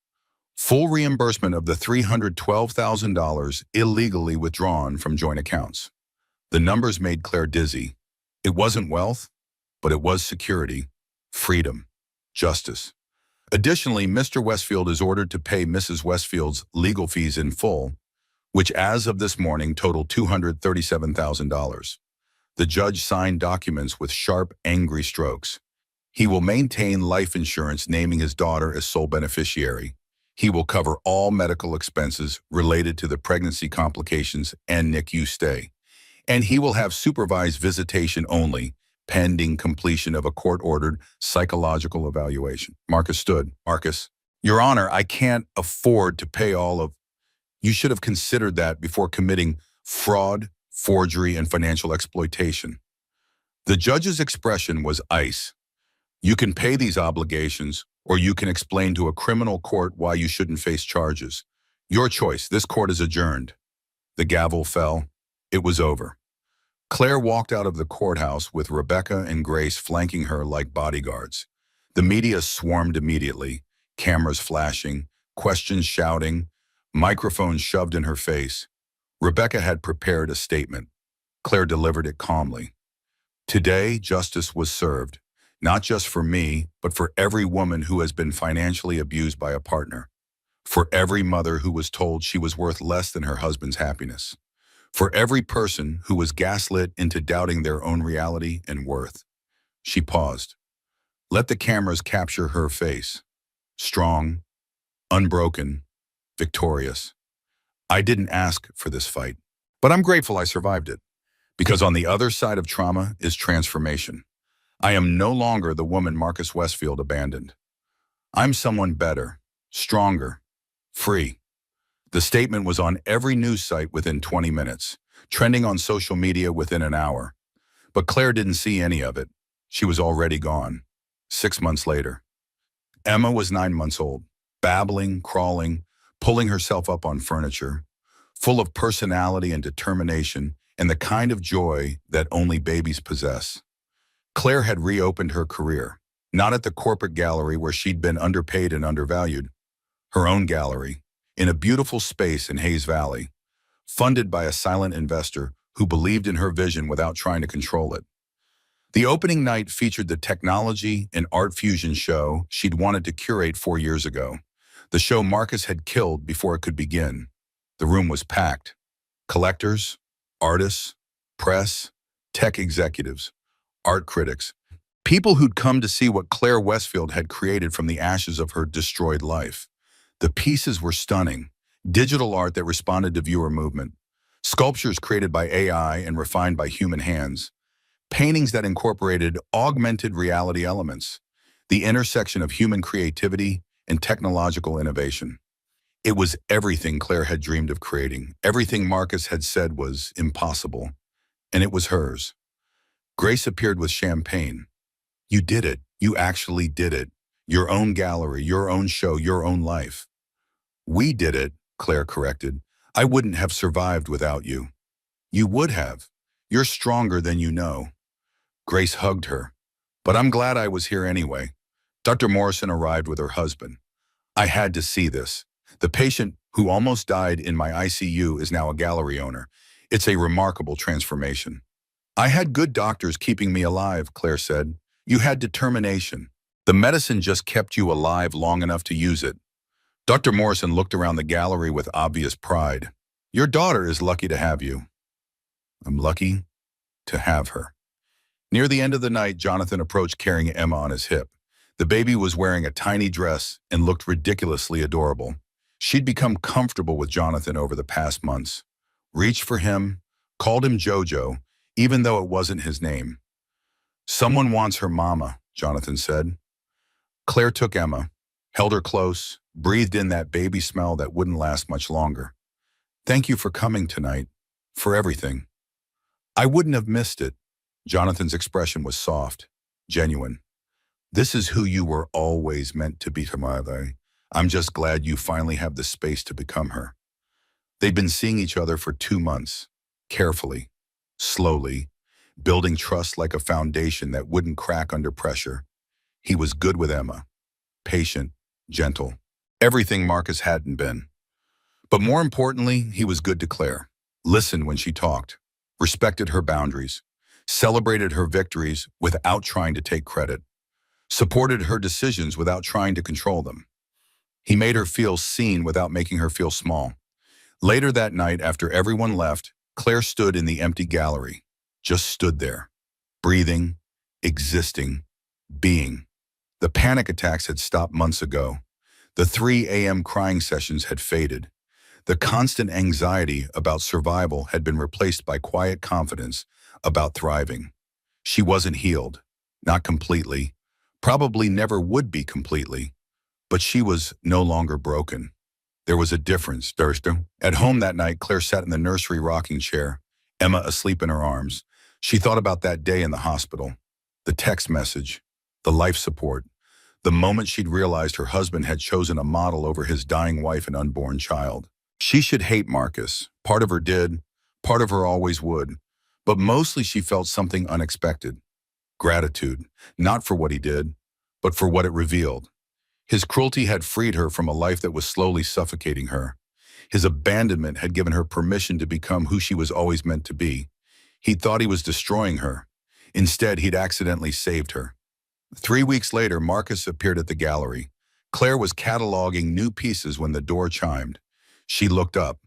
full reimbursement of the $312,000 illegally withdrawn from joint accounts. The numbers made Claire dizzy. It wasn't wealth, but it was security, freedom, justice. Additionally, Mr. Westfield is ordered to pay Mrs. Westfield's legal fees in full, which as of this morning total $237,000. The judge signed documents with sharp, angry strokes. He will maintain life insurance naming his daughter as sole beneficiary. He will cover all medical expenses related to the pregnancy complications and NICU stay. And he will have supervised visitation only, pending completion of a court-ordered psychological evaluation. Marcus stood. Marcus, Your Honor, I can't afford to pay all of... You should have considered that before committing fraud, forgery, and financial exploitation. The judge's expression was ice. You can pay these obligations, or you can explain to a criminal court why you shouldn't face charges. Your choice. This court is adjourned. The gavel fell. It was over. Claire walked out of the courthouse with Rebecca and Grace flanking her like bodyguards. The media swarmed immediately, cameras flashing, questions shouting, microphones shoved in her face. Rebecca had prepared a statement. Claire delivered it calmly. Today, justice was served, not just for me, but for every woman who has been financially abused by a partner. For every mother who was told she was worth less than her husband's happiness. For every person who was gaslit into doubting their own reality and worth. She paused. Let the cameras capture her face. Strong, unbroken, victorious. I didn't ask for this fight, but I'm grateful I survived it. Because on the other side of trauma is transformation. I am no longer the woman Marcus Westfield abandoned. I'm someone better, stronger, free. The statement was on every news site within 20 minutes, trending on social media within an hour. But Claire didn't see any of it. She was already gone. 6 months later. Emma was 9 months old, babbling, crawling, pulling herself up on furniture, full of personality and determination and the kind of joy that only babies possess. Claire had reopened her career, not at the corporate gallery where she'd been underpaid and undervalued. Her own gallery, in a beautiful space in Hayes Valley, funded by a silent investor who believed in her vision without trying to control it. The opening night featured the technology and art fusion show she'd wanted to curate 4 years ago. The show Marcus had killed before it could begin. The room was packed. Collectors, artists, press, tech executives, art critics, people who'd come to see what Claire Westfield had created from the ashes of her destroyed life. The pieces were stunning. Digital art that responded to viewer movement. Sculptures created by AI and refined by human hands. Paintings that incorporated augmented reality elements. The intersection of human creativity and technological innovation. It was everything Claire had dreamed of creating. Everything Marcus had said was impossible. And it was hers. Grace appeared with champagne. You did it. You actually did it. Your own gallery, your own show, your own life. We did it, Claire corrected. I wouldn't have survived without you. You would have. You're stronger than you know. Grace hugged her. But I'm glad I was here anyway. Dr. Morrison arrived with her husband. I had to see this. The patient who almost died in my ICU is now a gallery owner. It's a remarkable transformation. I had good doctors keeping me alive, Claire said. You had determination. The medicine just kept you alive long enough to use it. Dr. Morrison looked around the gallery with obvious pride. Your daughter is lucky to have you. I'm lucky to have her. Near the end of the night, Jonathan approached carrying Emma on his hip. The baby was wearing a tiny dress and looked ridiculously adorable. She'd become comfortable with Jonathan over the past months. Reached for him, called him Jojo, even though it wasn't his name. Someone wants her mama, Jonathan said. Claire took Emma, held her close, breathed in that baby smell that wouldn't last much longer. Thank you for coming tonight, for everything. I wouldn't have missed it. Jonathan's expression was soft, genuine. This is who you were always meant to be to my mother. I'm just glad you finally have the space to become her. They'd been seeing each other for 2 months, carefully, slowly, building trust like a foundation that wouldn't crack under pressure. He was good with Emma, patient, gentle, everything Marcus hadn't been. But more importantly, he was good to Claire, listened when she talked, respected her boundaries, celebrated her victories without trying to take credit, supported her decisions without trying to control them. He made her feel seen without making her feel small. Later that night, after everyone left, Claire stood in the empty gallery, just stood there, breathing, existing, being. The panic attacks had stopped months ago. The 3 a.m. crying sessions had faded. The constant anxiety about survival had been replaced by quiet confidence about thriving. She wasn't healed, not completely, probably never would be completely, but she was no longer broken. There was a difference, Thursday. At home that night, Claire sat in the nursery rocking chair, Emma asleep in her arms. She thought about that day in the hospital, the text message, the life support, the moment she'd realized her husband had chosen a model over his dying wife and unborn child. She should hate Marcus. Part of her did, part of her always would, but mostly she felt something unexpected. Gratitude, not for what he did, but for what it revealed. His cruelty had freed her from a life that was slowly suffocating her. His abandonment had given her permission to become who she was always meant to be. He thought he was destroying her. Instead, he'd accidentally saved her. 3 weeks later, Marcus appeared at the gallery. Claire was cataloging new pieces when the door chimed. She looked up.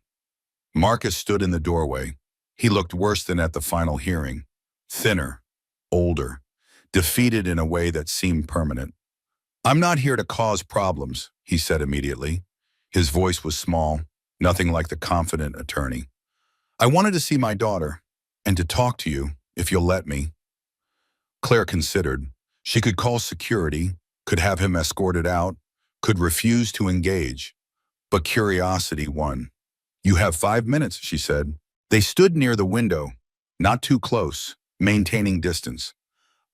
Marcus stood in the doorway. He looked worse than at the final hearing. Thinner, older, defeated in a way that seemed permanent. "I'm not here to cause problems," he said immediately. His voice was small, nothing like the confident attorney. "I wanted to see my daughter, and to talk to you, if you'll let me." Claire considered. She could call security, could have him escorted out, could refuse to engage. But curiosity won. "You have 5 minutes," she said. They stood near the window, not too close, maintaining distance.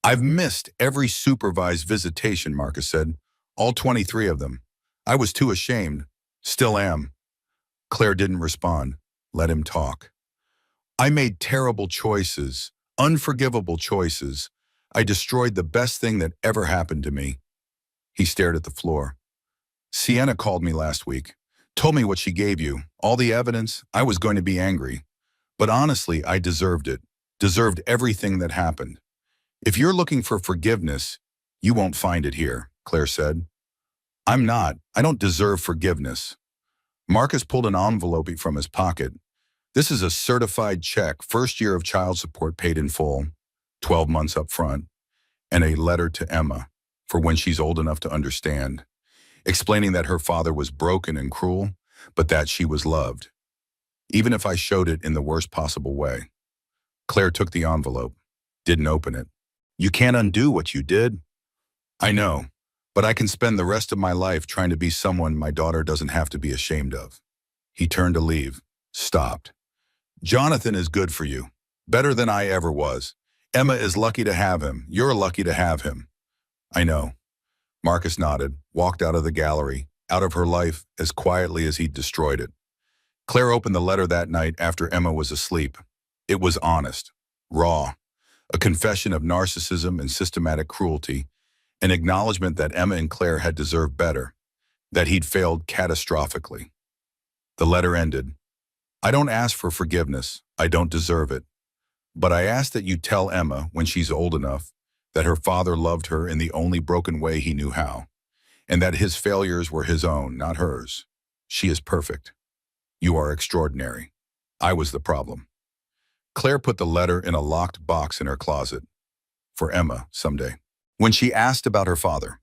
"I've missed every supervised visitation," Marcus said. "All 23 of them. I was too ashamed. Still am." Claire didn't respond. Let him talk. "I made terrible choices, unforgivable choices. I destroyed the best thing that ever happened to me." He stared at the floor. "Sienna called me last week. Told me what she gave you, all the evidence. I was going to be angry. But honestly, I deserved it. Deserved everything that happened. If you're looking for forgiveness, you won't find it here," Claire said. "I'm not. I don't deserve forgiveness." Marcus pulled an envelope from his pocket. "This is a certified check, first year of child support paid in full, 12 months up front, and a letter to Emma for when she's old enough to understand, explaining that her father was broken and cruel, but that she was loved, even if I showed it in the worst possible way." Claire took the envelope, didn't open it. "You can't undo what you did." "I know, but I can spend the rest of my life trying to be someone my daughter doesn't have to be ashamed of." He turned to leave, stopped. "Jonathan is good for you, better than I ever was. Emma is lucky to have him. You're lucky to have him." "I know." Marcus nodded, walked out of the gallery, out of her life as quietly as he'd destroyed it. Claire opened the letter that night after Emma was asleep. It was honest, raw, a confession of narcissism and systematic cruelty, an acknowledgement that Emma and Claire had deserved better, that he'd failed catastrophically. The letter ended. "I don't ask for forgiveness. I don't deserve it. But I ask that you tell Emma, when she's old enough, that her father loved her in the only broken way he knew how, and that his failures were his own, not hers. She is perfect. You are extraordinary. I was the problem." Claire put the letter in a locked box in her closet. For Emma, someday. When she asked about her father.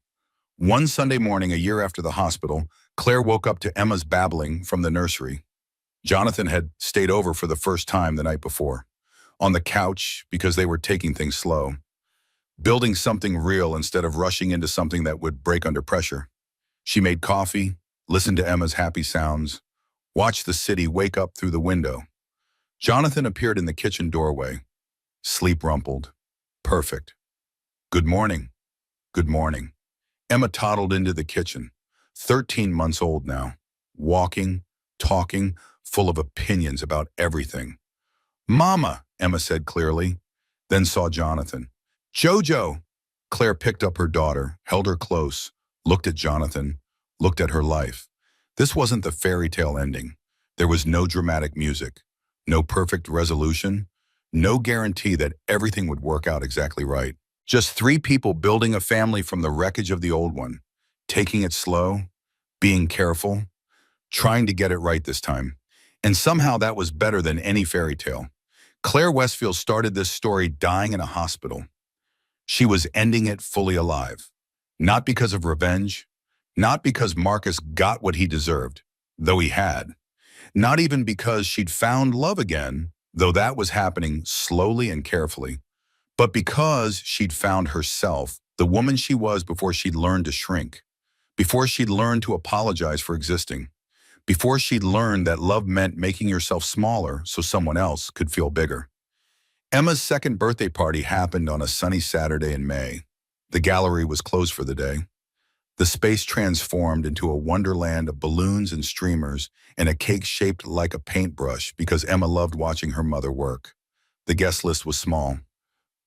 One Sunday morning, a year after the hospital, Claire woke up to Emma's babbling from the nursery. Jonathan had stayed over for the first time the night before, on the couch because they were taking things slow, building something real instead of rushing into something that would break under pressure. She made coffee, listened to Emma's happy sounds, watched the city wake up through the window. Jonathan appeared in the kitchen doorway, sleep rumpled, perfect. "Good morning." "Good morning." Emma toddled into the kitchen, 13 months old now, walking, talking, full of opinions about everything. "Mama," Emma said clearly, then saw Jonathan. "Jojo." Claire picked up her daughter, held her close, looked at Jonathan, looked at her life. This wasn't the fairy tale ending. There was no dramatic music, no perfect resolution, no guarantee that everything would work out exactly right. Just 3 people building a family from the wreckage of the old one, taking it slow, being careful, trying to get it right this time. And somehow that was better than any fairy tale. Claire Westfield started this story dying in a hospital. She was ending it fully alive. Not because of revenge, not because Marcus got what he deserved, though he had. Not even because she'd found love again, though that was happening slowly and carefully, but because she'd found herself, the woman she was before she'd learned to shrink, before she'd learned to apologize for existing, before she'd learned that love meant making yourself smaller so someone else could feel bigger. Emma's second birthday party happened on a sunny Saturday in May. The gallery was closed for the day. The space transformed into a wonderland of balloons and streamers and a cake shaped like a paintbrush because Emma loved watching her mother work. The guest list was small.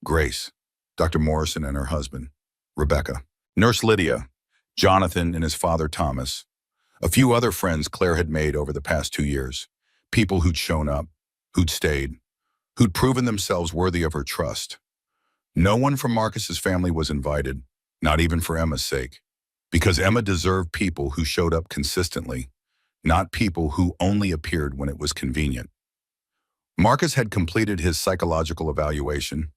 Grace, Dr. Morrison and her husband, Rebecca, Nurse Lydia, Jonathan and his father Thomas, a few other friends Claire had made over the past 2 years, people who'd shown up, who'd stayed, who'd proven themselves worthy of her trust. No one from Marcus's family was invited, not even for Emma's sake, because Emma deserved people who showed up consistently, not people who only appeared when it was convenient. Marcus had completed his psychological evaluation,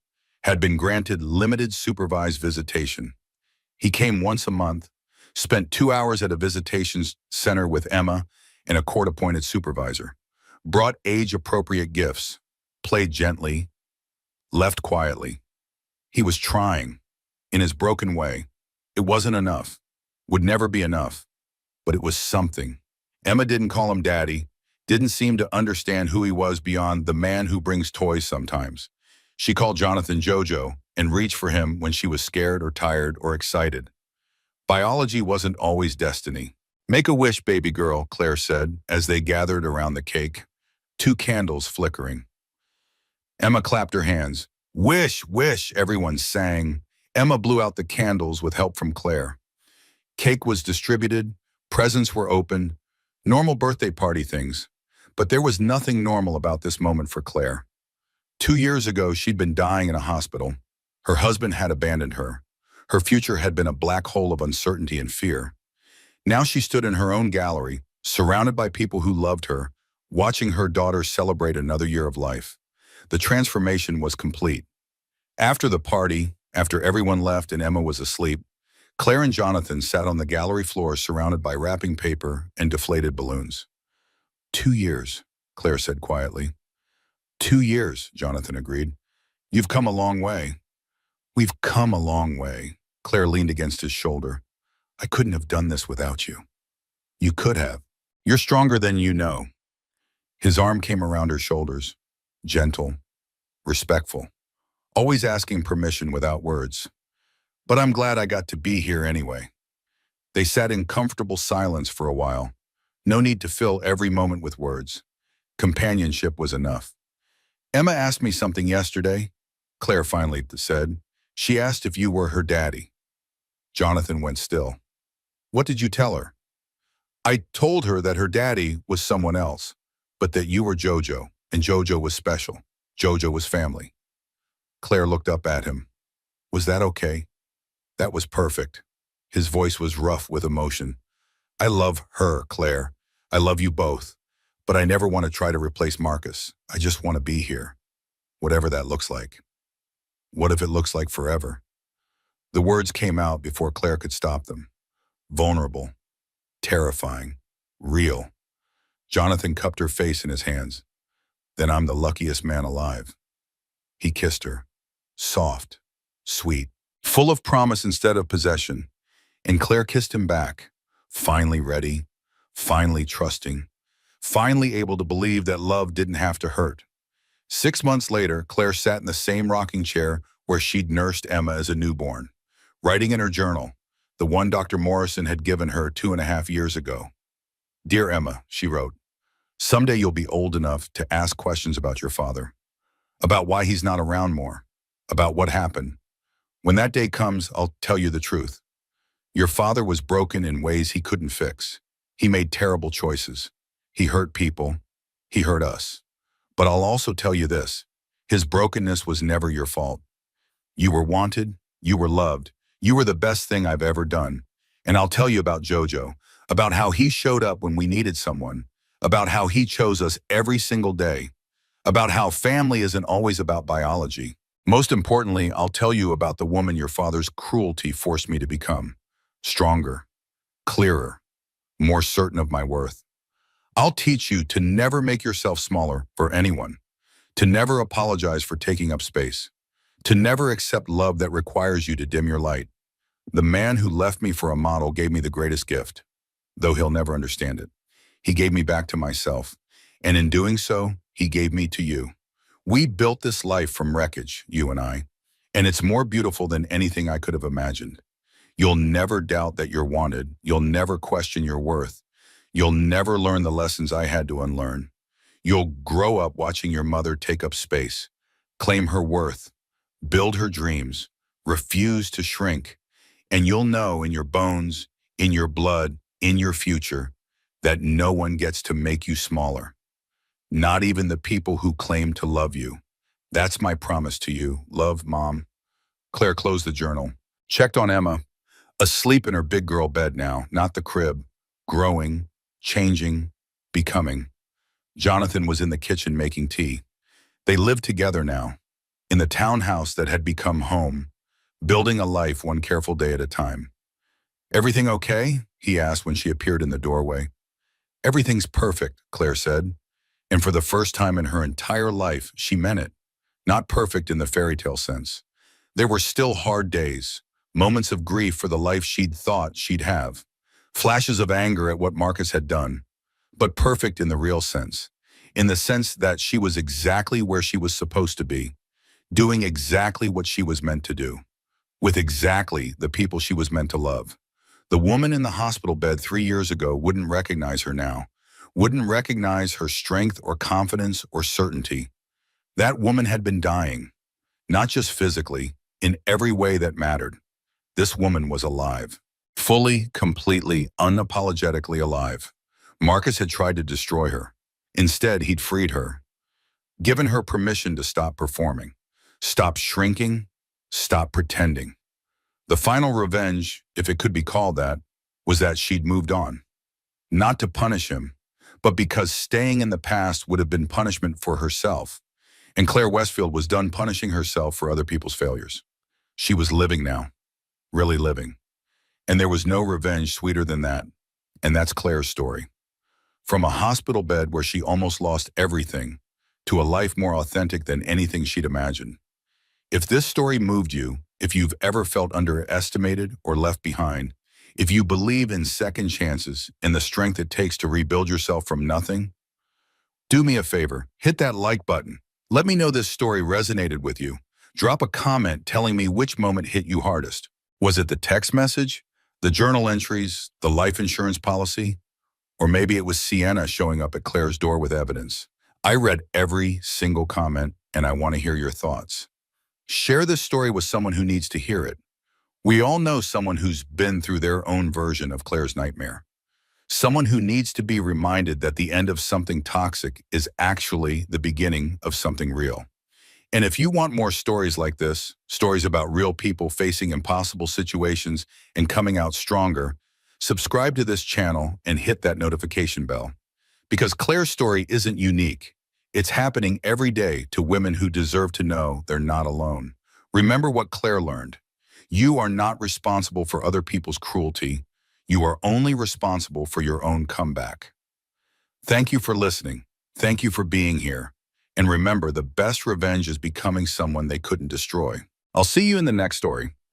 had been granted limited supervised visitation. He came once a month, spent 2 hours at a visitation center with Emma and a court-appointed supervisor, brought age-appropriate gifts, played gently, left quietly. He was trying, in his broken way. It wasn't enough, would never be enough, but it was something. Emma didn't call him daddy, didn't seem to understand who he was beyond the man who brings toys sometimes. She called Jonathan Jojo and reached for him when she was scared or tired or excited. Biology wasn't always destiny. Make a wish, baby girl, Claire said as they gathered around the cake, 2 candles flickering. Emma clapped her hands. Wish, wish, everyone sang. Emma blew out the candles with help from Claire. Cake was distributed, presents were opened, normal birthday party things. But there was nothing normal about this moment for Claire. 2 years ago, she'd been dying in a hospital. Her husband had abandoned her. Her future had been a black hole of uncertainty and fear. Now she stood in her own gallery, surrounded by people who loved her, watching her daughter celebrate another year of life. The transformation was complete. After the party, after everyone left and Emma was asleep, Claire and Jonathan sat on the gallery floor surrounded by wrapping paper and deflated balloons. 2 years, Claire said quietly. 2 years, Jonathan agreed. You've come a long way. We've come a long way. Claire leaned against his shoulder. I couldn't have done this without you. You could have. You're stronger than you know. His arm came around her shoulders, gentle, respectful, always asking permission without words. But I'm glad I got to be here anyway. They sat in comfortable silence for a while. No need to fill every moment with words. Companionship was enough. Emma asked me something yesterday, Claire finally said. She asked if you were her daddy. Jonathan went still. What did you tell her? I told her that her daddy was someone else, but that you were Jojo, and Jojo was special. Jojo was family. Claire looked up at him. Was that okay? That was perfect. His voice was rough with emotion. I love her, Claire. I love you both. But I never want to try to replace Marcus. I just want to be here. Whatever that looks like. What if it looks like forever? The words came out before Claire could stop them. Vulnerable. Terrifying. Real. Jonathan cupped her face in his hands. Then I'm the luckiest man alive. He kissed her. Soft. Sweet. Full of promise instead of possession. And Claire kissed him back. Finally ready. Finally trusting. Finally able to believe that love didn't have to hurt. 6 months later, Claire sat in the same rocking chair where she'd nursed Emma as a newborn, writing in her journal, the one Dr. Morrison had given her 2.5 years ago. Dear Emma, she wrote, someday you'll be old enough to ask questions about your father, about why he's not around more, about what happened. When that day comes, I'll tell you the truth. Your father was broken in ways he couldn't fix. He made terrible choices. He hurt people. He hurt us. But I'll also tell you this. His brokenness was never your fault. You were wanted. You were loved. You were the best thing I've ever done. And I'll tell you about Jojo, about how he showed up when we needed someone, about how he chose us every single day, about how family isn't always about biology. Most importantly, I'll tell you about the woman your father's cruelty forced me to become. Stronger, clearer, more certain of my worth. I'll teach you to never make yourself smaller for anyone, to never apologize for taking up space, to never accept love that requires you to dim your light. The man who left me for a model gave me the greatest gift, though he'll never understand it. He gave me back to myself, and in doing so, he gave me to you. We built this life from wreckage, you and I, and it's more beautiful than anything I could have imagined. You'll never doubt that you're wanted. You'll never question your worth. You'll never learn the lessons I had to unlearn. You'll grow up watching your mother take up space, claim her worth, build her dreams, refuse to shrink, and you'll know in your bones, in your blood, in your future, that no one gets to make you smaller. Not even the people who claim to love you. That's my promise to you. Love, Mom. Claire closed the journal, checked on Emma, asleep in her big girl bed now, not the crib, growing, changing, becoming. Jonathan was in the kitchen making tea. They lived together now, in the townhouse that had become home, building a life one careful day at a time. "Everything okay?" he asked when she appeared in the doorway. "Everything's perfect," Claire said. And for the first time in her entire life, she meant it. Not perfect in the fairy tale sense. There were still hard days, moments of grief for the life she'd thought she'd have, flashes of anger at what Marcus had done, but perfect in the real sense, in the sense that she was exactly where she was supposed to be, doing exactly what she was meant to do, with exactly the people she was meant to love. The woman in the hospital bed 3 years ago wouldn't recognize her now, wouldn't recognize her strength or confidence or certainty. That woman had been dying, not just physically, in every way that mattered. This woman was alive, fully, completely, unapologetically alive. Marcus had tried to destroy her. Instead, he'd freed her, given her permission to stop performing, stop shrinking, stop pretending. The final revenge, if it could be called that, was that she'd moved on. Not to punish him, but because staying in the past would have been punishment for herself. And Claire Westfield was done punishing herself for other people's failures. She was living now, really living. And there was no revenge sweeter than that. And that's Claire's story. From a hospital bed where she almost lost everything, to a life more authentic than anything she'd imagined. If this story moved you, if you've ever felt underestimated or left behind, if you believe in second chances and the strength it takes to rebuild yourself from nothing, do me a favor, hit that like button. Let me know this story resonated with you. Drop a comment telling me which moment hit you hardest. Was it the text message, the journal entries, the life insurance policy? Or maybe it was Sienna showing up at Claire's door with evidence. I read every single comment and I want to hear your thoughts. Share this story with someone who needs to hear it. We all know someone who's been through their own version of Claire's nightmare. Someone who needs to be reminded that the end of something toxic is actually the beginning of something real. And if you want more stories like this, stories about real people facing impossible situations and coming out stronger, subscribe to this channel and hit that notification bell. Because Claire's story isn't unique. It's happening every day to women who deserve to know they're not alone. Remember what Claire learned. You are not responsible for other people's cruelty. You are only responsible for your own comeback. Thank you for listening. Thank you for being here. And remember, the best revenge is becoming someone they couldn't destroy. I'll see you in the next story.